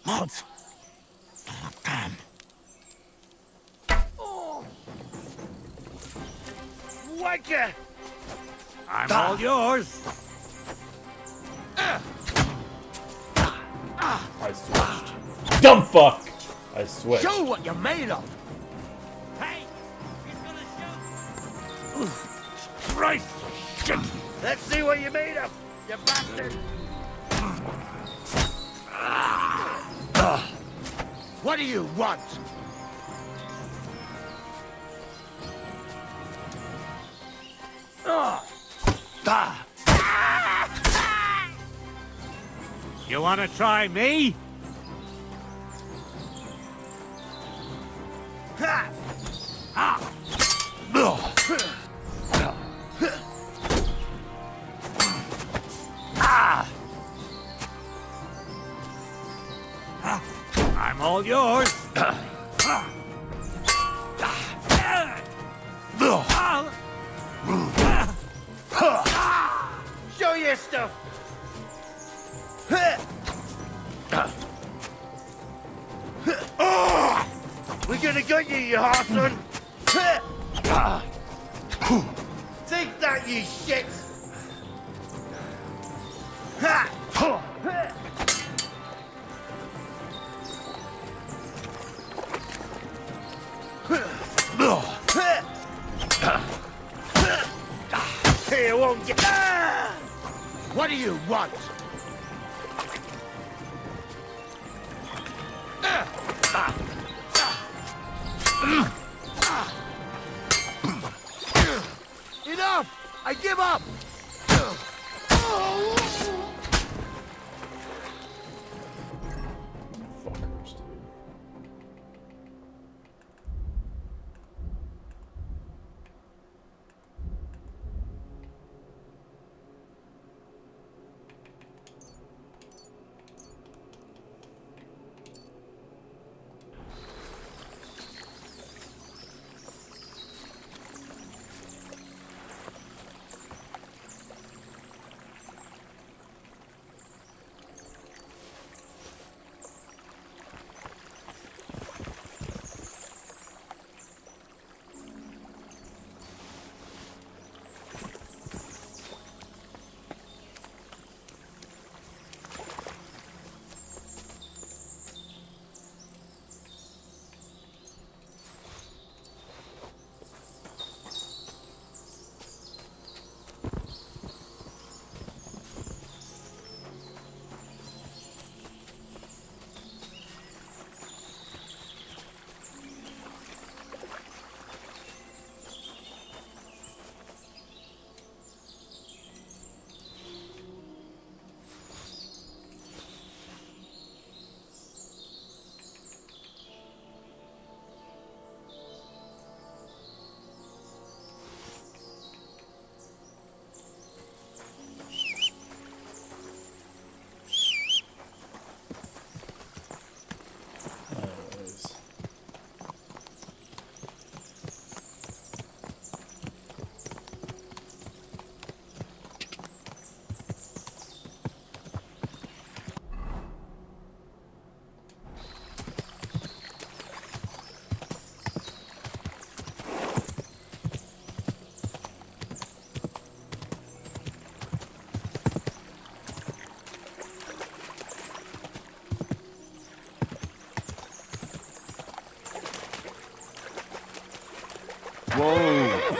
U: Mods! Oh, damn.
N: Wanker!
U: I'm all yours!
A: I switched. Dumb fuck! I switched.
N: Show what you're made of!
U: Hey! He's gonna show! Christ! Shit!
N: Let's see what you're made of, you bastard! What do you want?
U: You wanna try me? I'm all yours.
N: Show your stuff! We're gonna get you, you arson! Take that, you shit! You won't get... What do you want? Enough! I give up!
A: Fuckers, dude.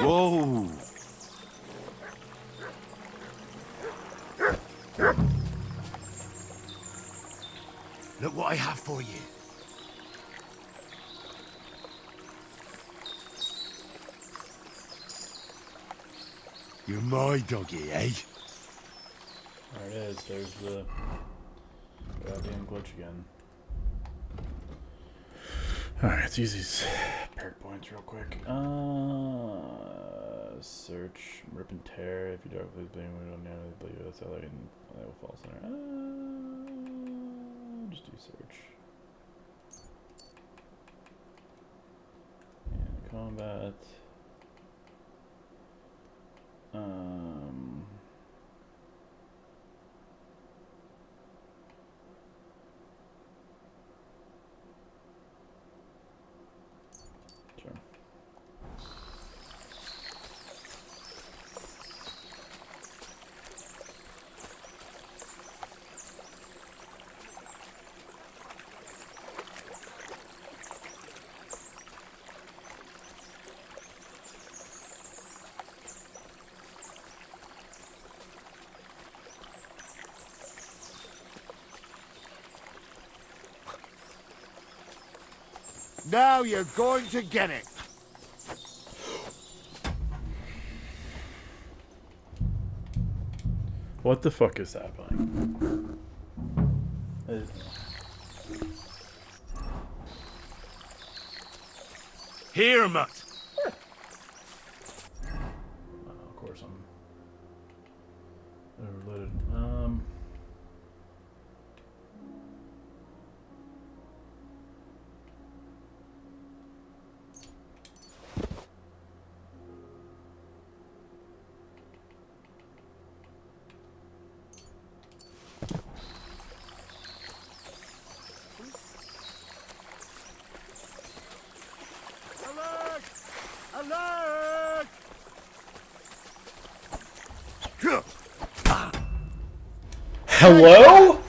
B: Whoa!
W: Look what I have for you.
F: You're my doggy, eh?
A: There it is. There's the goddamn glitch again. Alright, let's use these perk points real quick. Search, rip and tear. If you don't please blame we don't know believe that's how they will fall center. Just do search. And combat. Sure.
F: Now you're going to get it.
A: What the fuck is happening?
B: Here, Mutt.
A: Of course I'm overloaded.
F: Alert!
A: Hello?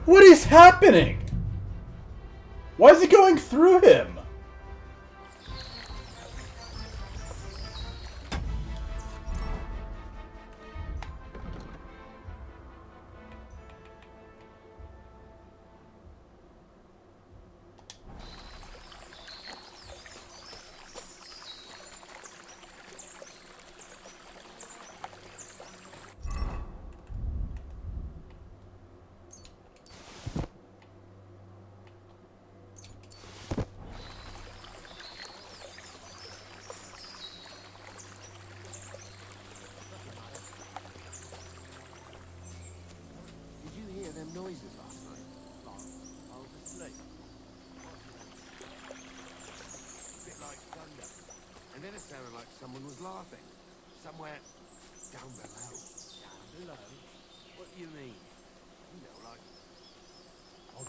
A: What is happening? Why is it going through him?
F: noises last night. I was asleep. A bit like thunder. And then it sounded like someone was laughing. Somewhere down below. Down below? What do you mean? You know, like...
D: I'm...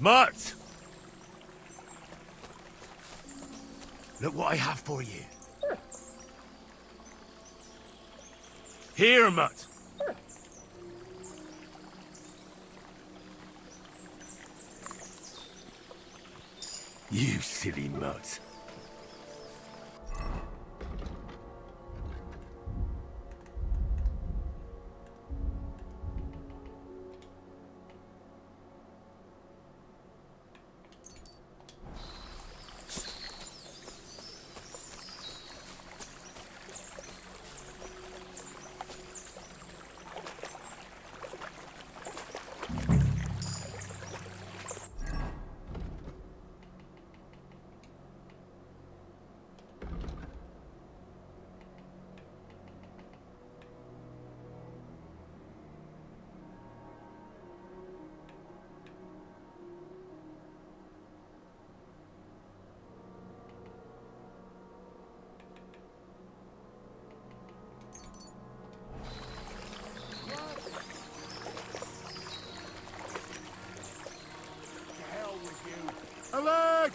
B: Mutt!
W: Look what I have for you.
B: Here, Mutt.
W: You silly mutt.
F: Alert!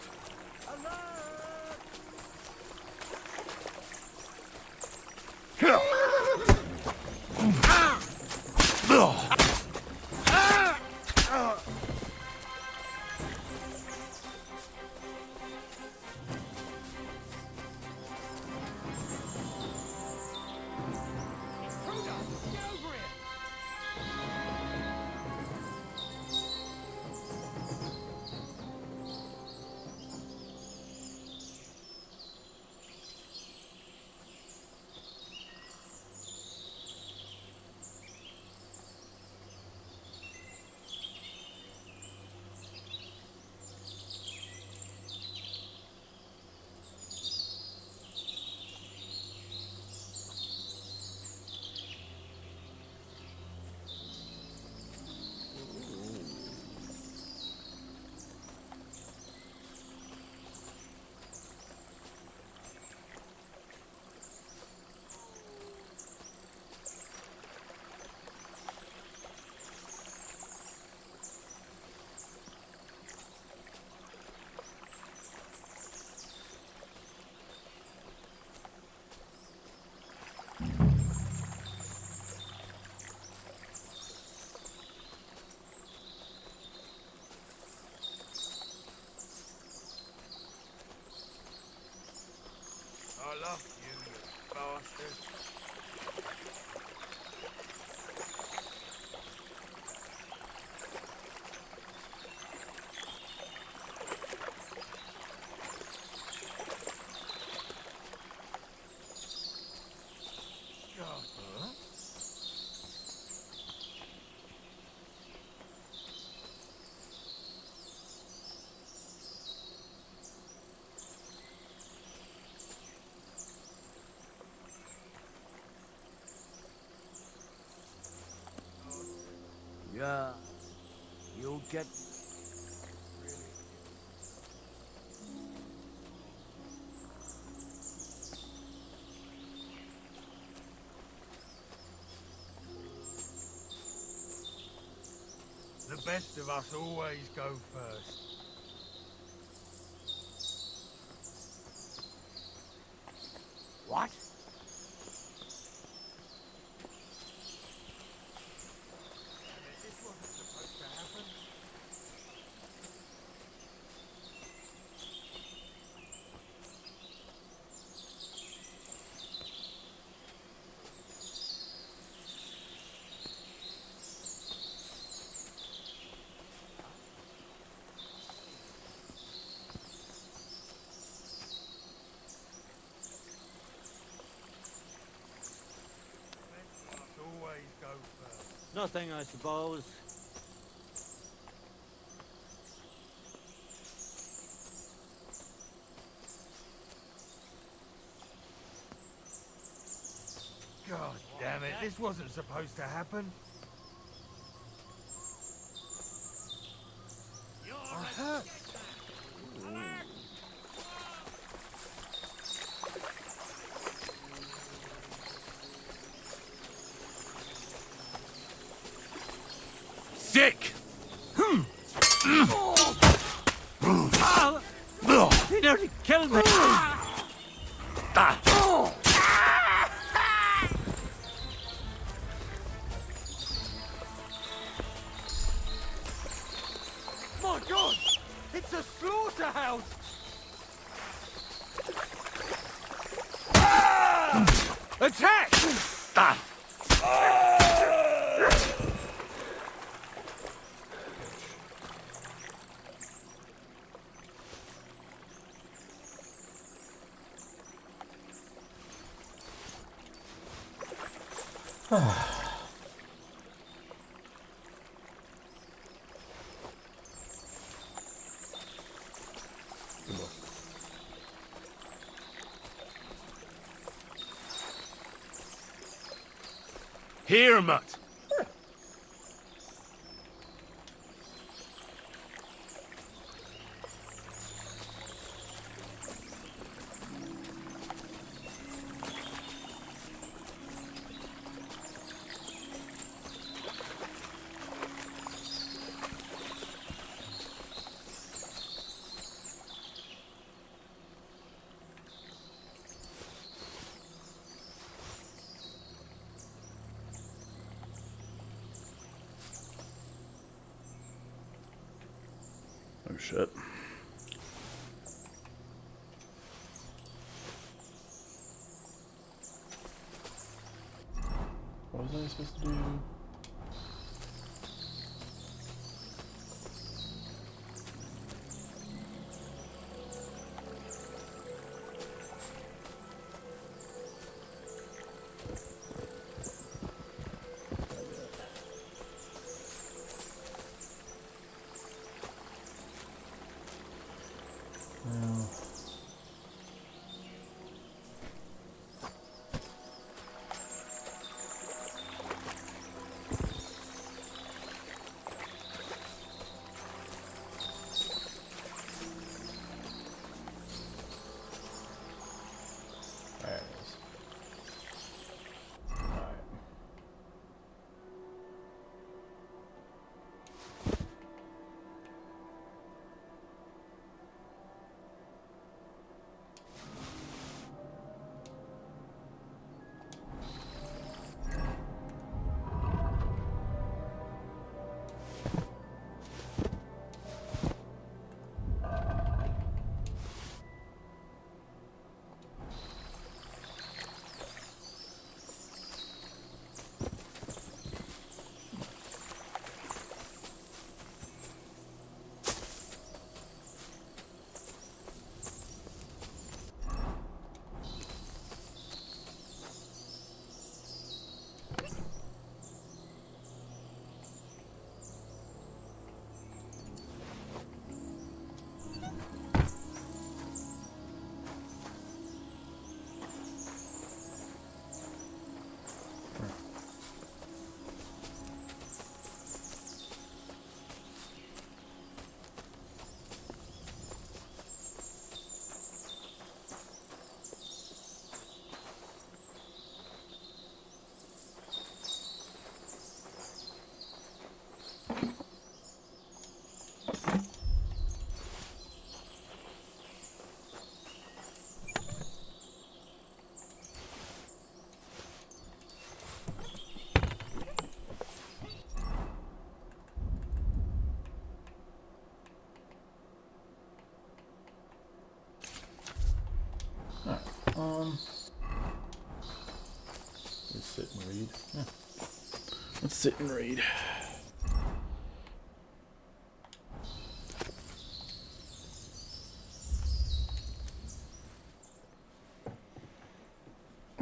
U: I love you, you bastard.
P: Yeah, you'll get...
U: The best of us always go first.
P: What?
U: Always go first.
P: Nothing, I suppose.
U: God damn it, this wasn't supposed to happen. I hurt.
R: Sick!
P: He nearly killed me!
U: My God! It's a slaughterhouse!
B: Attack! Ah. Here, mutt.
A: Oh shit. What was I supposed to do? There it is. Alright. Let's sit and read. Yeah. Let's sit and read.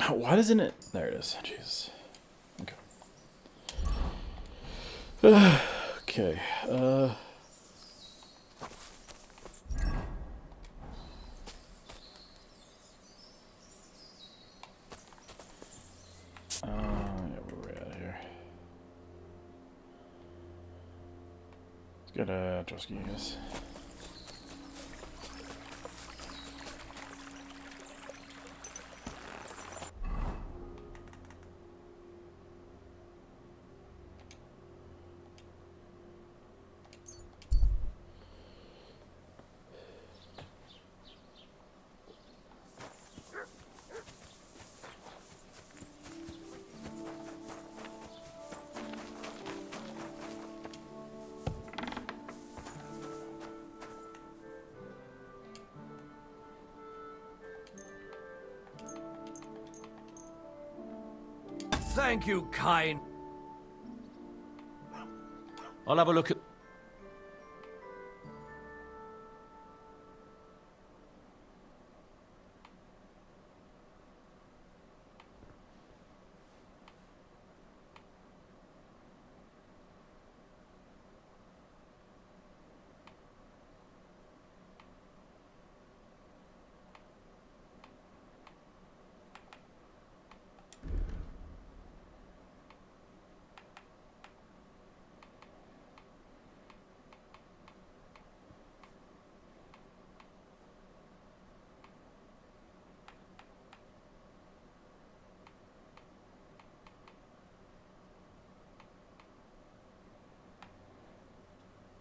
A: Why doesn't it? There it is. Jesus. Okay. Okay. Yeah, where we at here? Let's get a Trusky, I guess.
N: Thank you, kind.
R: I'll have a look at...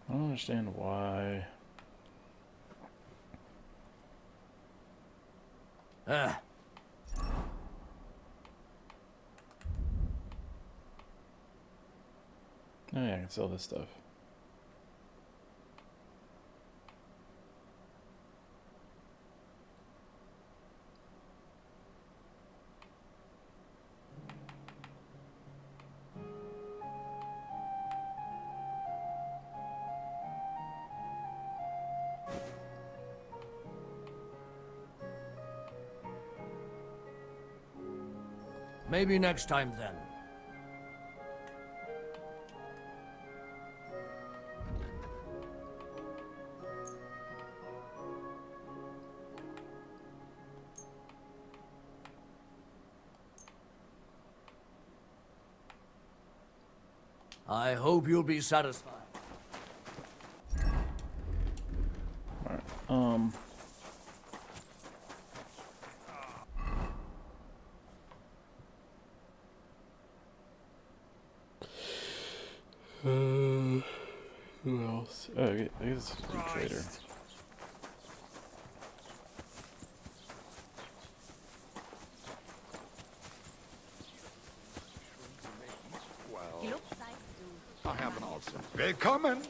A: I don't understand why. Oh yeah, I can sell this stuff.
N: Maybe next time then. I hope you'll be satisfied.
A: Alright, who else? Oh, I guess it's a trader.
F: Well, I have an answer. Willkommen!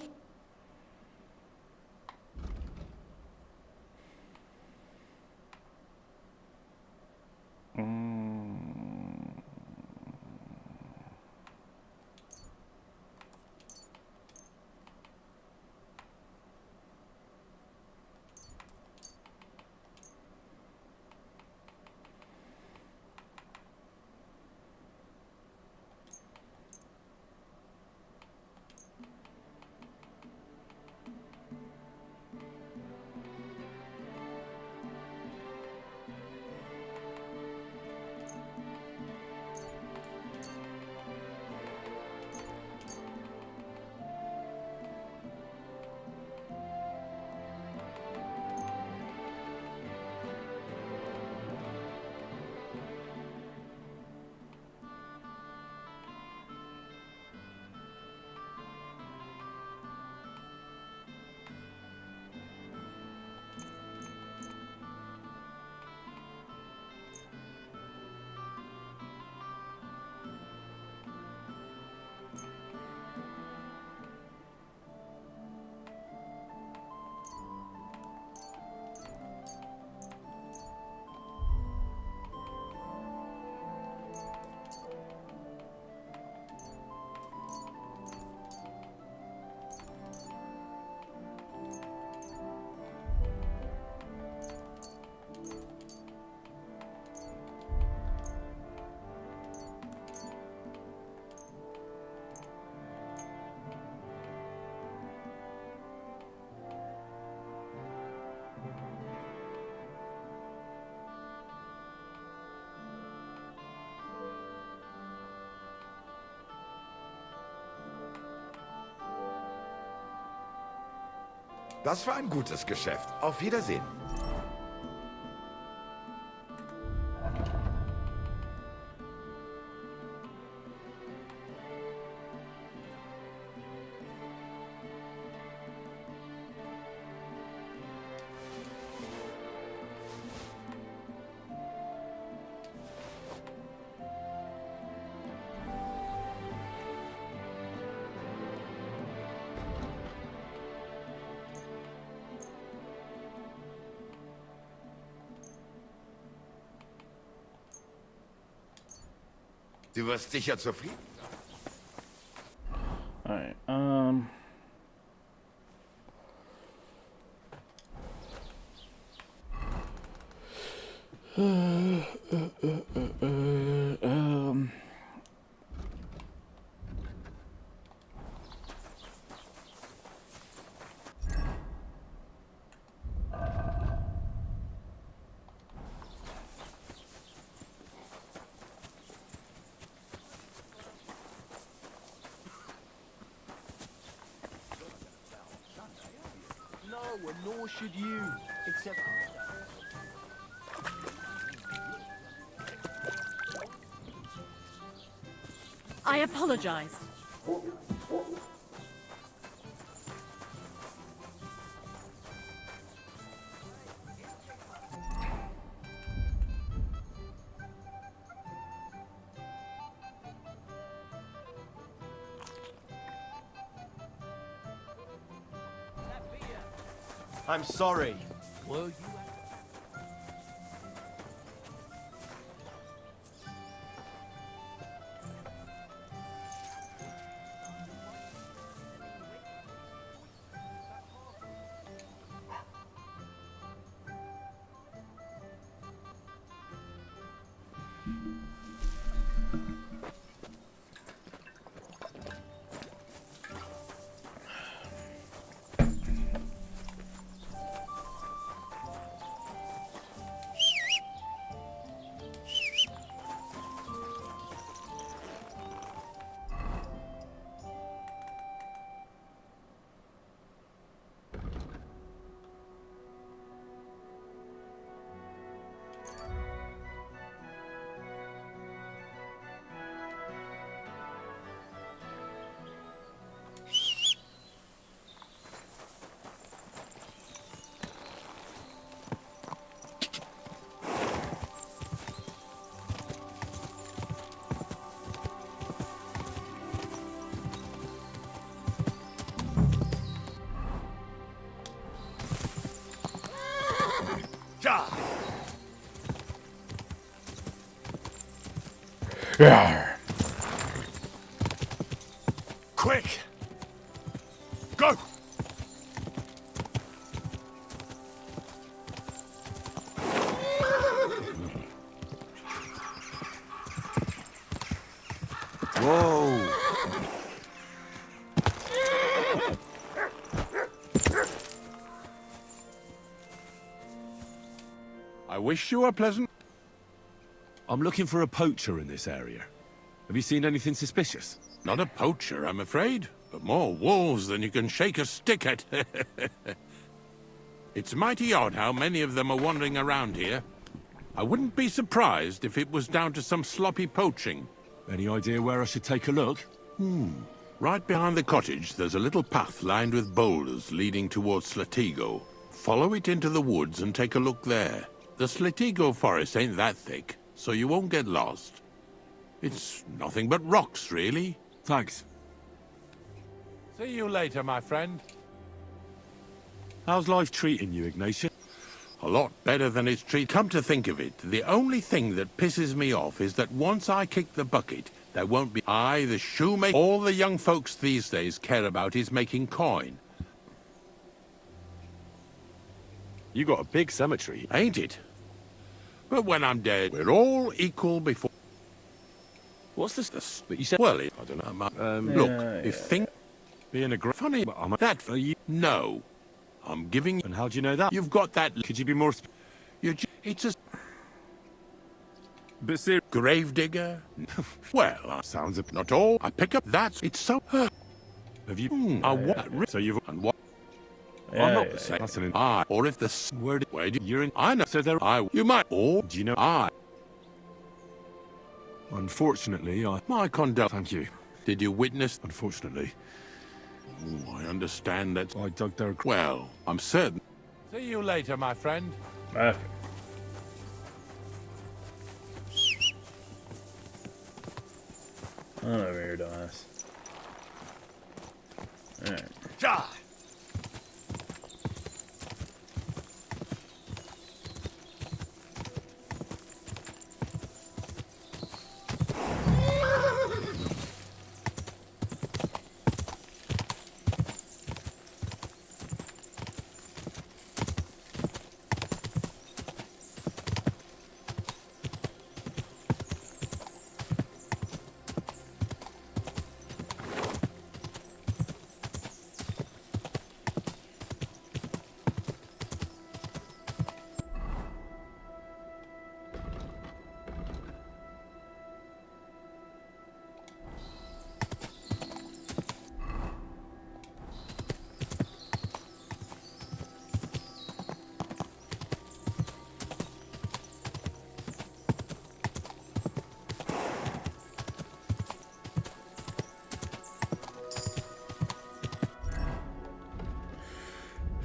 E: Das war ein gutes Geschäft. Auf Wiedersehen. Du wirst sicher zufrieden.
A: Alright,
N: No, and nor should you. Except...
H: I apologize.
C: I'm sorry.
N: Well,
A: yeah.
B: Quick! Go!
I: Whoa!
B: I wish you a pleasant... I'm looking for a poacher in this area. Have you seen anything suspicious?
J: Not a poacher, I'm afraid, but more wolves than you can shake a stick at. It's mighty odd how many of them are wandering around here. I wouldn't be surprised if it was down to some sloppy poaching.
B: Any idea where I should take a look?
J: Right behind the cottage, there's a little path lined with boulders leading towards Slatigo. Follow it into the woods and take a look there. The Slatigo forest ain't that thick, so you won't get lost. It's nothing but rocks, really.
B: Thanks.
J: See you later, my friend.
B: How's life treating you, Ignatius?
J: A lot better than it's treated. Come to think of it, the only thing that pisses me off is that once I kick the bucket, there won't be the shoemaker. All the young folks these days care about is making coin.
B: You got a big cemetery.
J: Ain't it? But when I'm dead, we're all equal before...
B: What's this? But you said...
J: Well,
B: I don't know.
J: Look, if thing...
B: Being a funny...
J: That for you... No. I'm giving...
B: And how do you know that?
J: You've got that...
B: Could you be more...
J: It's a...
B: But serious...
J: Gravedigger? Well,
B: sounds...
J: Not all. I pick up that. It's so...
B: Have you...
J: I want...
B: So you've...
J: And what...
A: Yeah,
J: I'm not the same.
B: That's an...
J: Or if the... Where do
B: you're in...
J: I know.
B: So there...
J: You might... Or...
B: Do you know... Unfortunately,
J: My conduct...
B: Thank you.
J: Did you witness...
B: Unfortunately.
J: I understand that...
B: I dug their...
J: Well, I'm certain... See you later, my friend.
A: Okay. I don't know where you're doing this. Alright.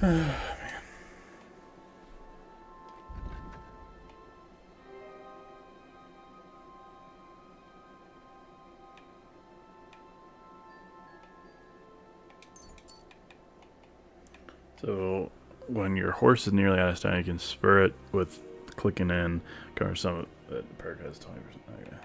A: So when your horse is nearly out of stamina, you can spur it with clicking in. Cover some of the perk has 20%. Okay.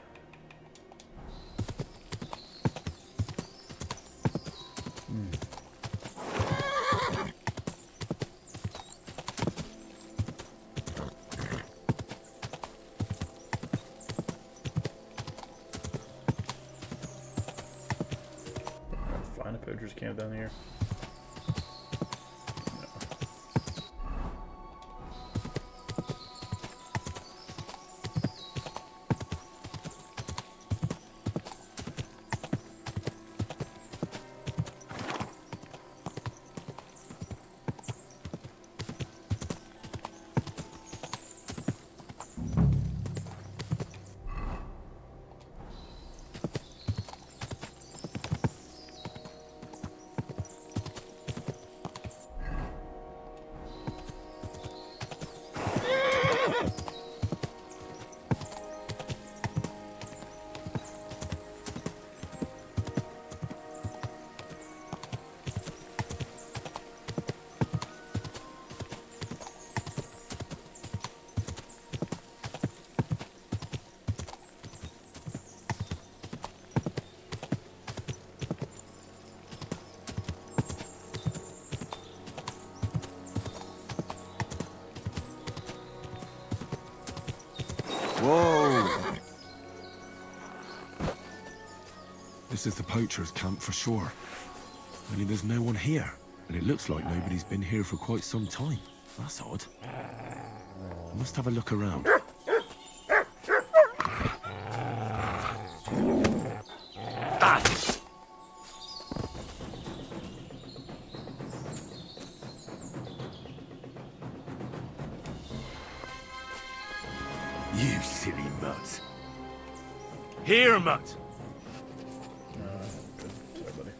A: Find a poacher's camp down here.
B: Whoa! This is the poacher's camp for sure. Only there's no one here. And it looks like nobody's been here for quite some time. That's odd. I must have a look around.
W: You silly mutt. Here, mutt.
A: Sorry, buddy.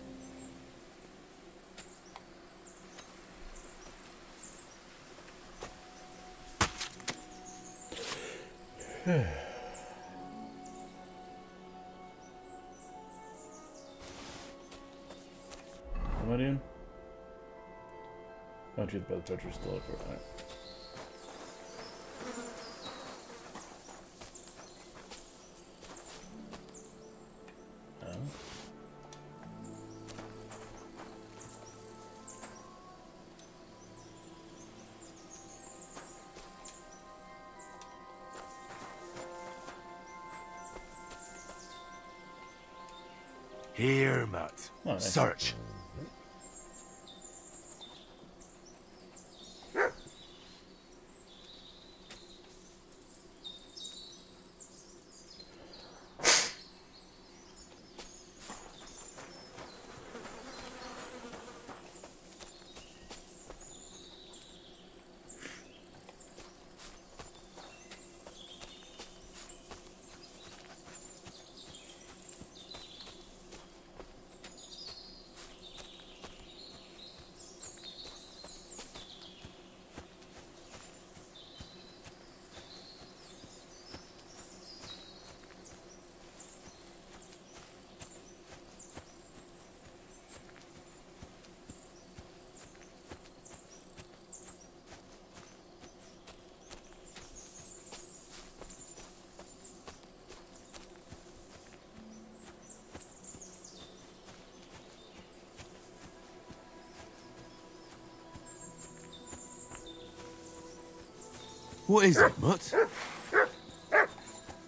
A: Am I doing? Don't you the bed toucher still up for it? Right.
W: Here, mutt.
A: Oh, nice.
W: Search.
B: What is it, mutt?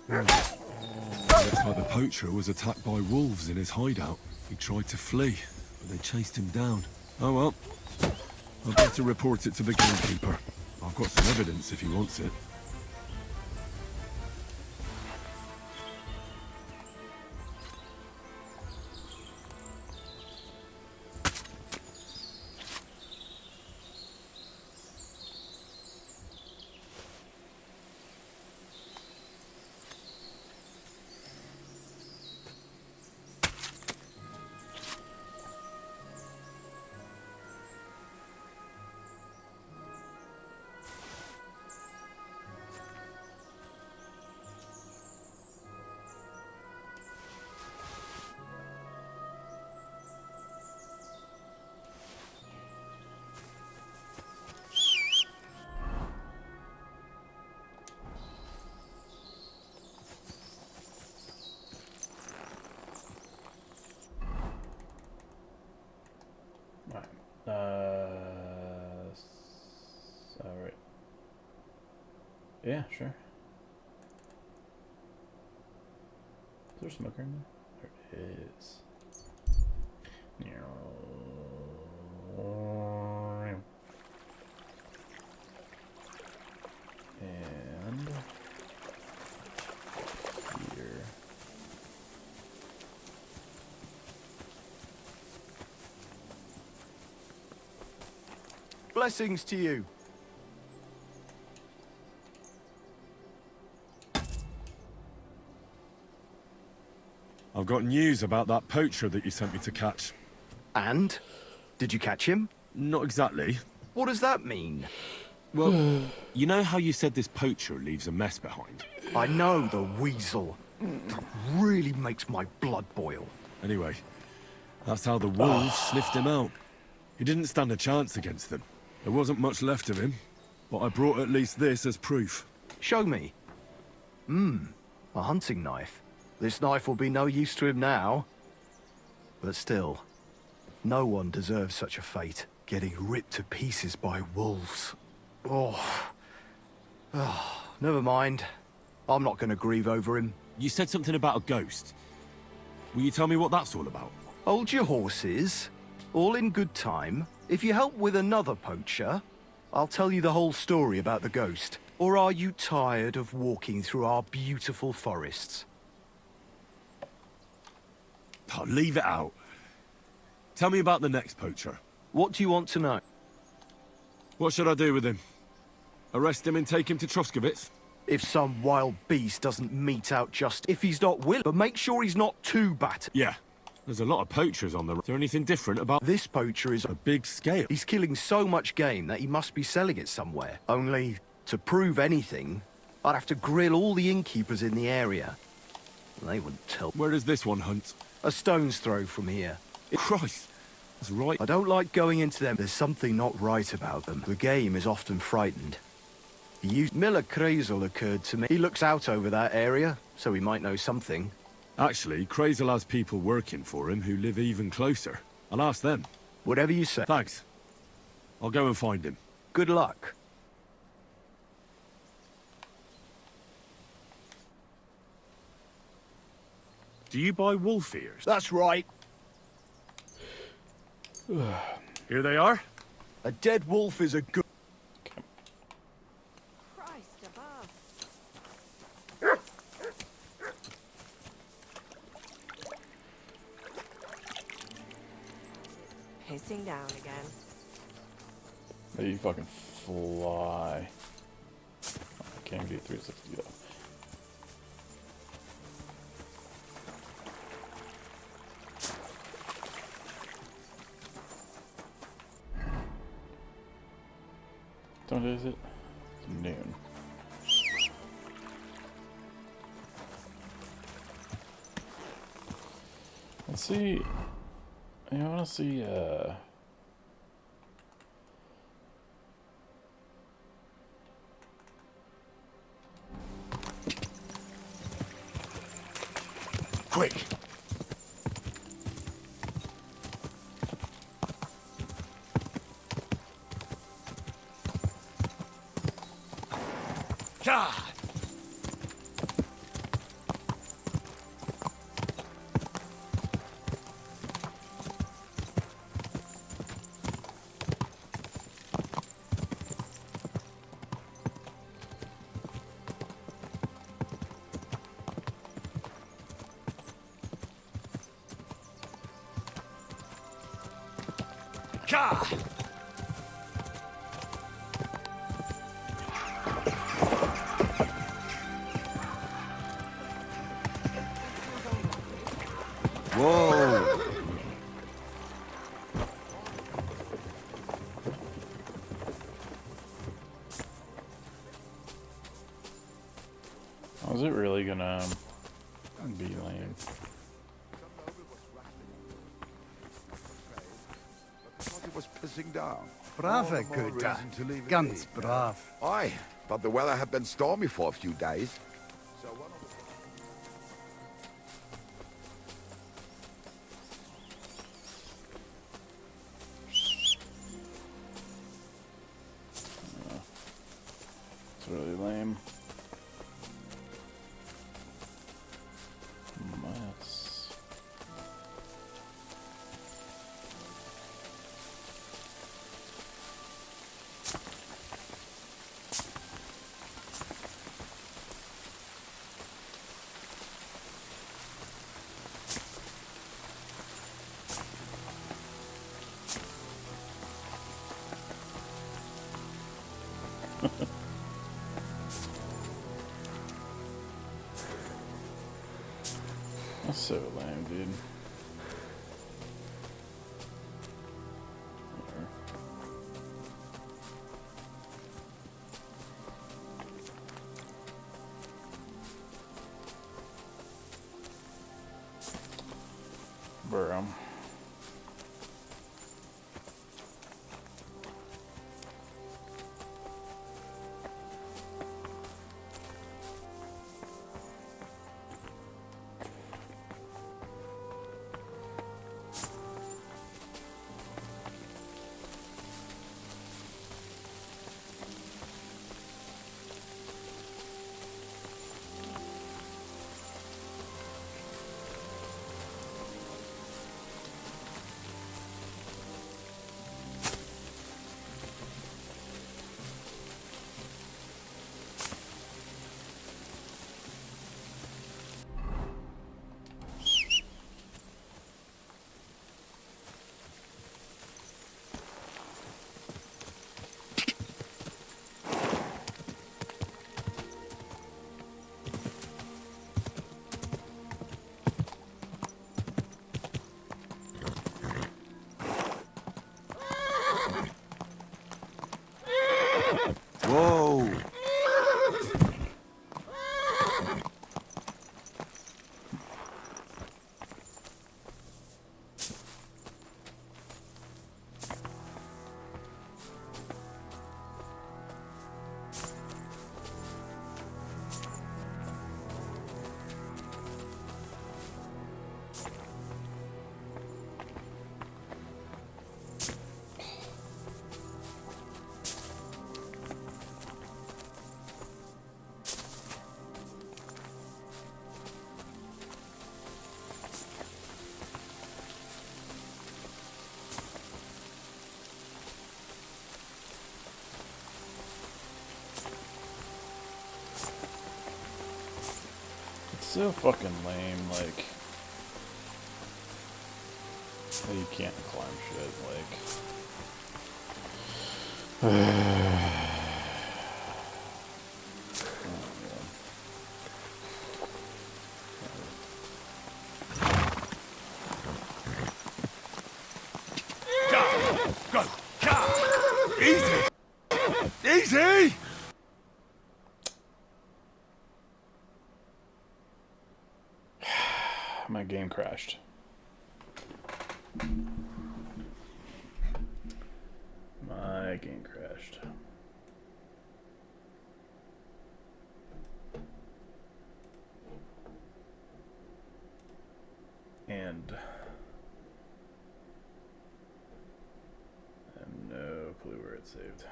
B: Looks like the poacher was attacked by wolves in his hideout. He tried to flee, but they chased him down. Oh well. I'll better report it to the gamekeeper. I've got some evidence if he wants it.
A: Alright. Yeah, sure. Is there a smoker in there? There is. And here.
D: Blessings to you.
B: I've got news about that poacher that you sent me to catch.
D: And? Did you catch him?
B: Not exactly.
D: What does that mean?
B: Well, you know how you said this poacher leaves a mess behind?
D: I know, the weasel. That really makes my blood boil.
B: Anyway, that's how the wolves sniffed him out. He didn't stand a chance against them. There wasn't much left of him, but I brought at least this as proof.
D: Show me. A hunting knife. This knife will be no use to him now. But still, no one deserves such a fate. Getting ripped to pieces by wolves. Oh, never mind. I'm not going to grieve over him.
B: You said something about a ghost. Will you tell me what that's all about?
D: Hold your horses. All in good time. If you help with another poacher, I'll tell you the whole story about the ghost. Or are you tired of walking through our beautiful forests?
B: Oh, leave it out. Tell me about the next poacher.
D: What do you want to know?
B: What should I do with him? Arrest him and take him to Troskovitz?
D: If some wild beast doesn't mete out just if he's not willing, but make sure he's not too battered.
B: Yeah. There's a lot of poachers on the... Is there anything different about...
D: This poacher is
B: a big scale.
D: He's killing so much game that he must be selling it somewhere. Only, to prove anything, I'd have to grill all the innkeepers in the area. They wouldn't tell.
B: Where does this one hunt?
D: A stone's throw from here.
B: Christ. That's right.
D: I don't like going into them. There's something not right about them. The game is often frightened. Miller Krazel occurred to me. He looks out over that area, so he might know something.
B: Actually, Krazel has people working for him who live even closer. I'll ask them.
D: Whatever you say.
B: Thanks. I'll go and find him.
D: Good luck.
B: Do you buy wolf ears?
D: That's right.
B: Here they are.
D: A dead wolf is a good...
H: Christ above. Pissing down again.
A: Hey, you fucking fly. I can't get 360 though. What is it? It's noon. Let's see. I want to see,
F: Quick!
I: Whoa!
A: is it really gonna be lame?
E: It was pissing down.
W: Brave, good. Ganz brav.
E: Aye, but the weather had been stormy for a few days.
A: That's so lame, dude. Bro.
I: Whoa!
A: So fucking lame, like that you can't climb shit,
F: Go! Easy! Easy!
A: my game crashed. My game crashed. And I have no clue where it's saved.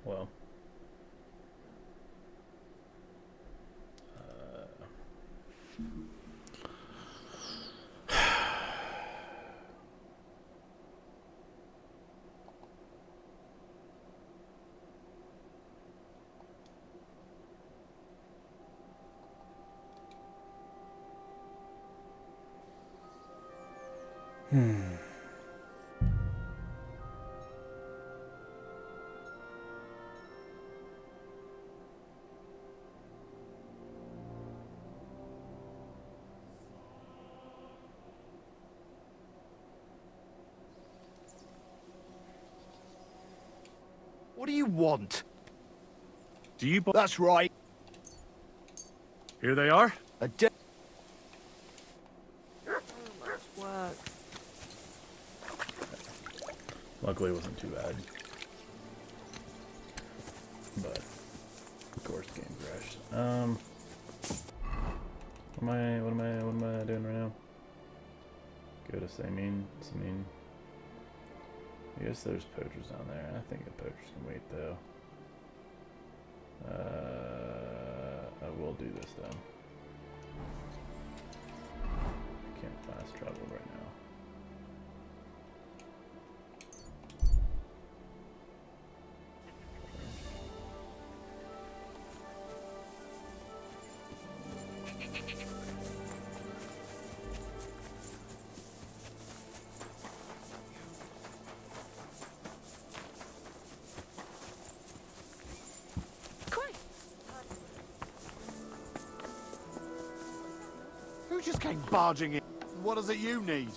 A: Well.
D: What do you want?
B: Do you...
D: That's right.
B: Here they are?
T: Work.
A: Luckily, it wasn't too bad. But of course, the game crashed. What am I doing right now? Go to Sameen. I guess there's poachers down there. I think the poachers can wait though. I will do this though. I can't fast travel right now.
G: just came barging in. What is it you need?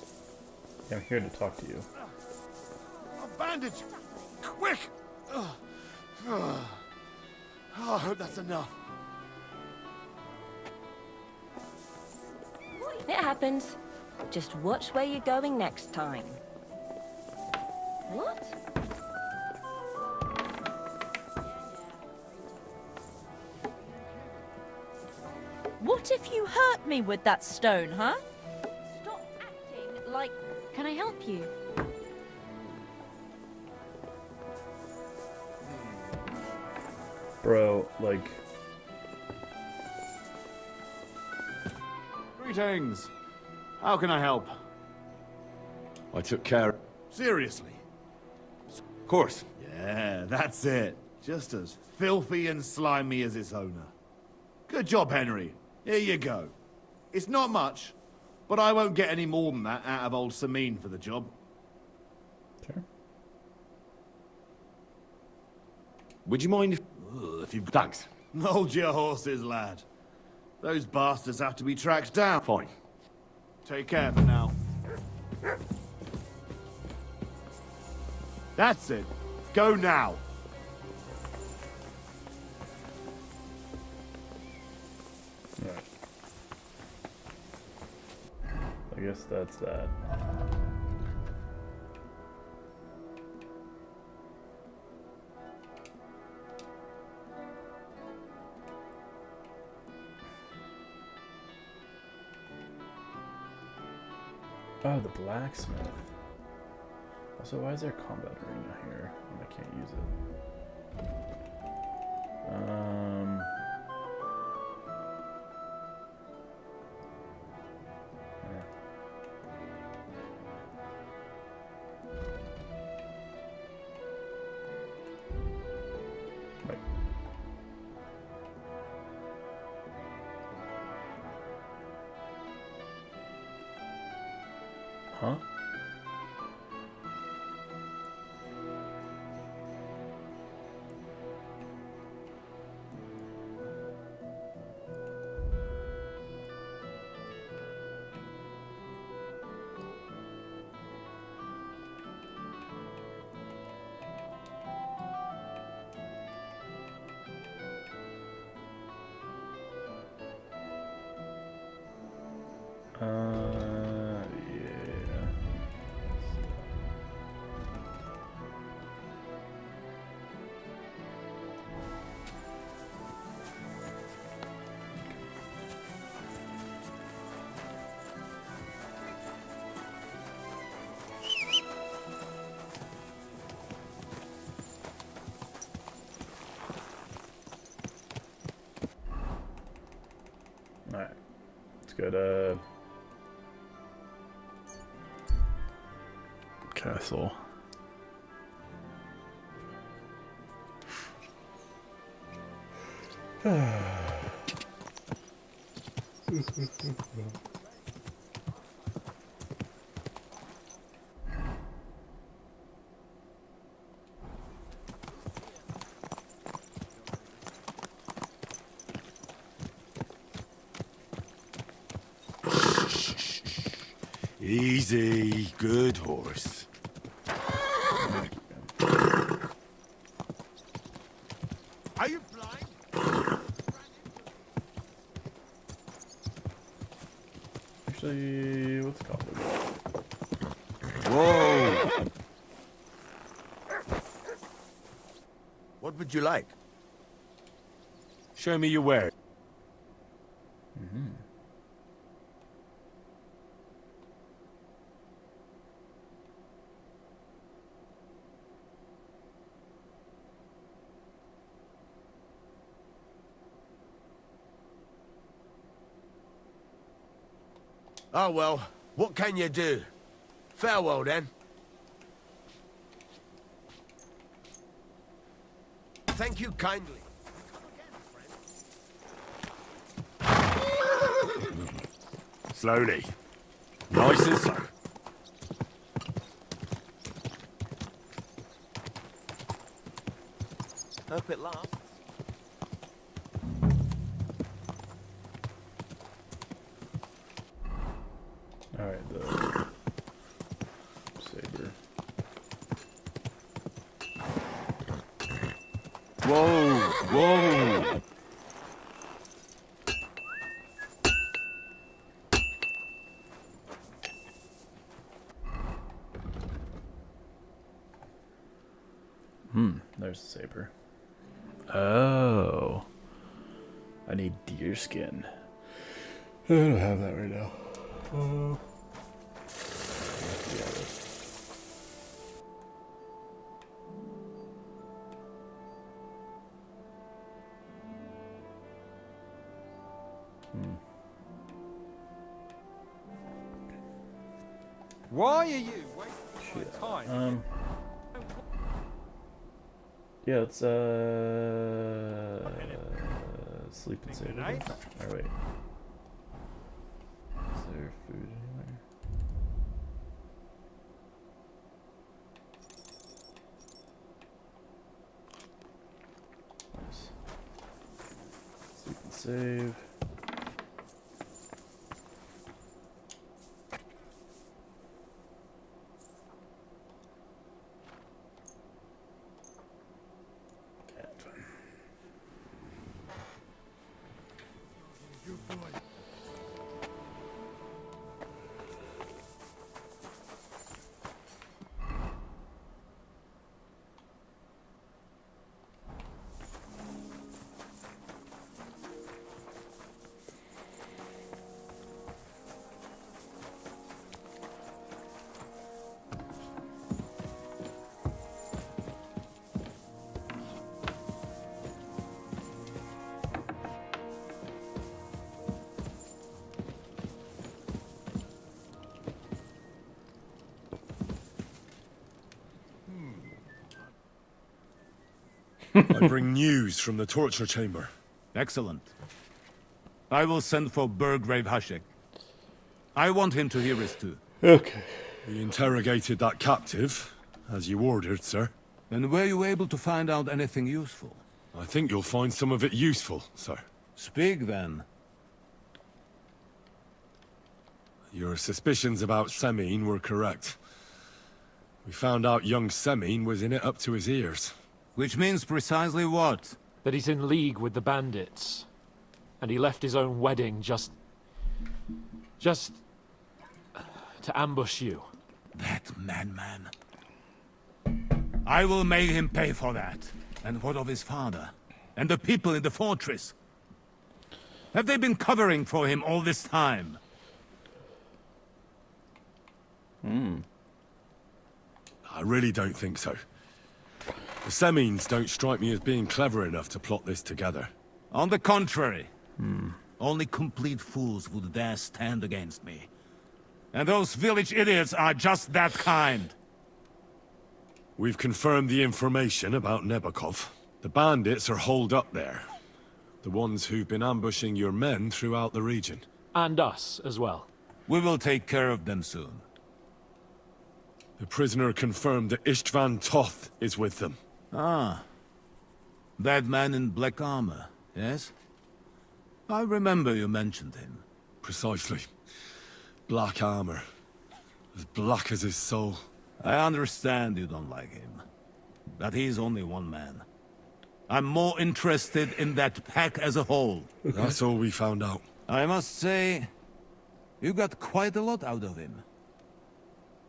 A: I'm here to talk to you.
G: A bandage! Quick! Oh, I hope that's enough.
M: It happens. Just watch where you're going next time. What?
S: What if you hurt me with that stone, huh? Stop acting like... Can I help you?
A: Bro, like...
G: Greetings. How can I help?
B: I took care.
G: Seriously?
B: Of course.
G: Yeah, that's it. Just as filthy and slimy as its owner. Good job, Henry. Here you go. It's not much, but I won't get any more than that out of old Sameen for the job.
A: Sure.
B: Would you mind if you've... Thanks.
G: Hold your horses, lad. Those bastards have to be tracked down.
B: Fine.
G: Take care for now. That's it. Go now.
A: Right. I guess that's that. Oh, the blacksmith. Also, why is there a combat arena here when I can't use it? Yeah. Right. Huh? Yeah. Alright. Let's go to castle.
B: Easy, good horse.
G: Are you blind?
A: Actually, what's it called?
B: Whoa!
N: What would you like?
B: Show me your wares.
N: Oh well, what can you do? Farewell then. Thank you kindly.
B: Slowly. Nice and slow.
C: Hope it lasts.
A: Alright, the saber.
B: Whoa! Whoa!
A: There's the saber. Oh. I need deer skin. I don't have that right now.
O: Why are you wasting my time?
A: Yeah, let's sleep and save. Or wait. Is there food anywhere? Nice. Sleep and save.
B: I bring news from the torture chamber.
K: Excellent. I will send for Burgrave Hashek. I want him to hear this too.
A: Okay.
B: We interrogated that captive, as you ordered, sir.
K: And were you able to find out anything useful?
B: I think you'll find some of it useful, sir.
K: Speak then.
B: Your suspicions about Semine were correct. We found out young Semine was in it up to his ears.
K: Which means precisely what?
Q: That he's in league with the bandits. And he left his own wedding just to ambush you.
K: That madman. I will make him pay for that. And what of his father? And the people in the fortress? Have they been covering for him all this time?
B: I really don't think so. The Semines don't strike me as being clever enough to plot this together.
K: On the contrary. Only complete fools would dare stand against me. And those village idiots are just that kind.
B: We've confirmed the information about Nebakov. The bandits are holed up there. The ones who've been ambushing your men throughout the region.
Q: And us as well.
K: We will take care of them soon.
B: The prisoner confirmed that Istvan Toth is with them.
K: Ah. That man in black armor, yes? I remember you mentioned him.
B: Precisely. Black armor. As black as his soul.
K: I understand you don't like him. But he's only one man. I'm more interested in that pack as a whole.
B: That's all we found out.
K: I must say, you got quite a lot out of him.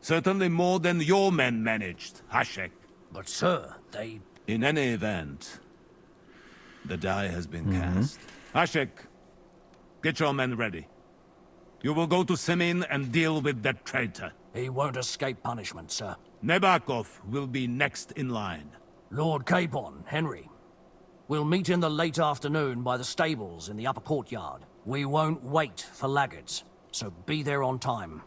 K: Certainly more than your men managed, Hashek.
N: But sir, they...
K: In any event, the die has been cast. Hashek, get your men ready. You will go to Semine and deal with that traitor.
N: He won't escape punishment, sir.
K: Nebakov will be next in line.
N: Lord Capon, Henry. We'll meet in the late afternoon by the stables in the upper courtyard. We won't wait for laggards, so be there on time.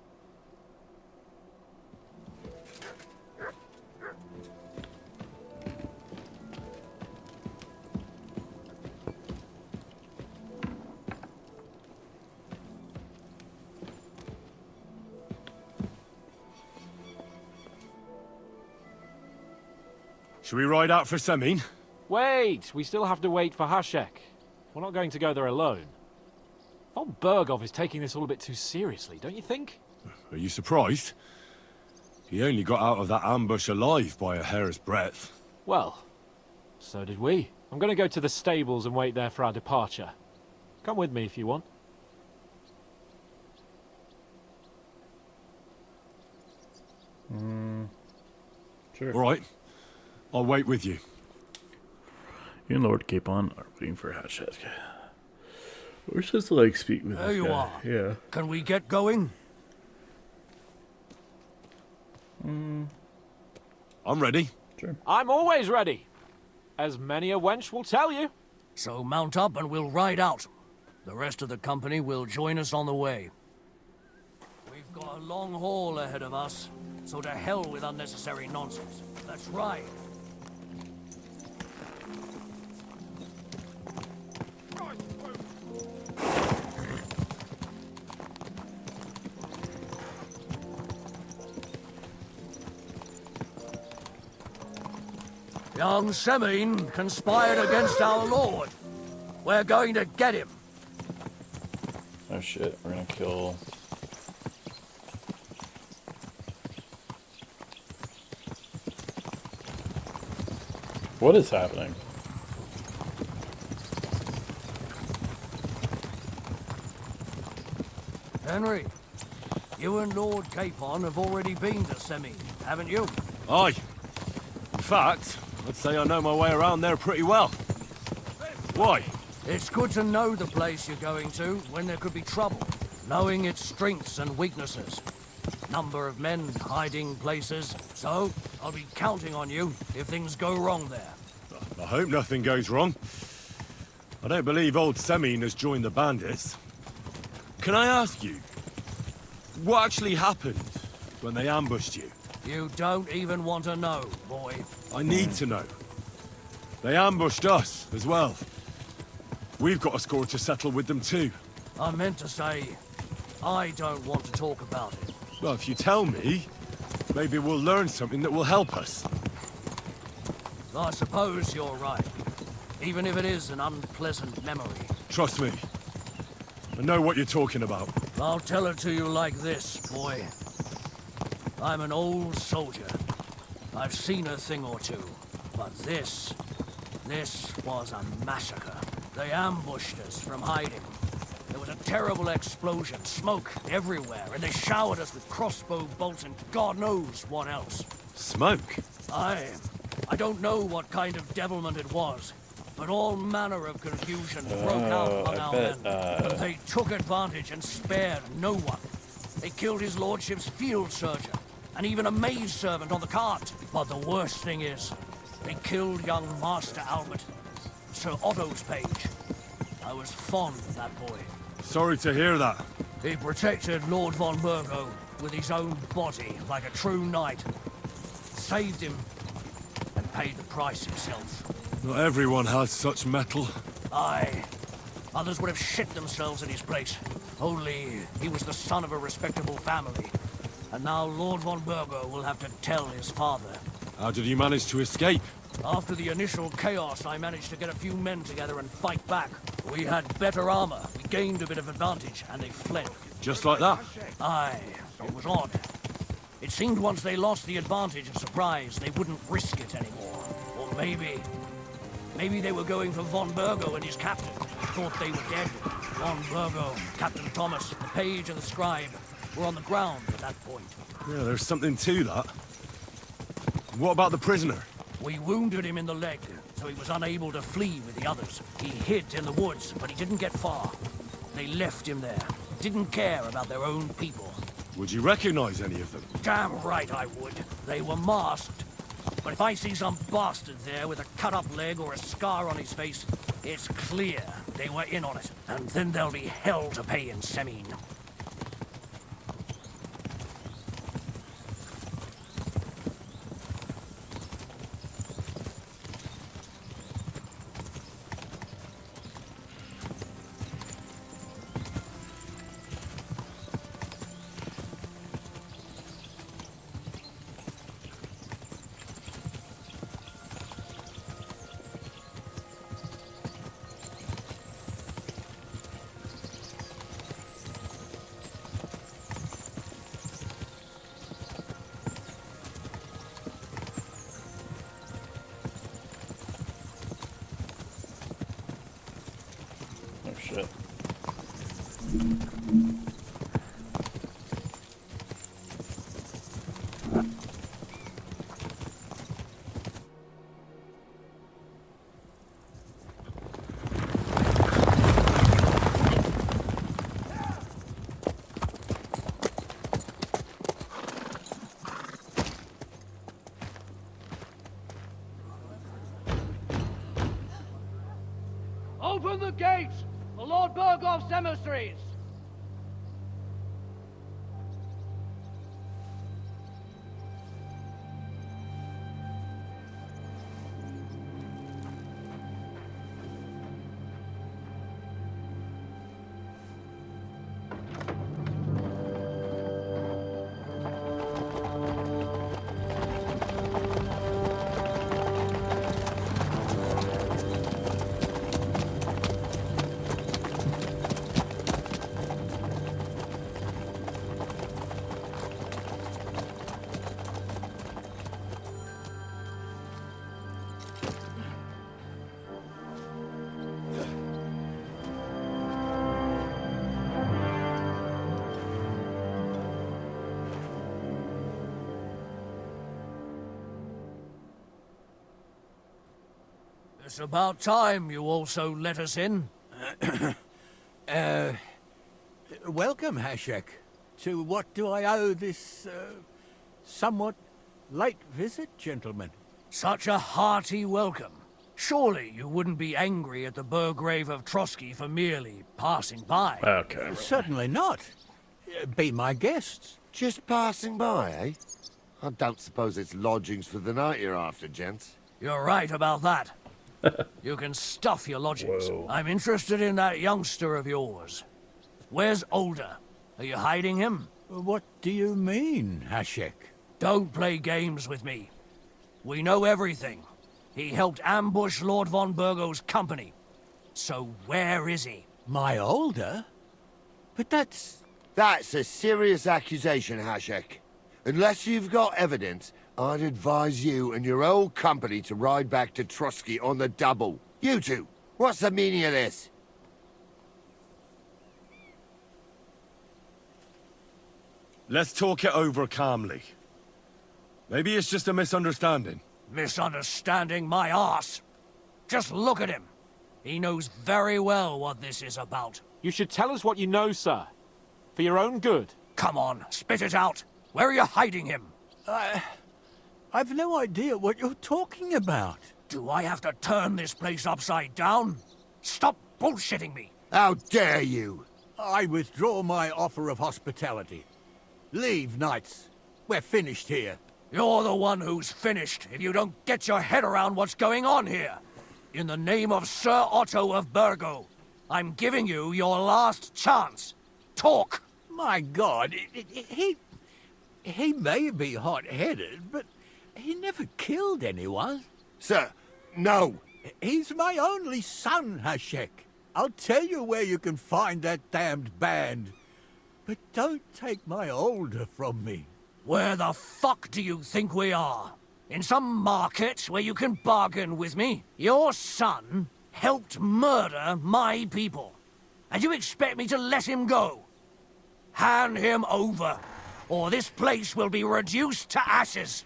B: Should we ride out for Semine?
Q: Wait! We still have to wait for Hashek. We're not going to go there alone. Von Burgov is taking this all a bit too seriously, don't you think?
B: Are you surprised? He only got out of that ambush alive by a hair's breadth.
Q: Well, so did we. I'm going to go to the stables and wait there for our departure. Come with me if you want.
A: Sure.
B: All right. I'll wait with you.
A: You and Lord Capon are waiting for a hatchet. We're supposed to like speak with
L: There
A: this
L: you
A: guy.
L: are.
A: Yeah.
L: Can we get going?
B: I'm ready.
A: Sure.
Q: I'm always ready. As many a wench will tell you.
L: So mount up and we'll ride out. The rest of the company will join us on the way. We've got a long haul ahead of us, so to hell with unnecessary nonsense. Let's ride. Young Semine conspired against our lord. We're going to get him.
A: Oh shit, we're gonna kill... What is happening?
L: Henry, you and Lord Capon have already been to Semine, haven't you?
B: Aye. In fact, I'd say I know my way around there pretty well. Why?
L: It's good to know the place you're going to when there could be trouble. Knowing its strengths and weaknesses. Number of men, hiding places. So, I'll be counting on you if things go wrong there.
B: I hope nothing goes wrong. I don't believe old Semine has joined the bandits. Can I ask you, what actually happened when they ambushed you?
L: You don't even want to know, boy.
B: I need to know. They ambushed us as well. We've got a score to settle with them too.
L: I meant to say, I don't want to talk about it.
B: Well, if you tell me, maybe we'll learn something that will help us.
L: I suppose you're right. Even if it is an unpleasant memory.
B: Trust me. I know what you're talking about.
L: I'll tell it to you like this, boy. I'm an old soldier. I've seen a thing or two. But this was a massacre. They ambushed us from hiding. There was a terrible explosion, smoke everywhere, and they showered us with crossbow bolts and God knows what else.
B: Smoke?
L: I don't know what kind of devilment it was, but all manner of confusion broke out among our men. And they took advantage and spared no one. They killed his lordship's field surgeon, and even a maid servant on the cart. But the worst thing is, they killed young Master Albert, Sir Otto's page. I was fond of that boy.
B: Sorry to hear that.
L: He protected Lord von Burgo with his own body like a true knight. Saved him and paid the price himself.
B: Not everyone has such metal.
L: Aye. Others would have shit themselves in his place. Only he was the son of a respectable family. And now Lord von Burgo will have to tell his father.
B: How did you manage to escape?
L: After the initial chaos, I managed to get a few men together and fight back. We had better armor, we gained a bit of advantage, and they fled.
B: Just like that?
L: Aye, it was odd. It seemed once they lost the advantage of surprise, they wouldn't risk it anymore. Or maybe they were going for von Burgo and his captain. Thought they were dead. Von Burgo, Captain Thomas, the page and the scribe were on the ground at that point.
B: Yeah, there's something to that. What about the prisoner?
L: We wounded him in the leg, so he was unable to flee with the others. He hid in the woods, but he didn't get far. They left him there. Didn't care about their own people.
B: Would you recognize any of them?
L: Damn right I would. They were masked. But if I see some bastard there with a cut-up leg or a scar on his face, it's clear they were in on it. And then there'll be hell to pay in Semine.
A: Oh shit.
L: Open the gates for Lord Burgoff's emissaries! It's about time you also let us in.
W: Welcome, Hashek. To what do I owe this, somewhat late visit, gentlemen?
L: Such a hearty welcome. Surely you wouldn't be angry at the Burgrave of Trotsky for merely passing by.
A: Okay.
W: Certainly not. Be my guests.
F: Just passing by, eh? I don't suppose it's lodgings for the night you're after, gents.
L: You're right about that. You can stuff your lodgings.
A: Whoa.
L: I'm interested in that youngster of yours. Where's Older? Are you hiding him?
W: What do you mean, Hashek?
L: Don't play games with me. We know everything. He helped ambush Lord von Burgo's company. So where is he?
W: My Older? But that's...
F: That's a serious accusation, Hashek. Unless you've got evidence, I'd advise you and your old company to ride back to Trotsky on the double. You two, what's the meaning of this?
B: Let's talk it over calmly. Maybe it's just a misunderstanding.
L: Misunderstanding my arse. Just look at him. He knows very well what this is about.
Q: You should tell us what you know, sir. For your own good.
L: Come on, spit it out. Where are you hiding him?
W: I've no idea what you're talking about.
L: Do I have to turn this place upside down? Stop bullshitting me.
F: How dare you?
W: I withdraw my offer of hospitality. Leave, knights. We're finished here.
L: You're the one who's finished if you don't get your head around what's going on here. In the name of Sir Otto of Burgo, I'm giving you your last chance. Talk!
W: My God, he may be hot-headed, but he never killed anyone.
F: Sir, no.
W: He's my only son, Hashek. I'll tell you where you can find that damned band. But don't take my Older from me.
L: Where the fuck do you think we are? In some market where you can bargain with me? Your son helped murder my people. And you expect me to let him go? Hand him over, or this place will be reduced to ashes.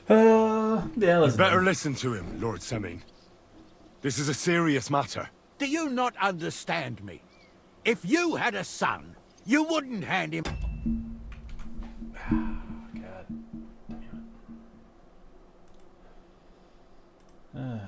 A: Yeah,
B: You better listen to him, Lord Semin. This is a serious matter.
W: Do you not understand me? If you had a son, you wouldn't hand him...
A: God. Damn it.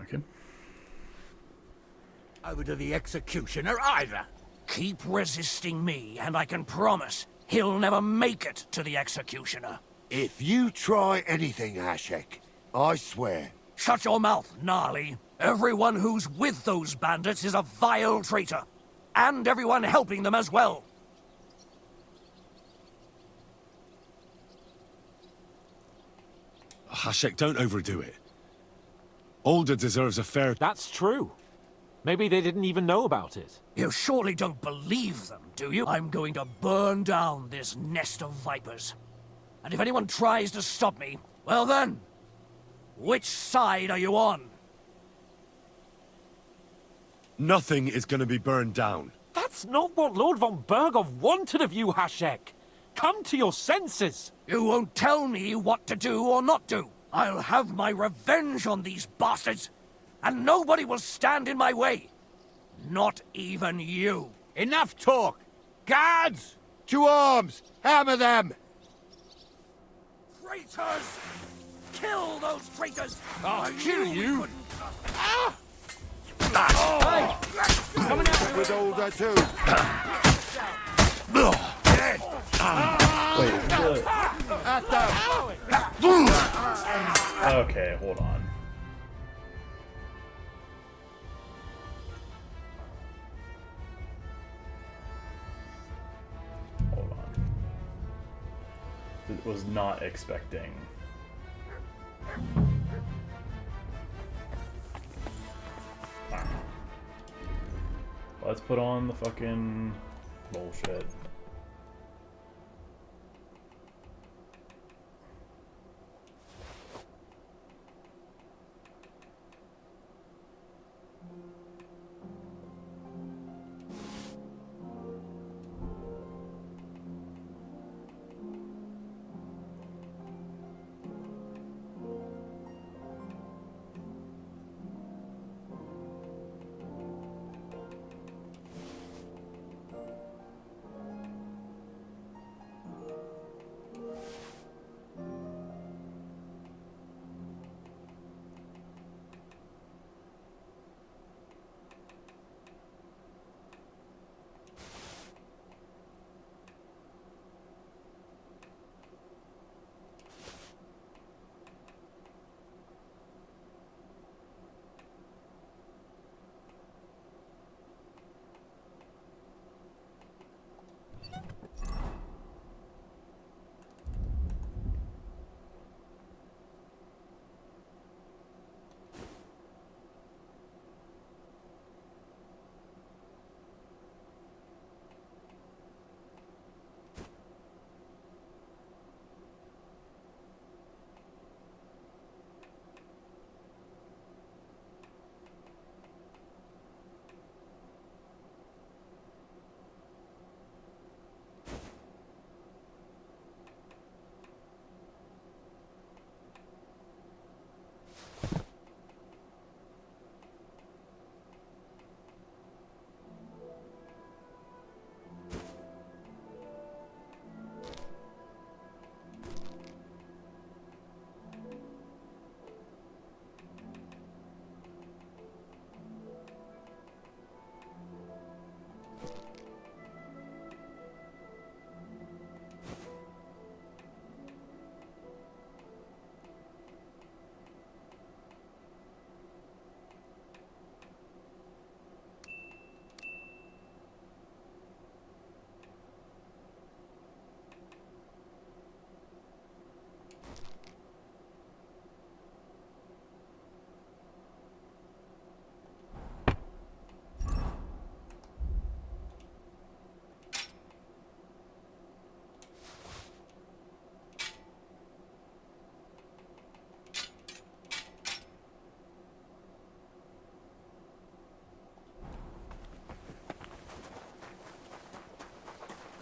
A: Okay.
W: Over to the executioner either.
L: Keep resisting me, and I can promise he'll never make it to the executioner.
F: If you try anything, Hashek, I swear.
L: Shut your mouth, Gnarly. Everyone who's with those bandits is a vile traitor. and everyone helping them as well.
B: Hashek, don't overdo it. Alder deserves a fair...
Q: That's true. Maybe they didn't even know about it.
L: You surely don't believe them, do you? I'm going to burn down this nest of vipers. And if anyone tries to stop me, well then, which side are you on?
B: Nothing is going to be burned down.
Q: That's not what Lord von Bergov wanted of you, Hashek. Come to your senses.
L: You won't tell me what to do or not do. I'll have my revenge on these bastards, and nobody will stand in my way. Not even you.
W: Enough talk! Guards!
F: To arms! Hammer them!
L: Traitors! Kill those traitors!
B: I'll kill you!
L: Hey! Coming out
F: with Alder too!
A: Wait,
F: At them!
A: okay, hold on. Hold on. Was not expecting. Let's put on the fucking bullshit.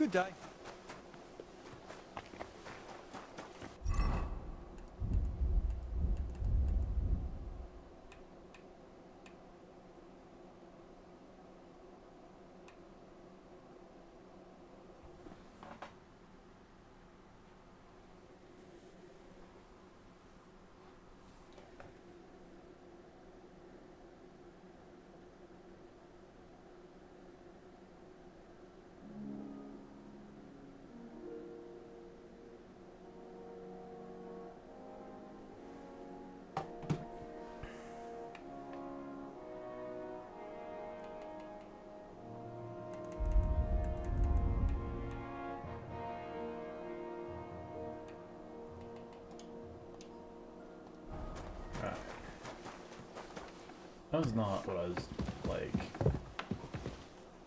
O: Good day.
A: That was not what I was, like,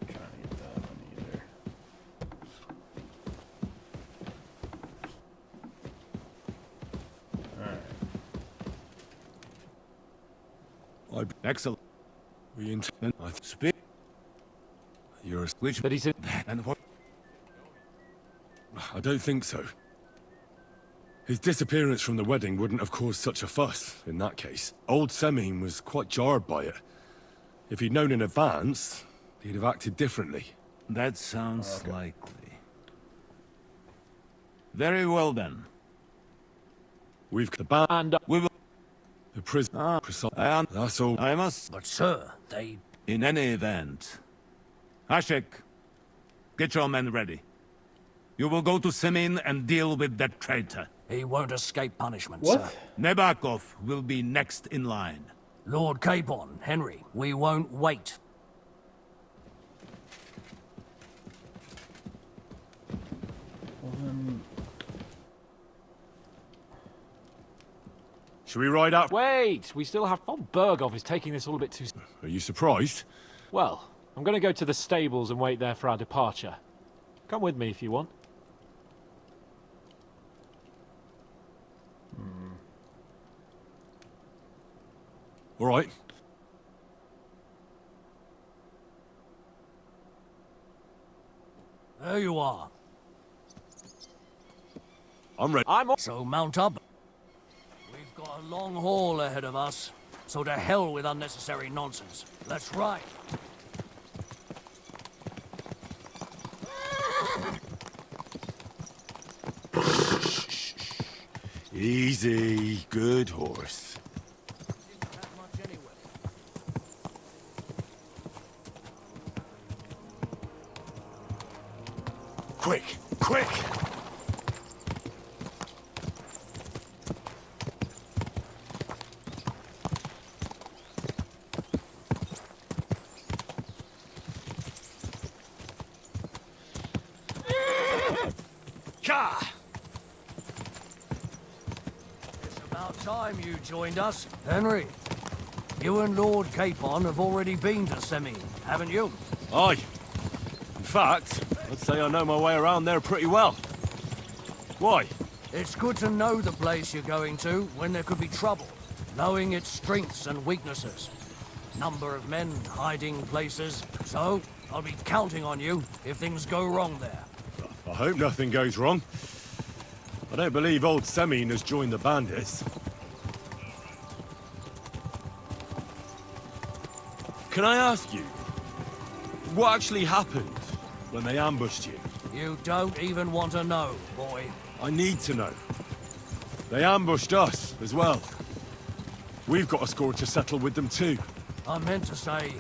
A: trying to get that one either.
B: Alright. Excellent. We intend. I speak. You're a switch.
Q: But he's in.
B: And what? I don't think so. His disappearance from the wedding wouldn't have caused such a fuss, in that case. Old Semine was quite jarred by it. If he'd known in advance, he'd have acted differently.
K: That sounds likely. Very well then.
B: We've the band and
K: we will.
B: The prison. That's all.
K: I must. But sir, they. In any event, Ashik, get your men ready. You will go to Semine and deal with that traitor.
L: He won't escape punishment,
K: What?
L: sir.
K: Nebakov will be next in line.
L: Lord Capon, Henry, we won't wait.
B: Should we ride out?
Q: Wait! We still have... Von Berghoff is taking this all a bit too...
B: Are you surprised?
Q: Well, I'm going to go to the stables and wait there for our departure. Come with me if you want.
B: All right.
L: There you are.
B: I'm ready.
L: So mount up. We've got a long haul ahead of us, so to hell with unnecessary nonsense. Let's ride.
B: Easy, good horse. Quick, quick!
L: It's about time you joined us. Henry, you and Lord Capon have already been to Semine, haven't you?
B: Aye. In fact, I'd say I know my way around there pretty well. Why?
L: It's good to know the place you're going to when there could be trouble, knowing its strengths and weaknesses. Number of men, hiding places. So, I'll be counting on you if things go wrong there.
B: I hope nothing goes wrong. I don't believe old Semine has joined the bandits. Can I ask you, what actually happened when they ambushed you?
L: You don't even want to know, boy.
B: I need to know. They ambushed us as well. We've got a score to settle with them too.
L: I meant to say,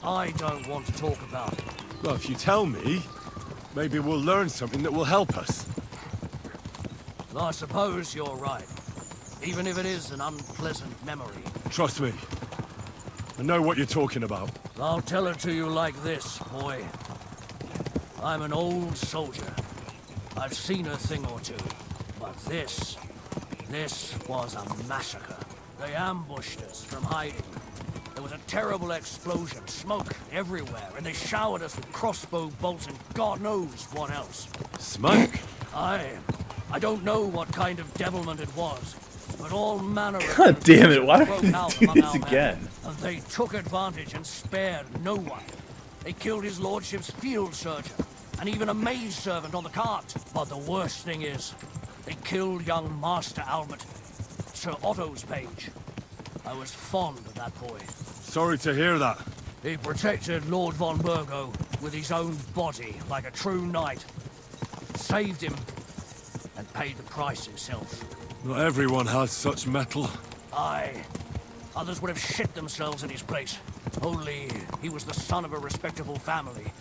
L: I don't want to talk about it.
B: Well, if you tell me, maybe we'll learn something that will help us.
L: I suppose you're right. Even if it is an unpleasant memory.
B: Trust me. I know what you're talking about.
L: I'll tell it to you like this, boy. I'm an old soldier. I've seen a thing or two. But this was a massacre. They ambushed us from hiding. There was a terrible explosion, smoke everywhere, and they showered us with crossbow bolts and God knows what else.
B: Smoke?
L: I don't know what kind of devilment it was, but all manner of...
A: God damn it, why
L: broke
A: did
L: out
A: they do
L: among
A: this
L: our men,
A: again?
L: And they took advantage and spared no one. They killed his lordship's field surgeon, and even a maid servant on the cart. But the worst thing is, they killed young Master Albert, Sir Otto's page. I was fond of that boy.
B: Sorry to hear that.
L: He protected Lord von Burgo with his own body like a true knight. Saved him and paid the price himself.
B: Not everyone has such metal.
L: Aye. Others would have shit themselves in his place. Only he was the son of a respectable family.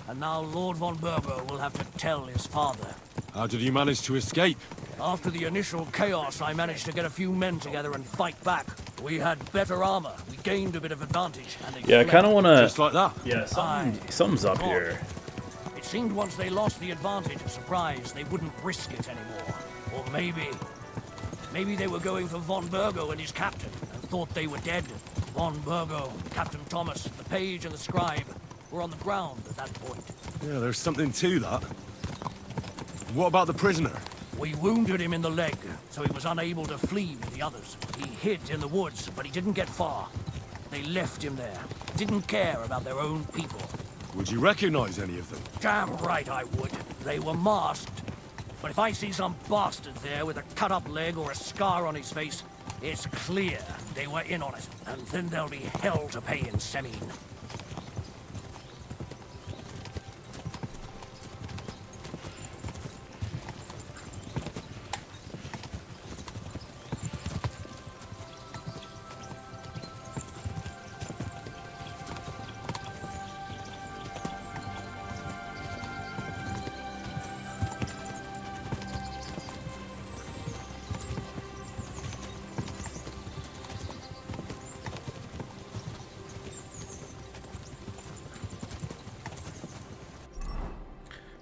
L: And now Lord von Burgo will have to tell his father.
B: How did you manage to escape?
L: After the initial chaos, I managed to get a few men together and fight back. We had better armor. We gained a bit of advantage. And they
A: Yeah, I
L: fled.
A: kind of want to...
B: Just like that?
A: Yeah, something's up here.
L: It seemed once they lost the advantage of surprise, they wouldn't risk it anymore. Or maybe they were going for von Burgo and his captain and thought they were dead. Von Burgo, Captain Thomas, the page and the scribe were on the ground at that point.
B: Yeah, there's something to that. What about the prisoner?
L: We wounded him in the leg, so he was unable to flee with the others. He hid in the woods, but he didn't get far. They left him there. Didn't care about their own people.
B: Would you recognize any of them?
L: Damn right I would. They were masked. But if I see some bastard there with a cut-up leg or a scar on his face, it's clear they were in on it. And then there'll be hell to pay in Semine.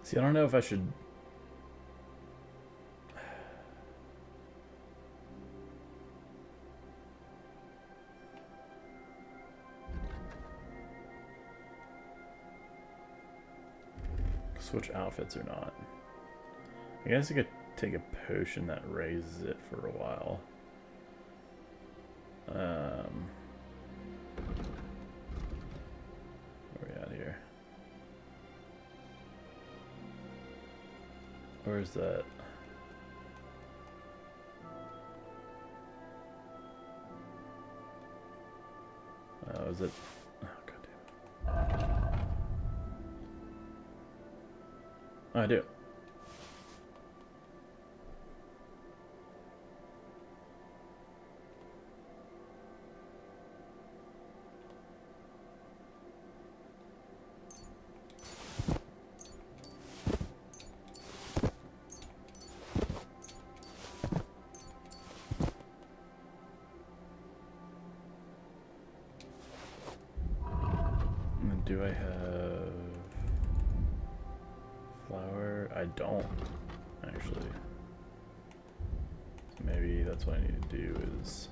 A: See, I don't know if I should... switch outfits or not. I guess I could take a potion that raises it for a while. Where are we at here? Where's that? Oh, is it? Oh, goddamn. Oh, I do. Do I have flour? I don't, actually. Maybe that's what I need to do is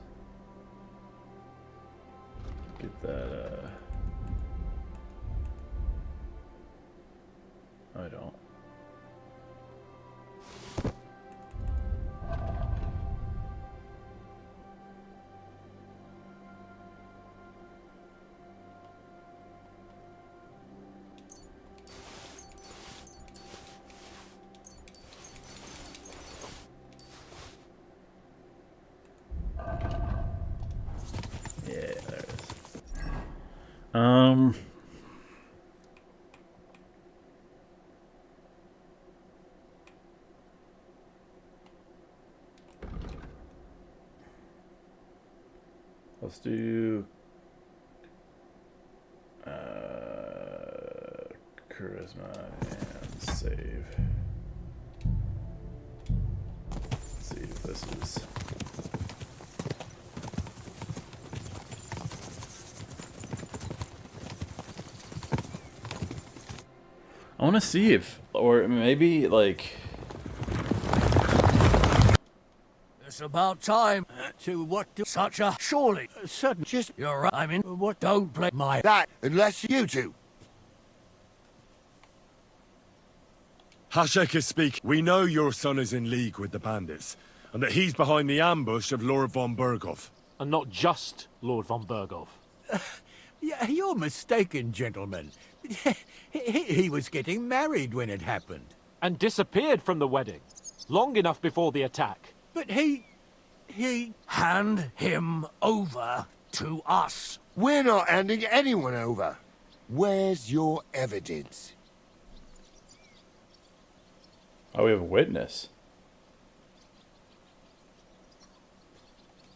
A: get that, I don't. Let's do charisma and save. Let's see if this is. I want to see if, or maybe like.
L: It's about time.
W: To what do...
L: Such a... Surely.
W: Sudden... Just...
L: You're right. I mean, what? Don't play my...
F: That, unless you two.
B: Hashek is speaking. We know your son is in league with the bandits, and that he's behind the ambush of Lord von Burgov.
Q: And not just Lord von Burgov.
W: Yeah, you're mistaken, gentlemen. He was getting married when it happened.
Q: And disappeared from the wedding. Long enough before the attack.
W: But he...
L: Hand him over to us.
F: We're not handing anyone over. Where's your evidence?
A: Oh, we have a witness.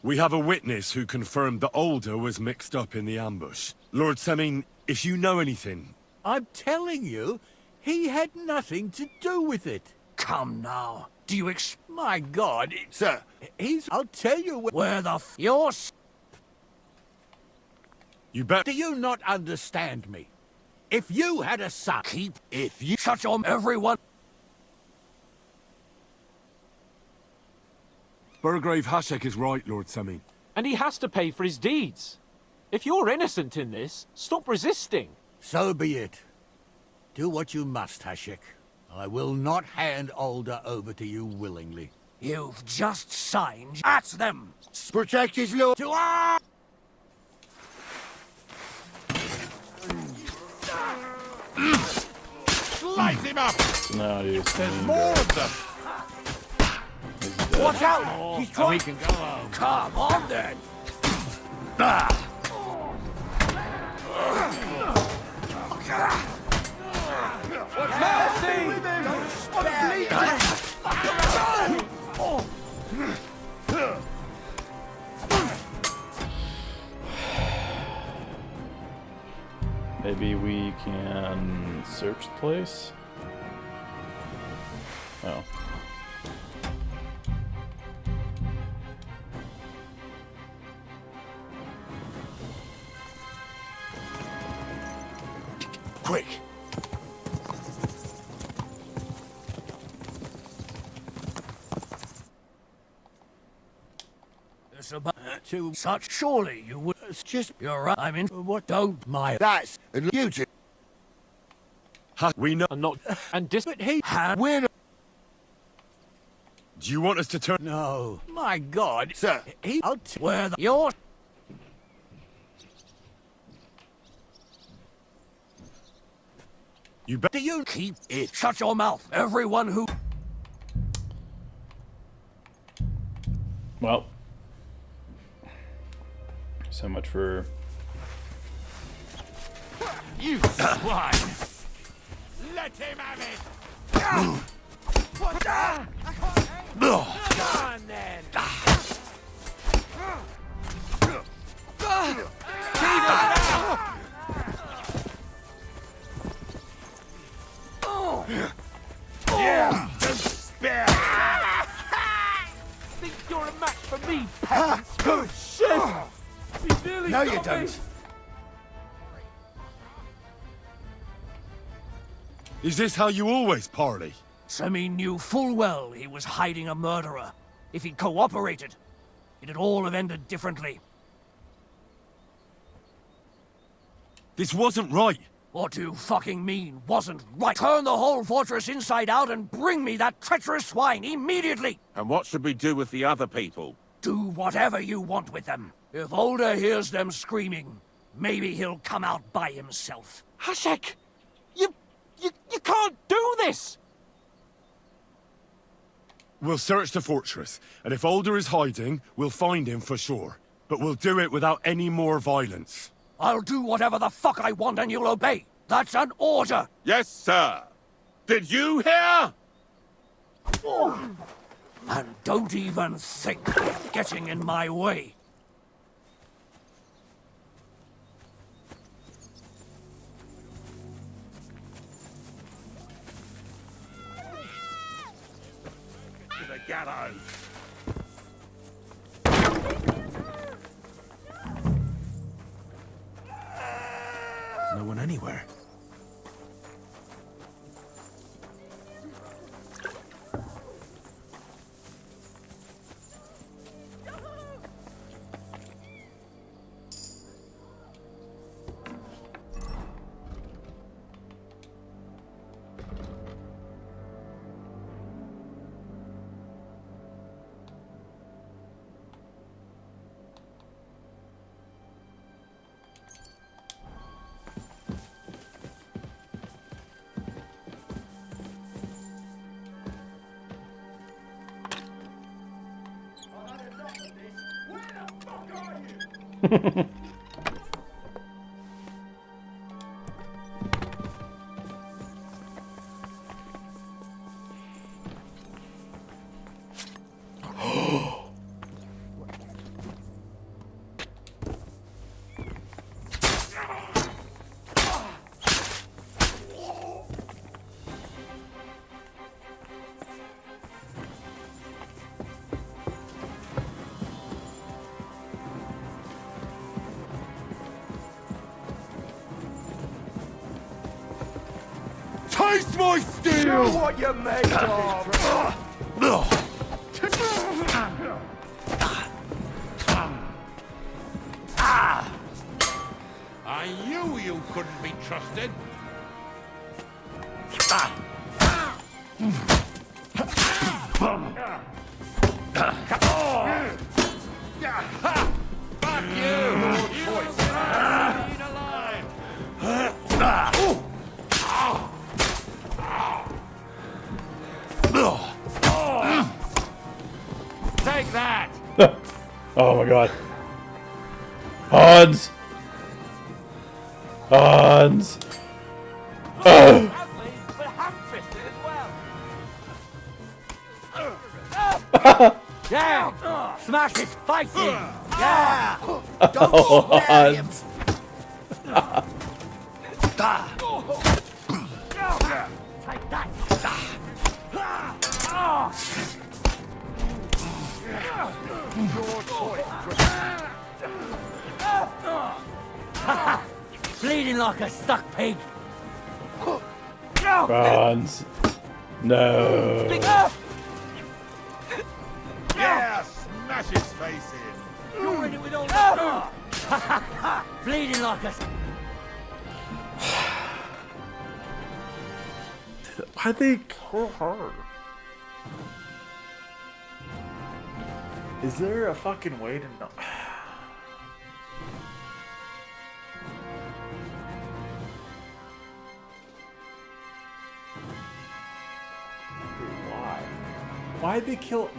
B: We have a witness who confirmed that Older was mixed up in the ambush. Lord Semine, if you know anything...
W: I'm telling you, he had nothing to do with it.
L: Come now. Do you
W: My God,
F: sir,
W: I'll tell you
L: where the you're...
B: You bet...
W: Do you not understand me? If you had a son...
L: If you... Shut your... Everyone...
B: Burgrave Hashek is right, Lord Semine.
Q: And he has to pay for his deeds. If you're innocent in this, stop resisting.
W: So be it. Do what you must, Hashik. I will not hand Alder over to you willingly.
L: You've just signed at them.
F: Protect his lord.
L: To our...
J: Light him up!
A: No, dude.
J: There's more of them!
L: Watch out! He's trying... We can go home. Come on, then! Ah.
A: Maybe we can search the place? Oh.
F: Quick!
L: It's about to such. Surely you would. It's just. You're right. I mean, what? Don't my.
F: That's and you two.
B: We know.
Q: And not. And but he.
F: We're not.
B: Do you want us to turn?
W: No. My God.
F: Sir.
W: He.
L: Where the. You're.
B: You better.
L: Do you keep it? Shut your mouth. Everyone who.
A: Well. So much for...
K: You swine! Let him have it! What the? Come on, then!
L: Yeah! Spare!
Q: Think you're a match for me, peasant? Good shit!
F: No, you don't.
B: Is this how you always parley?
L: Semi knew full well he was hiding a murderer. If he'd cooperated, it'd all have ended differently.
B: This wasn't right.
L: What do you fucking mean, wasn't right? Turn the whole fortress inside out and bring me that treacherous swine immediately!
J: And what should we do with the other people?
L: Do whatever you want with them. If Alder hears them screaming, maybe he'll come out by himself.
Q: Hashek! You can't do this!
B: We'll search the fortress, and if Alder is hiding, we'll find him for sure. But we'll do it without any more violence.
L: I'll do whatever the fuck I want and you'll obey. That's an order!
J: Yes, sir! Did you hear?
L: And don't even think of getting in my way.
J: To the gallows!
B: No one anywhere.
F: Taste my steel!
D: Show what you're made of!
J: I knew you couldn't be trusted. Fuck
K: Take that!
A: Oh my god. Hans! Hans! Oh!
L: Yeah! Smash his face in! Yeah!
A: Oh, Hans!
L: Take that! Bleeding like a stuck pig!
A: Hans! No!
F: Yeah, smash his face in.
L: You're in it with all the bleeding like a...
A: Why'd they kill her? Is there a fucking way to know? Why? Why'd they kill?